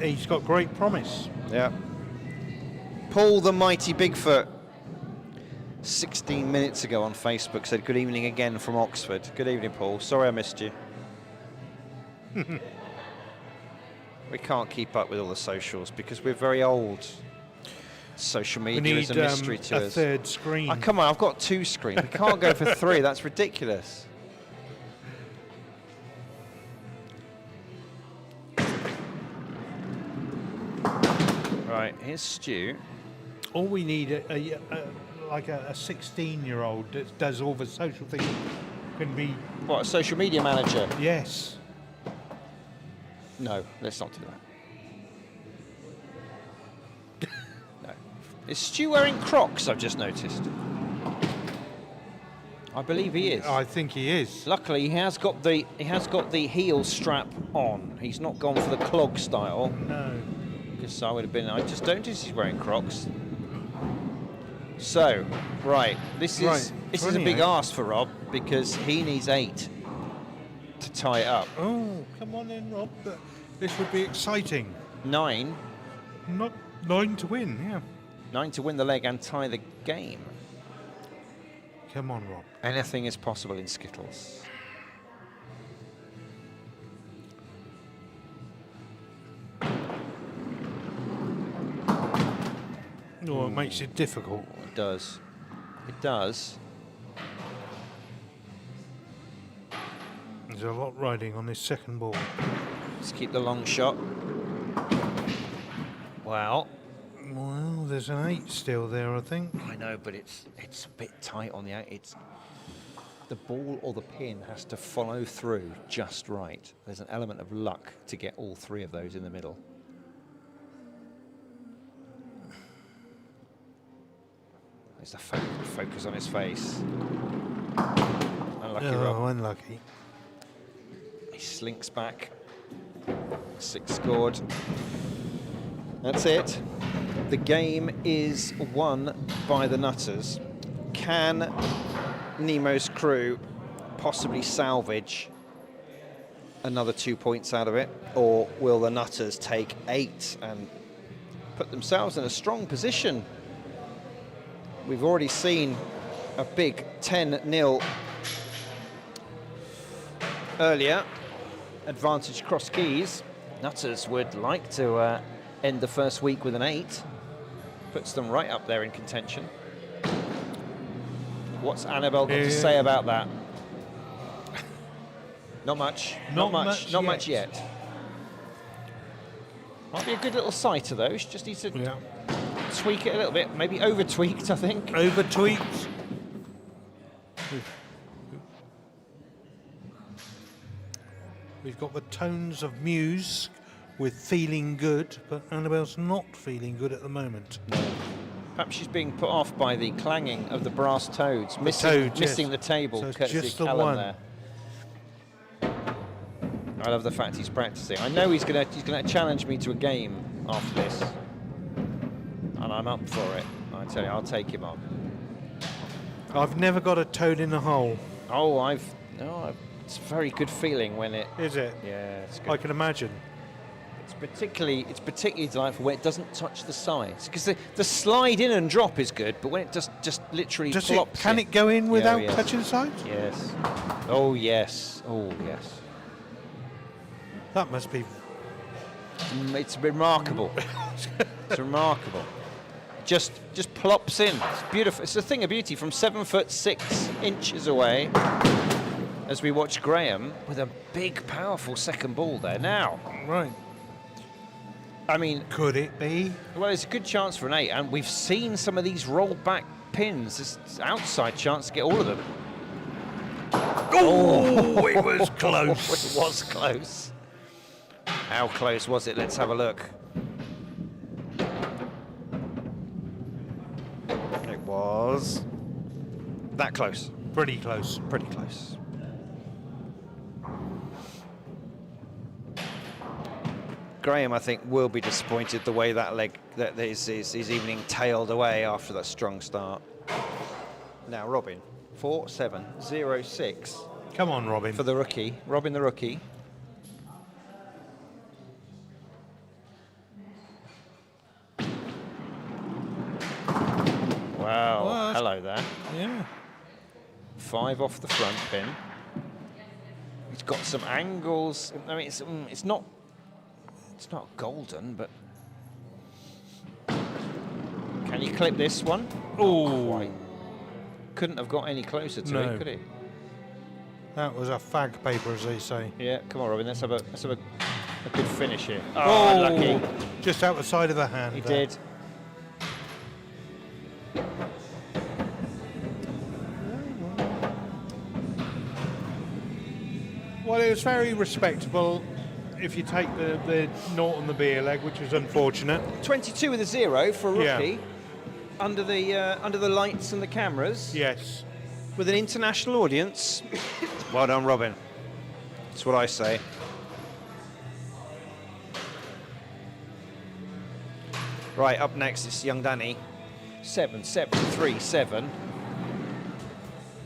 he's got great promise. Yeah. Paul the mighty Bigfoot 16 minutes ago on Facebook said, good evening again from Oxford. Good evening, Paul. Sorry I missed you. We can't keep up with all the socials because we're very old. Social media is a mystery to us. A third screen. Oh, come on, I've got 2 screens. We can't go for 3. That's ridiculous. Right, here's Stu. All we need, like a 16-year-old that does all the social things, can be... What, a social media manager? Yes. No, let's not do that. No. Is Stu wearing Crocs, I've just noticed? I believe he is. I think he is. Luckily, he has got the heel strap on. He's not gone for the clog style. No. Because I would have been. I just don't notice he's wearing Crocs. So, right, this is a big ask for Rob because he needs 8 to tie it up. Oh, come on in, Rob. This would be exciting. 9. Not 9 to win, yeah. 9 to win the leg and tie the game. Come on, Rob. Anything is possible in Skittles. Oh, it makes it difficult. It does. It does. There's a lot riding on this second ball. Let's keep the long shot. Wow. Well, there's an 8 still there, I think. I know, but it's a bit tight on the out. It's the ball or the pin has to follow through just right. There's an element of luck to get all 3 of those in the middle. There's the focus on his face. Unlucky, Rob. Unlucky. He slinks back. 6 scored. That's it. The game is won by the Nutters. Can Nemo's crew possibly salvage another 2 points out of it? Or will the Nutters take 8 and put themselves in a strong position? We've already seen a big 10-0 earlier. Advantage cross keys. Nutters would like to end the first week with an 8. Puts them right up there in contention. What's Annabelle got to say about that? Not much. Not much yet. Might be a good little sighter though. She just needs to tweak it a little bit. Maybe over tweaked, I think. Over tweaked. We've got the tones of Muse with feeling good, but Annabelle's not feeling good at the moment. Perhaps she's being put off by the clanging of the brass toads, missing the table, so courtesy just of the Callum one. there. I love the fact he's practicing. I know he's gonna challenge me to a game after this, and I'm up for it. I tell you, I'll take him on. I've never got a toad in the hole. Oh, it's a very good feeling when it. Is it? Yeah, it's good. I can imagine. It's particularly delightful when it doesn't touch the sides, because the slide in and drop is good, but when it just literally plops Can it go in without touching the sides? Yes. Oh yes. Oh yes. That must be. It's remarkable. It's remarkable. Just plops in. It's beautiful. It's a thing of beauty from 7'6" away. As we watch Graham with a big, powerful second ball there now. Right. I mean, could it be? Well, it's a good chance for an 8, and we've seen some of these rolled back pins. There's an outside chance to get all of them. Oh, it was close. It was close. How close was it? Let's have a look. It was that close. Pretty close. Pretty close. Graham, I think, will be disappointed the way that his evening tailed away after that strong start. Now, Robin, 4-7-0-6. Come on, Robin. For the rookie. Robin the rookie. Wow, hello there. Yeah. 5 off the front pin. He's got some angles. I mean, it's not golden, but can you clip this one? Oh, couldn't have got any closer to it, could he? That was a fag paper, as they say. Yeah, come on, Robin. Let's have a good finish here. Oh, lucky. Just out the side of the hand. He did. Well, it was very respectable if you take the naught on the beer leg, which was unfortunate. 22 with a 0 for a rookie. Yeah. Under the lights and the cameras. Yes. With an international audience. Well done, Robin. That's what I say. Right, up next is young Danny. 7, 7, 3, 7.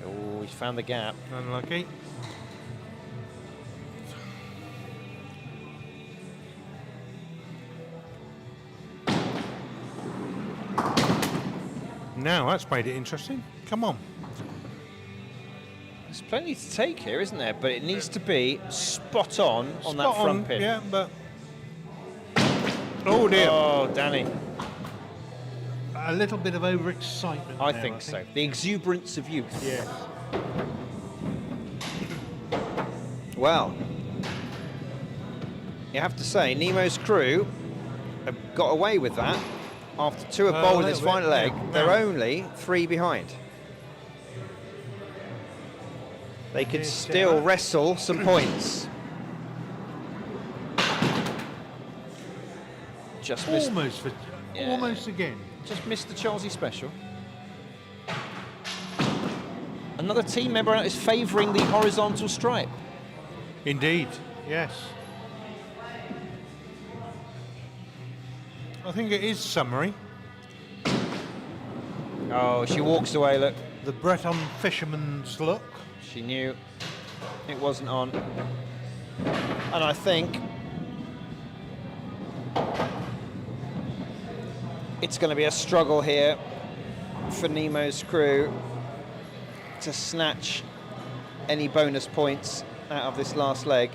Oh, he's found the gap. Unlucky. Now that's made it interesting. Come on. There's plenty to take here, isn't there? But it needs to be spot on that front pin. Yeah, but... Oh, dear. Oh, Danny. A little bit of overexcitement. I think so. The exuberance of youth. Yes. Well, you have to say, Nemo's crew have got away with that. After 2 have bowled this final leg, they're only 3 behind. They could still wrestle some points. Just missed. Almost again. Just missed the Chelsea special. Another team member is favouring the horizontal stripe. Indeed, yes. I think it is summary. Oh, she walks away, look. The Breton fisherman's look. She knew it wasn't on. And I think it's going to be a struggle here for Nemo's crew to snatch any bonus points out of this last leg.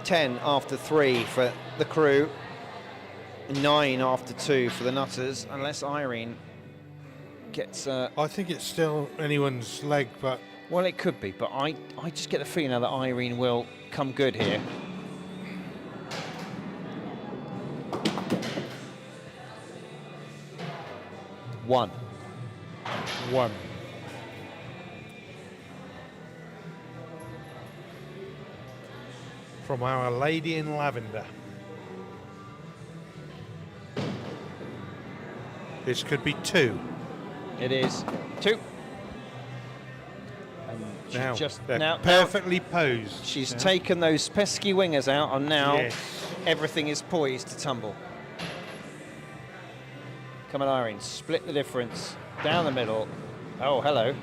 10 after 3 for the crew, 9 after 2 for the Nutters, unless Irene gets... I think it's still anyone's leg, but... Well, it could be, but I just get the feeling now that Irene will come good here. One. From Our Lady in Lavender. This could be 2. It is 2. And Now, just they're perfectly posed. She's taken those pesky wingers out, and now Yes. everything is poised to tumble. Come on, Irene, split the difference. Down the middle. Oh, hello.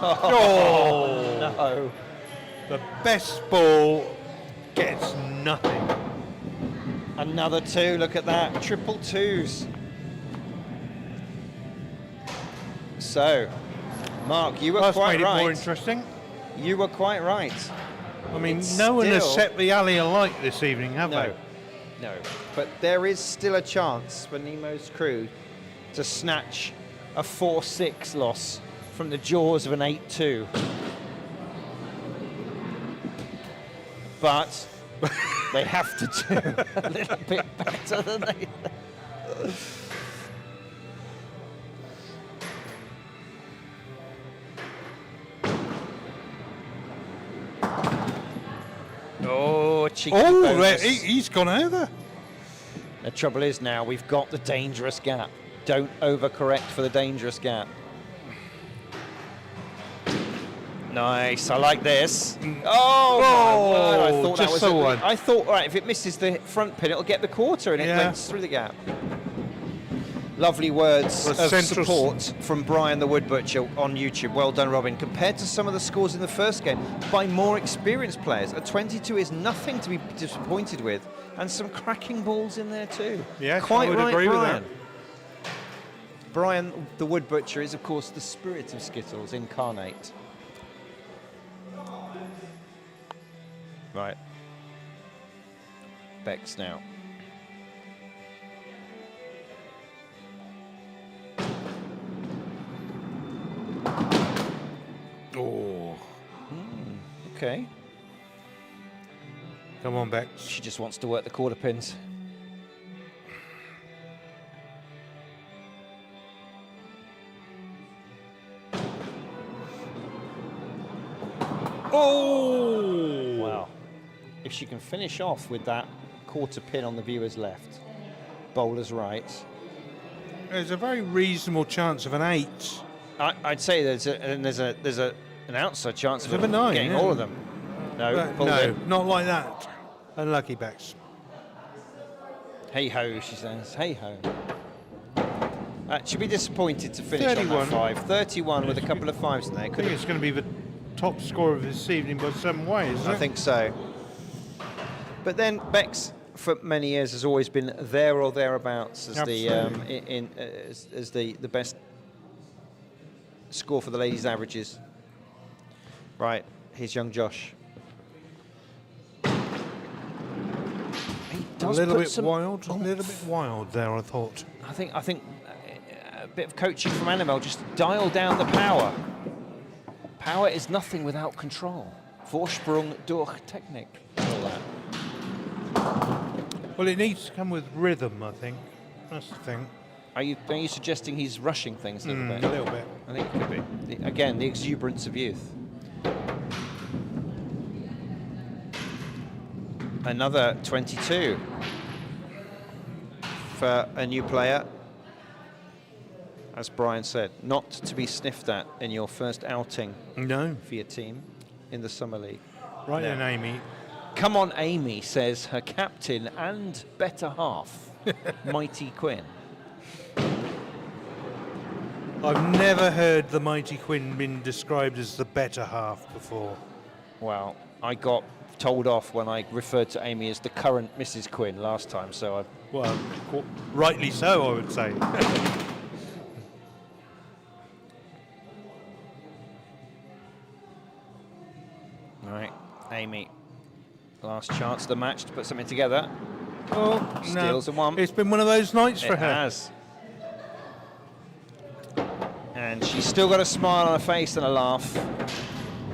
Oh, No. the best ball gets nothing. Another 2, look at that. Triple 2s. So, Mark, you were That's quite made it right. more interesting. You were quite right. I mean, It's no one has still- set the alley alight this evening, have No, they? no. But there is still a chance for Nemo's crew To snatch a 4-6 loss from the jaws of an 8-2. But they have to do a little bit better than they... Oh, cheeky bonus. He's gone over. The trouble is now we've got the dangerous gap. Don't overcorrect for the dangerous gap. Nice, I like this. Oh, my word, I thought just that was so a- one. I thought, right, if it misses the front pin, it'll get the quarter, and it went through the gap. Lovely words Well, of central support from Brian the Wood Butcher on YouTube. Well done, Robin. Compared to some of the scores in the first game by more experienced players, a 22 is nothing to be disappointed with, and some cracking balls in there too. Yes, Quite I would right, agree with Brian. that. Brian the Wood Butcher is, of course, the spirit of Skittles incarnate. Right. Bex now. Oh. Okay. Come on, Bex. She just wants to work the quarter pins. Oh! Wow. If she can finish off with that quarter pin on the viewer's left, bowler's right. There's a very reasonable chance of an 8. I'd say there's an outside chance Of a 9, getting yeah. all of them. No, pulled No, in. not like that. Unlucky, Bex. Hey ho, she says. Hey ho. She'll be disappointed to finish on 31. that 5. 31 with a couple of 5s in there. I Could think have, it's going to be the top score of this evening by some way, isn't it? I think so. But then Bex, for many years, has always been there or thereabouts as as the best score for the ladies' averages. Right, here's young Josh. He A does little put bit some wild. A oomph. little bit wild there, I thought. I think a bit of coaching from Annabelle, just dial down the power. Power is nothing without control. Vorsprung durch Technik. All that. Well, it needs to come with rhythm, I think. That's the thing. Are you suggesting he's rushing things a little bit? A little bit. I think it could be. Again, the exuberance of youth. Another 22 for a new player. As Brian said, not to be sniffed at in your first outing No. for your team in the Summer League. Right No. then, Amy. Come on, Amy, says her captain and better half, Mighty Quinn. I've never heard the mighty Quinn been described as the better half before. Well, I got told off when I referred to Amy as the current Mrs. Quinn last time, so I... Well, rightly so, I would say. Right, Amy, last chance of the match to put something together. Oh, Steals a one. It's been one of those nights for It her. has. And she's still got a smile on her face and a laugh,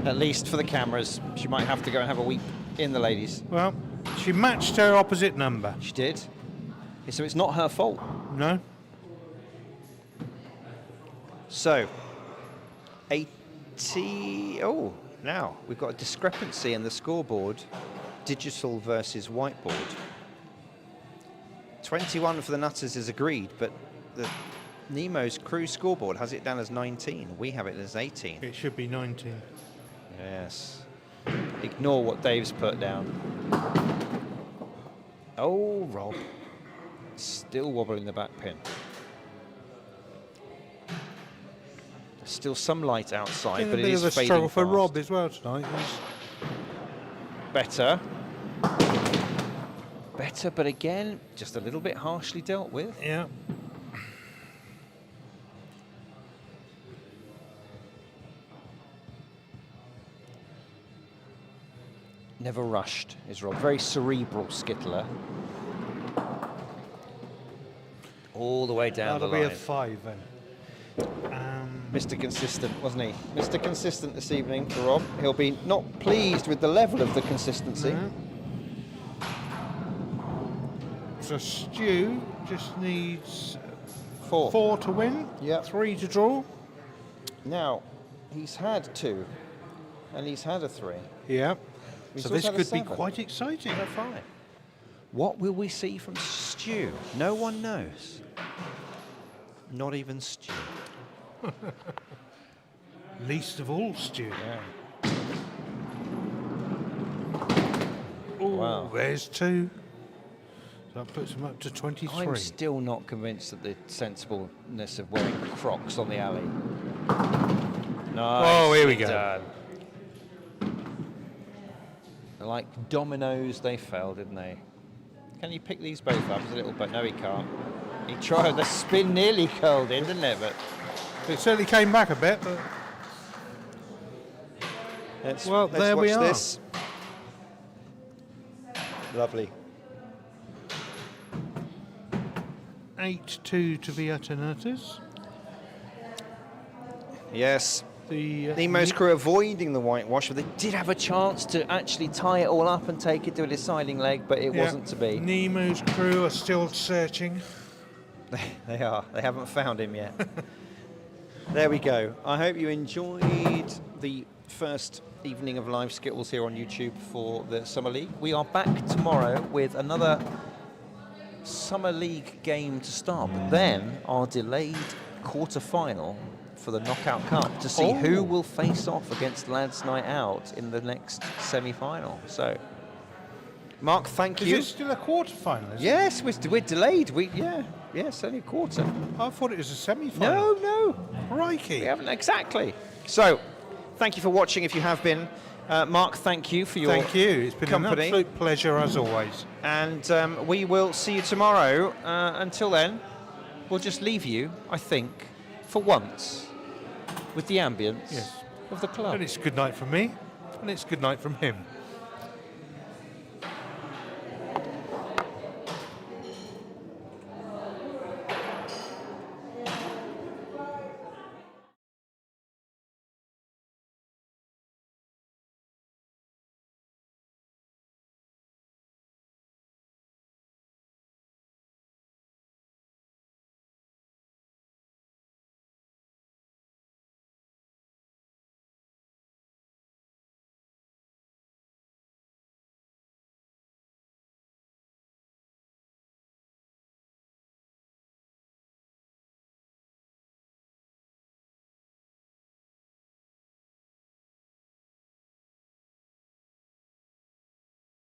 at least for the cameras. She might have to go and have a weep in the ladies. Well, she matched her opposite number. She did. So it's not her fault. No? So, 80... Oh, now we've got a discrepancy in the scoreboard. Digital versus whiteboard. 21 for the Nutters is agreed, but the Nemo's crew scoreboard has it down as 19. We have it as 18. It should be 19. Yes. Ignore what Dave's put down. Oh, Rob. Still wobbling the back pin. There's still some light outside, but it is a bit of a fading struggle for fast. Rob as well tonight. Better. Better, but again, just a little bit harshly dealt with. Yeah. Never rushed is Rob. Very cerebral skittler. All the way down That'll the be line. a 5 then. Mr. Consistent, wasn't he? Mr. Consistent this evening for Rob. He'll be not pleased with the level of the consistency. No. So Stu just needs 4 to win, Yep. 3 to draw. Now, he's had 2, and he's had a 3. Yeah. He's So also this had a could be 7. quite exciting. And a 5. What will we see from Stu? No one knows. Not even Stu. Least of all, Stu. Yeah. Oh, Wow. there's 2. So that puts them up to 23. I'm still not convinced that the sensibleness of wearing Crocs on the alley. Nice. Oh, here we go. Done. Like dominoes, they fell, didn't they? Can you pick these both up? There's a little bit. No, he can't. He tried. The spin nearly curled in, didn't it? But it certainly came back a bit. But let's there we watch are. This. Lovely. 8-2 to the Alternatus. Yes. The Nemo's crew avoiding the whitewash, but they did have a chance to actually tie it all up and take it to a deciding leg, but it wasn't to be. Nemo's crew are still searching. They are. They haven't found him yet. There we go. I hope you enjoyed the first evening of live Skittles here on YouTube for the Summer League. We are back tomorrow with another Summer League game to start, but then our delayed quarter-final for the Knockout Cup to see who will face off against Lads Night Out in the next semi-final. So, Mark, thank you. Is it still a quarter-final? Yes, we're delayed. Yes, only a quarter. I thought it was a semi-final. No. Crikey. We haven't exactly. So, thank you for watching if you have been. Mark, thank you for your Thank you. It's been company. an absolute pleasure as always. And we will see you tomorrow. Until then, we'll just leave you, I think, for once, with the ambience of the club. And it's good night from me, and it's good night from him.